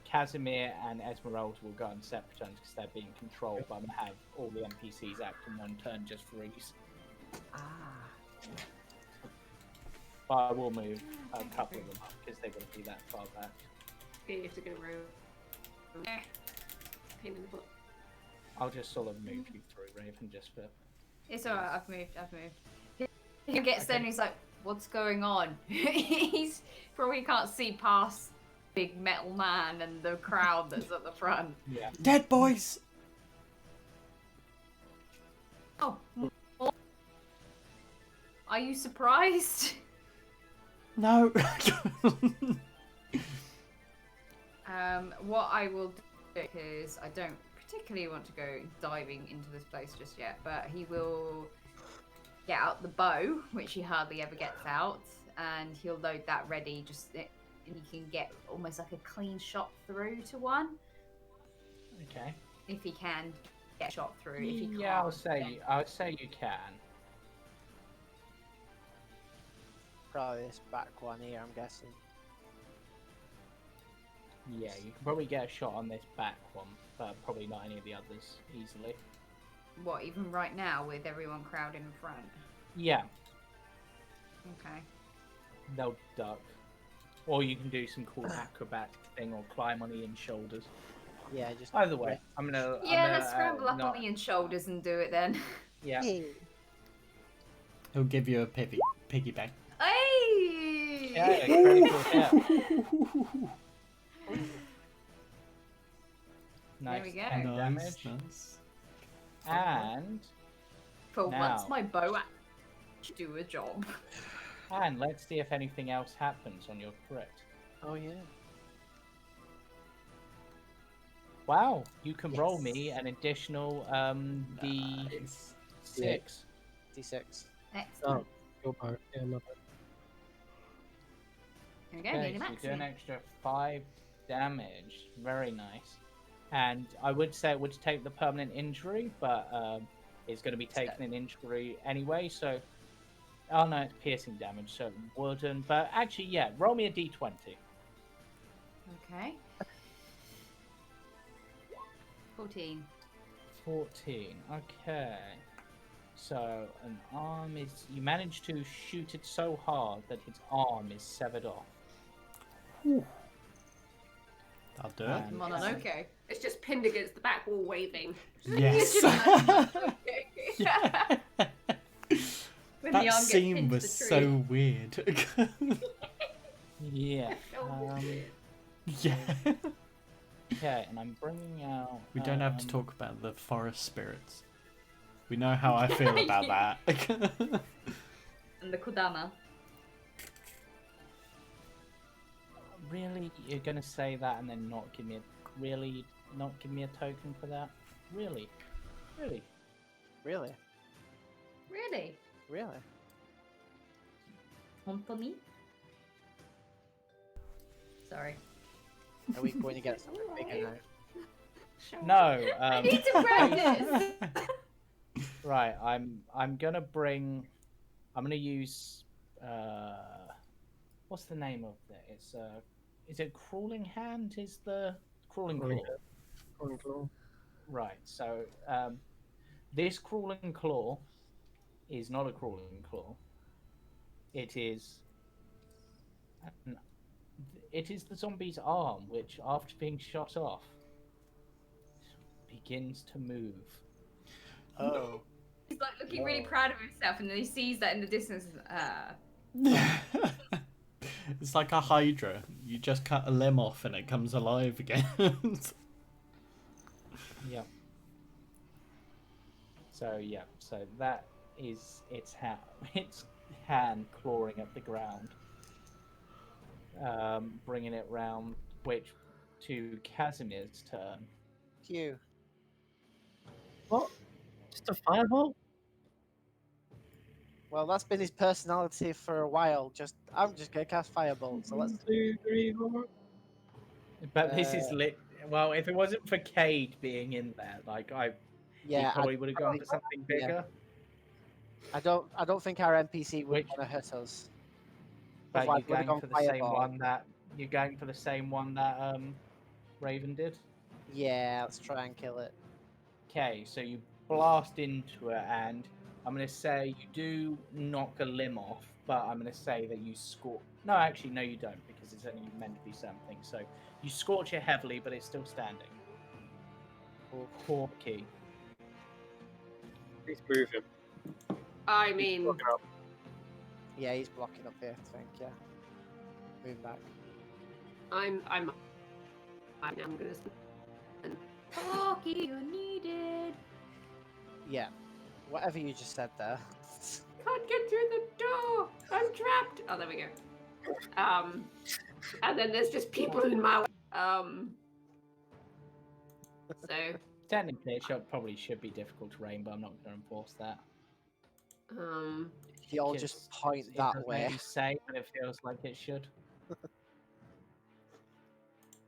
Casimir and Esmeralda will go on separate turns because they're being controlled, but I'm going to have all the NPCs act in one turn just for ease. But I will move a couple of them up because they're going to be that far back. Okay, you have to go round. Pain in the butt. I'll just sort of move you through, Raven, just for... It's alright, I've moved. He gets there and he's like, what's going on? He's probably can't see past big metal man and the crowd that's at the front. Yeah. Dead boys! Oh, are you surprised? No! What I will do is I don't particularly want to go diving into this place just yet, but he will get out the bow, which he hardly ever gets out, and he'll load that ready. And he can get almost like a clean shot through to one. Okay. If he can get shot through. If he Yeah, can't, I'll say you can. Probably this back one here, I'm guessing. Yeah, you can probably get a shot on this back one, but probably not any of the others easily. What, even right now with everyone crowding in front? Yeah, Okay. they'll duck. Or you can do some cool acrobatic thing or climb on Ian's shoulders. Yeah, just. Either way, I'm gonna... Let's scramble up on Ian's shoulders and do it then. Yeah. He'll give you a piggyback. Hey! Yeah, critical hit. Nice we go. 10 damage. Nice. And For once, Now. my bow actually do a job. let's see if anything else happens on your crit. Oh yeah. Wow, you can roll Yes. me an additional Nice. D6. D6. Excellent. Your bow. Yeah, my bow. Here we go, Okay, nearly so you do an maximum. extra 5 damage. Very nice. And I would say it would take the permanent injury, but it's going to be taking an injury anyway. So, oh no, it's piercing damage, so it wouldn't. But actually, yeah, roll me a d20. Okay. 14. 14. Okay. So an arm is. You manage to shoot it so hard that its arm is severed off. I'll do it. And- Mononoke. It's just pinned against the back wall waving. Yes. Yeah. When the That arm gets scene pinned to was the tree. so weird. Yeah. Oh, Yeah. Okay, and I'm bringing out. We don't have to talk about the forest spirits. We know how I feel about Yeah. that. And the Kodama. Really, you're gonna say that and then not give me a token for that? Really? Really? Really? Really? Hontoni? Sorry. Are we going to get something bigger now? No. I need to practice! Right. I'm gonna bring. I'm gonna use. What's the name of it? It's Is it crawling hand? Is the crawling claw? Right. So this crawling claw is not a crawling claw. It is. It is the zombie's arm, which, after being shot off, begins to move. Oh. He's like looking really proud of himself, and then he sees that in the distance. It's like a hydra. You just cut a limb off and it comes alive again. Yep. So that is its hand clawing at the ground, bringing it round, which to Casimir's turn. Q. What? Just a fireball? Well, that's been his personality for a while. I'm just gonna cast firebolt. So let's. 1, 2, 3, 4. But this is lit. Well, if it wasn't for Cade being in there, he Yeah. probably would have gone for something bigger. I don't think our NPC would Which- want to hit us. But Otherwise, you're we'd have going gone for the same fireball. one that Raven did. Yeah, let's try and kill it. Okay, so you blast into it, and I'm going to say you do knock a limb off, but I'm going to say that you scorch. No, actually, no, you don't, because it's only meant to be something. So you scorch it heavily, but it's still standing. Corky. Please move him. I mean, Yeah, he's blocking up here. I think. Yeah. Move back. I'm gonna. Corky, you're needed. Yeah. Whatever you just said there. Can't get through the door. I'm trapped. Oh, there we go. And then there's just people in my way. So, Technically, it probably should be difficult to rain, but I'm not going to enforce that. You all Because just point it that does way. maybe say, but it feels like it should.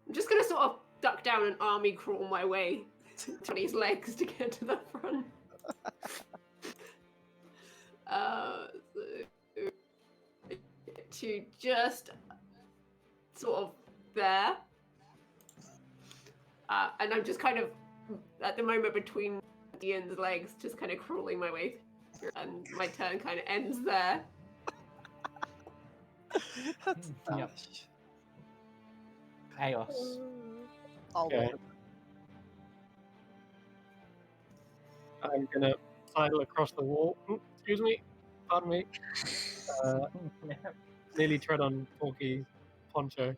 I'm just gonna sort of duck down and army crawl my way to his legs to get to the front. To just sort of there. And I'm just kind of at the moment between Ian's legs, just kind of crawling my way through, and my turn kind of ends there. That's Yep. Chaos. Okay. I'm gonna sidle across the wall. Excuse me. Pardon me. Nearly tread on Porky's poncho.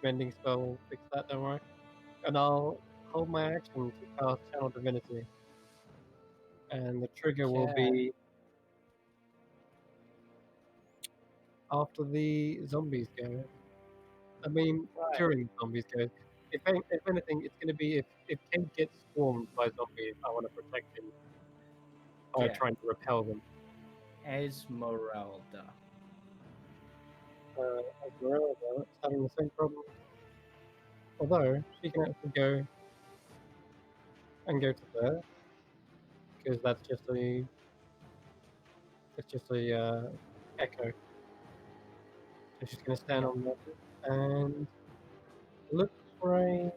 Mending spell will fix that, don't worry. And I'll hold my action to cast Channel Divinity. And the trigger will Okay. be after the zombies go. I mean, Right. during the zombies go. If anything, it's going to be if Kate gets swarmed by zombies, I want to protect him by Yeah. trying to repel them. Esmeralda. Esmeralda is having the same problem. Although she can actually go to there because that's just a echo. So she's going to stand Yeah. on that and look for a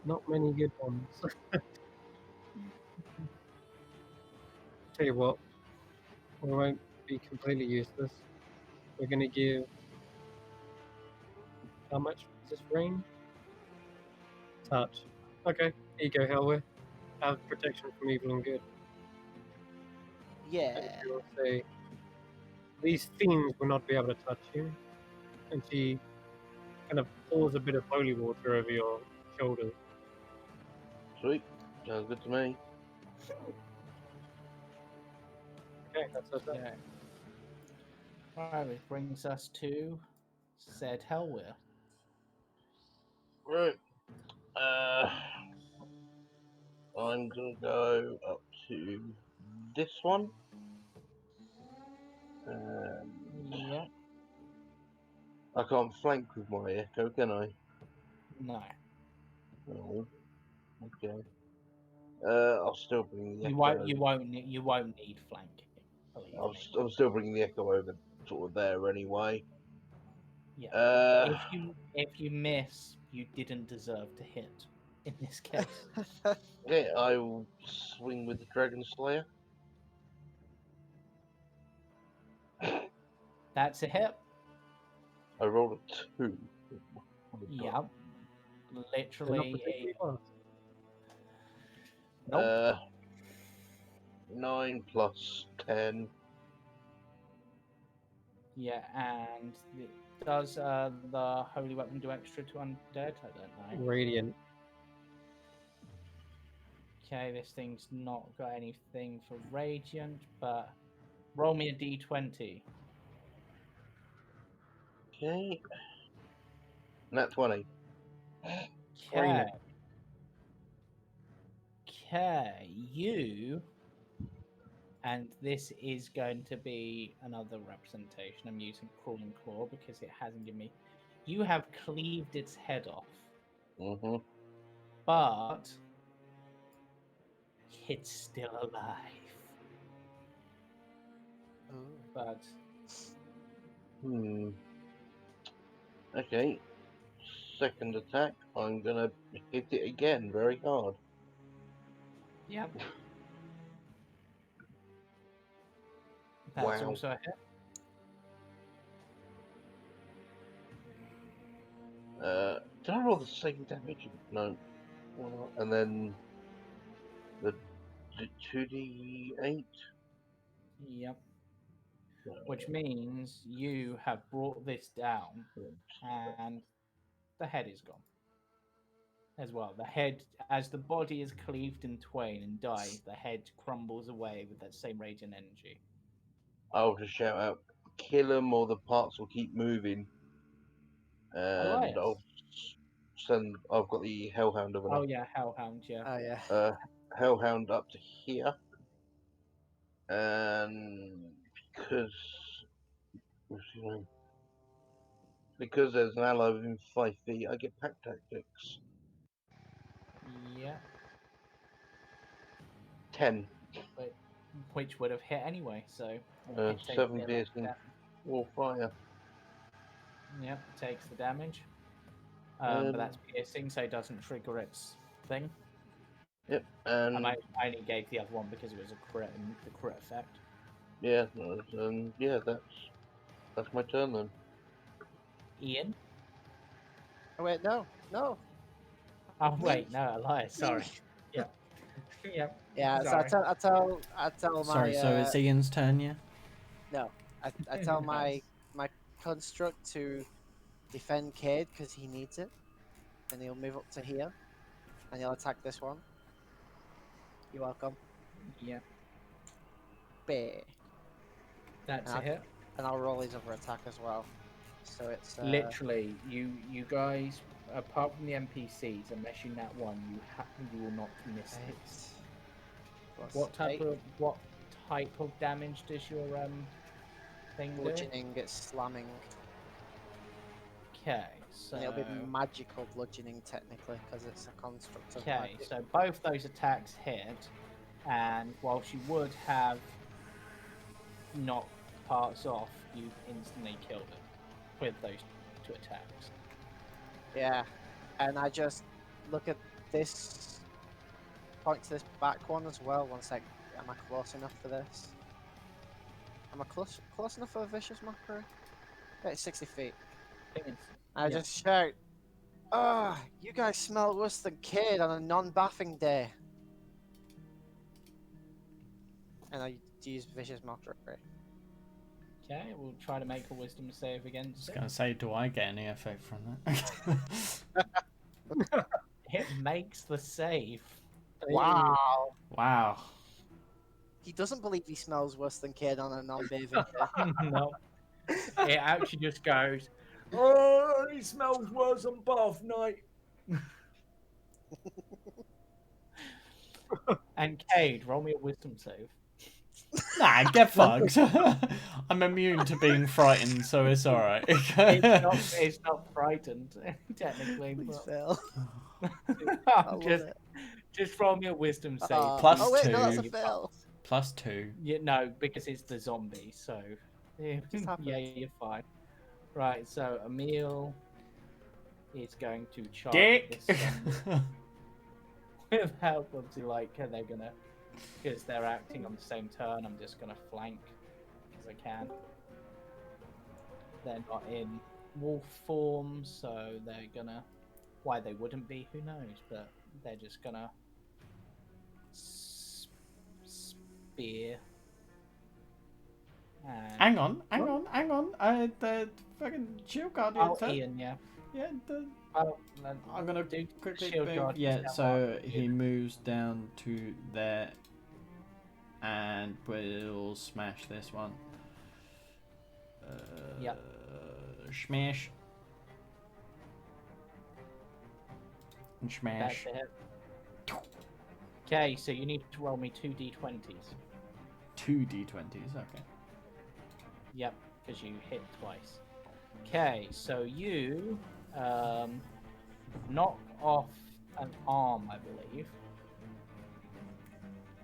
not many good ones. Tell you what, we won't be completely useless. We're going to give. How much is this range? Touch. Okay, here you go, Helwe. Have protection from evil and good. And Yeah. she will say, these fiends will not be able to touch you. And she kind of pours a bit of holy water over your shoulders. Sweet. Sounds good to me. Okay, that's her turn. Yeah. Right, which brings us to said Hellweir. Right. I'm gonna go up to this one. Yeah. I can't flank with my echo, can I? No. Oh, okay. I'll still bring the You echo. won't. You won't need flanking. Believe me. I'm still bringing the echo over, sort of there anyway. Yeah. Uh, If you miss, you didn't deserve to hit. In this case. okay, I will swing with the Dragon Slayer. That's a hit. I rolled a 2. Yeah. They're not Literally. particularly fast. Nope. 9 plus 10. Yeah, and does the holy weapon do extra to undead? I don't know. Radiant. Okay, this thing's not got anything for radiant, but roll me a d20. Okay. Nat 20. Okay. Okay, you. And this is going to be another representation. I'm using Crawling Claw because it hasn't given me. You have cleaved its head off, Mm-hmm. but it's still alive. Ooh. But Okay. Second attack, I'm gonna hit it again very hard. yep, that's Wow. also a hit. Did I roll the same damage? No. Well, and then the 2d8. Yep. Which means you have brought this down, and the head is gone as well. The head, as the body is cleaved in twain and dies, the head crumbles away with that same radiant energy. I'll just shout out, kill him or the parts will keep moving. And Elias. I'll send. I've got the Hellhound of Oh yeah, Hellhound. Yeah. Oh yeah. Hellhound up to here. And because there's an ally within 5 feet, I get pack tactics. Yeah. 10. Which would have hit anyway. So it takes 7 the piercing. 4 fire. Yep, takes the damage. But that's piercing, so it doesn't trigger its thing. Yep, and I only gave the other one because it was a crit and the crit effect. yeah, yeah, that's my turn then. Ian? Oh wait, no. Oh wait, no, Elias. Sorry. Yep. Yep. Yeah. Sorry. So I tell my. Sorry, so it's Ian's turn, yeah? No, I tell my construct to defend Cade because he needs it, and he'll move up to here, and he'll attack this one. You're welcome. Yeah, Bear. that's And a hit. And I'll roll his other attack as well. So it's Literally, you guys, apart from the NPCs, unless you nat one, you will not miss it. 8 plus What type 8. of damage does your thing do? Bludgeoning, it's slamming. Okay, so And it'll be magical bludgeoning technically because it's a construct of okay, magic. so both those attacks hit, and whilst you would have knocked parts off, you instantly killed it with those 2 attacks. Yeah, and I just look at this, point to this back one as well. One sec, am I close enough for this? Am I close enough for a vicious mockery? Yeah, it's 60 feet. I Yeah. just shout, "Ah, you guys smell worse than Cade on a non-bathing day." And I use vicious mockery. Okay, we'll try to make a wisdom save against I was it. gonna say, do I get any effect from that? It makes the save. Wow. Wow. He doesn't believe he smells worse than Cade on a non-bathing day. No. It actually just goes, oh, he smells worse than bath night. And Cade, roll me a wisdom save. Nah, get fucked. I'm immune to being frightened, so it's alright. It's not frightened, technically. Please But fail. I'm just roll me a wisdom save. Plus oh wait, no, that's a 2. fail. Plus 2. Yeah, no, because it's the zombie, so yeah, Just happens. you're fine. Right, so Emil is going to charge Dick! this zombie with help of Zuleika. They're gonna, because they're acting on the same turn, I'm just gonna flank as I can. They're not in wolf form, so they're gonna. Why they wouldn't be, who knows? But they're just gonna spear. And... Hang on. The fucking shield guardian. Oh, Ian, yeah. Yeah, Oh, I'm gonna do quickly shield move. guard Yeah, down so mark. he moves down to there, and we'll smash this one. Yep. Smash. And That's smash. it. Okay, so you need to roll me 2 d20s. 2 d20s. Okay. Yep, because you hit twice. Okay, so you knock off an arm, I believe.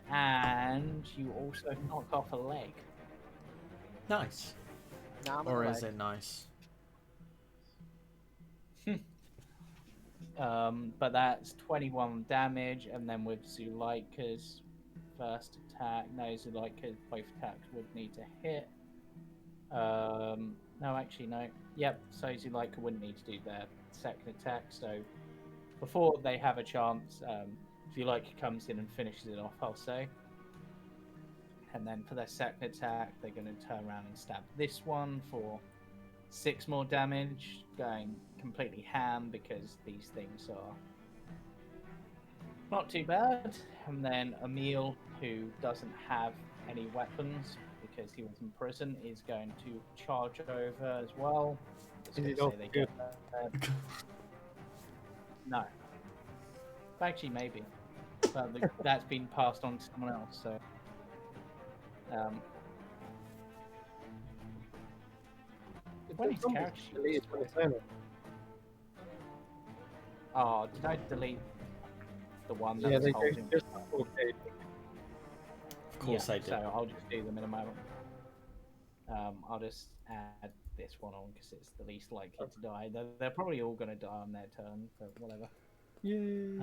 And you also knock off a leg. Nice. Nah, I'm Or on is the it nice? But that's 21 damage, and then with Zuleika's first attack, no, Zuleika's both attacks would need to hit. No, actually, no. Yep, so Zuleika wouldn't need to do their second attack, so before they have a chance, Zuleika comes in and finishes it off, I'll say. And then for their second attack, they're going to turn around and stab this one for 6 more damage, going completely ham because these things are not too bad. And then Emil, who doesn't have any weapons because he was in prison, is going to charge over as well. Just Is he gonna not say they good? get no. Actually, maybe. But that's been passed on to someone else, so. When his character sheet was- Oh, did I delete the one that Yeah, was they holding? just okay. Of course I did. So I'll just do them in a moment. I'll just add this one on because it's the least likely to die. They're probably all going to die on their turn, but whatever. Yay.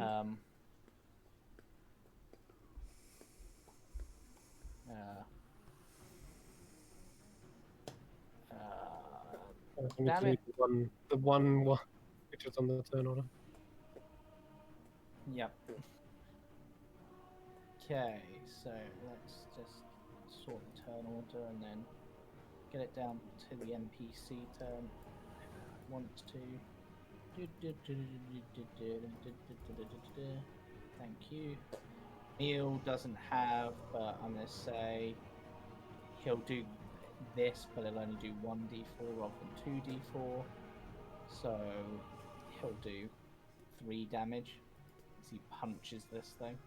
Damn it. The one which was on the turn order. Yep. Okay, so let's just sort the turn order and then get it down to the NPC turn. wants to. Thank you. Neil doesn't have, but I'm going to say he'll do this, but he'll only do 1d4 rather than 2d4. So he'll do 3 damage as he punches this thing.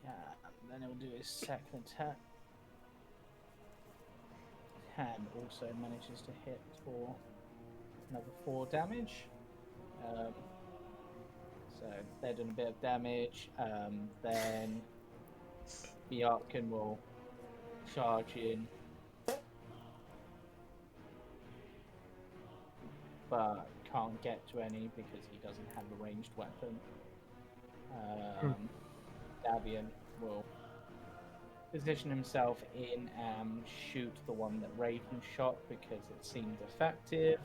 Yeah, and then he'll do his second attack. And also manages to hit for another 4 damage. So they're doing a bit of damage. Then Bjarkan will charge in, but can't get to any because he doesn't have a ranged weapon. Davian will position himself in and shoot the one that Raven shot because it seemed effective,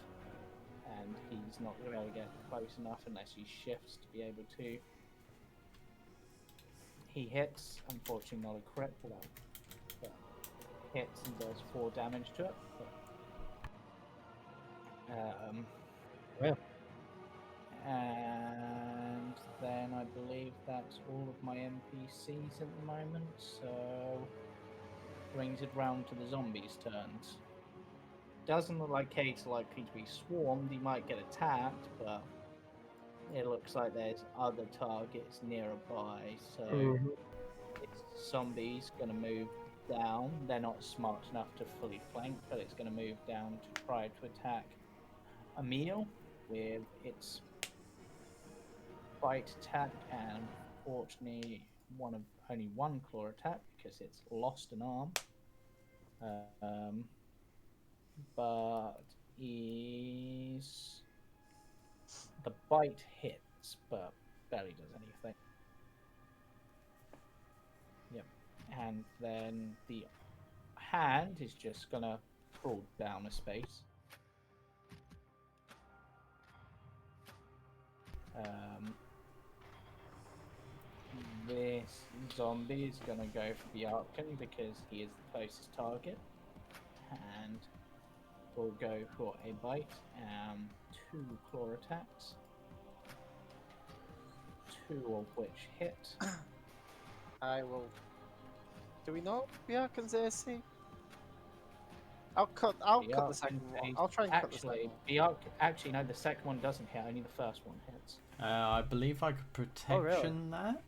and he's not going to be able to get close enough unless he shifts to be able to. He hits, unfortunately not a crit, but hits and does 4 damage to it. Well. And then I believe that's all of my NPCs at the moment, so brings it round to the zombies' turns. Doesn't look like Kate's likely to be swarmed. He might get attacked, but it looks like there's other targets nearby, so this zombie's going to move down. They're not smart enough to fully flank, but it's going to move down to try to attack Emil with its bite attack, and unfortunately only one claw attack because it's lost an arm. But the bite hits, but barely does anything. Yep. And then the hand is just gonna crawl down a space. This zombie is gonna go for Bjarkan because he is the closest target, and will go for a bite and 2 claw attacks, 2 of which hit. I will. Do we know Bjarkan's AC? I'll cut the second one. I'll try and cut the second one. Actually, no, the second one doesn't hit. Only the first one hits. I believe I could protection that.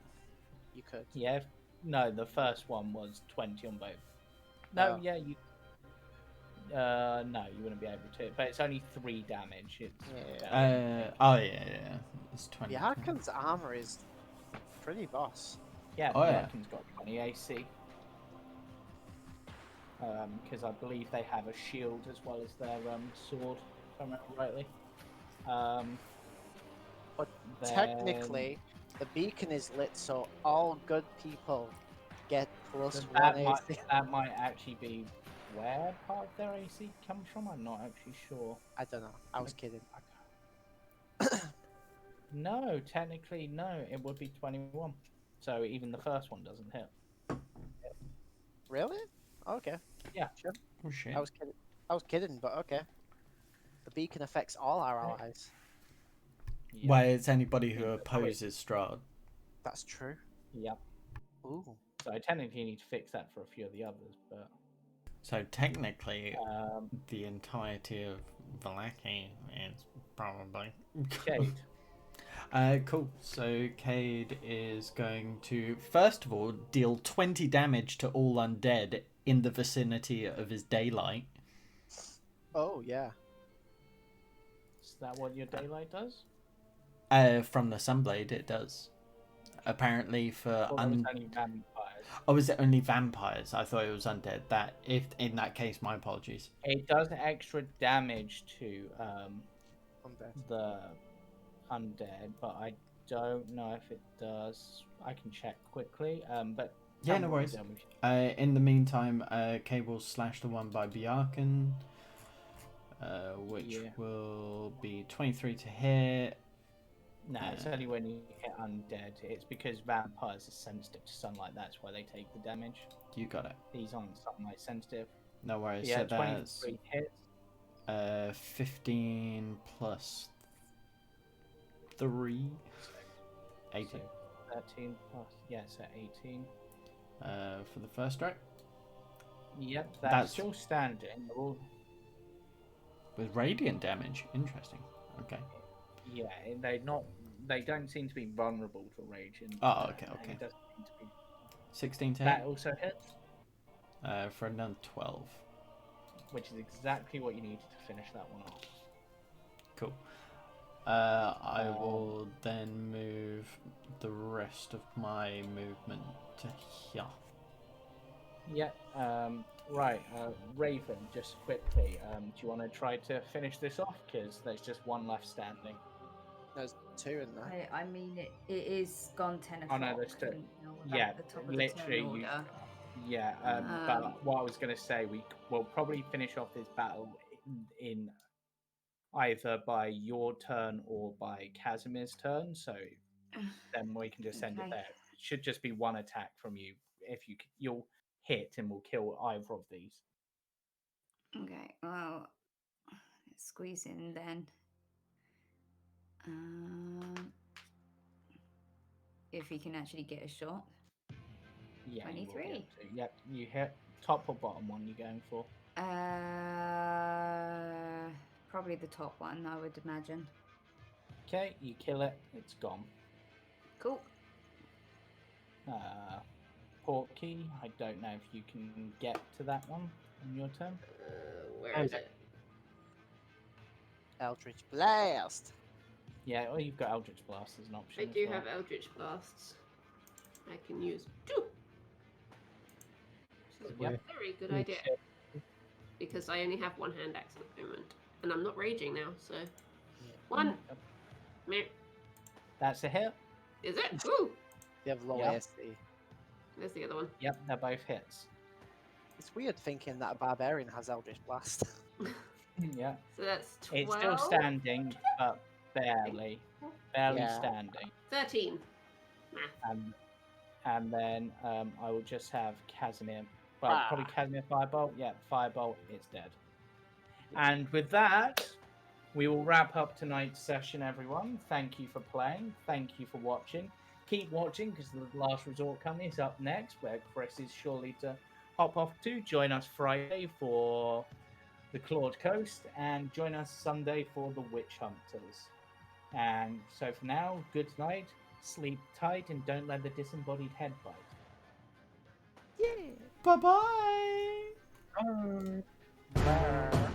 You could. Yeah. No, the first one was 20 on both. No, Oh. yeah, you. No, you wouldn't be able to. But it's only 3 damage. It's yeah. It's 20. Bjarkan's armor is pretty boss. Yeah, Oh, yeah. Bjarkan's got 20 AC. Because I believe they have a shield as well as their sword, if I remember rightly. But then- technically, the beacon is lit, so all good people get plus that 1 might, AC. that might actually be where part of their AC comes from. I'm not actually sure. I don't know. I was kidding. No, technically, no. It would be 21. So even the first one doesn't hit. Really? Okay. Yeah. Sure. Oh shit. I was kidding, but okay. The beacon affects all our allies. Yeah. Well, it's anybody who opposes Strahd. That's true. Yeah. Ooh. So I technically need to fix that for a few of the others, but So technically, the entirety of Vallaki is probably. Cade. Cool. So Cade is going to first of all deal 20 damage to all undead in the vicinity of his daylight. Oh yeah. Is that what your daylight does? From the Sunblade, it does. Apparently for Or was it only vampires? Oh, is it only vampires? I thought it was undead. That if in that case, my apologies. It does extra damage to Undead. the undead, but I don't know if it does. I can check quickly. But Yeah, tell no me what worries. you're done with. In the meantime, Cade will slash the one by Bjarkan, which will be 23 to hit. No, it's only when you hit undead. It's because vampires are sensitive to sunlight. That's why they take the damage. You got it. These aren't sunlight sensitive. No worries. Yeah, So that's 23 hits. 15 plus 3, 18. So 13 plus, yeah, so 18. For the first strike. Yep, That's- that's still standing. With radiant damage. Interesting. Okay. Yeah, they don't seem to be vulnerable to rage. And, Oh, okay, and okay. it doesn't seem to be. 16 to That hit. also hits, For another 12. which is exactly what you needed to finish that one off. Cool. I will then move the rest of my movement to here. Yeah, right. Raven, just quickly, do you want to try to finish this off? Because there's just one left standing. There's 2 in there. I mean, it is gone 10 o'clock. Oh, no, there's 2. and, you know, we're Yeah, back at the top of the literally, turn order. Yeah, but what I was going to say, we will probably finish off this battle in either by your turn or by Casimir's turn. So then we can just send it Okay. there. It should just be one attack from you. If you'll hit and we'll kill either of these. Okay, well, let's squeeze in then. If he can actually get a shot. Yeah, you will be 23. able to. Yep, you hit. Top or bottom one you going for? Probably the top one, I would imagine. Okay, you kill it. It's gone. Cool. Porky, I don't know if you can get to that one on your turn. Where is it? Eldritch Blast. Yeah, or you've got Eldritch Blast as an option. I as do well. have Eldritch Blasts. I can use 2. Which is a Yep. very good You idea. kill- Because I only have 1 hand axe at the moment. And I'm not raging now, so. 1. Meh. That's a hit. Is it? Ooh! They have low Yeah. AC. There's the other one. Yep, they're both hits. It's weird thinking that a barbarian has Eldritch Blast. Yeah. So that's 12. It's still standing, but barely. Barely Yeah. standing. 13. Math. And then I will just have Casimir. Well, probably Casimir Firebolt. Yeah, Firebolt, it's dead. And with that, we will wrap up tonight's session, everyone. Thank you for playing. Thank you for watching. Keep watching, because the Last Resort Company is up next, where Chris is surely to hop off to. Join us Friday for the Claude Coast, and join us Sunday for the Witch Hunters. And so for now, good night, sleep tight, and don't let the disembodied head bite. Bye-bye! Bye.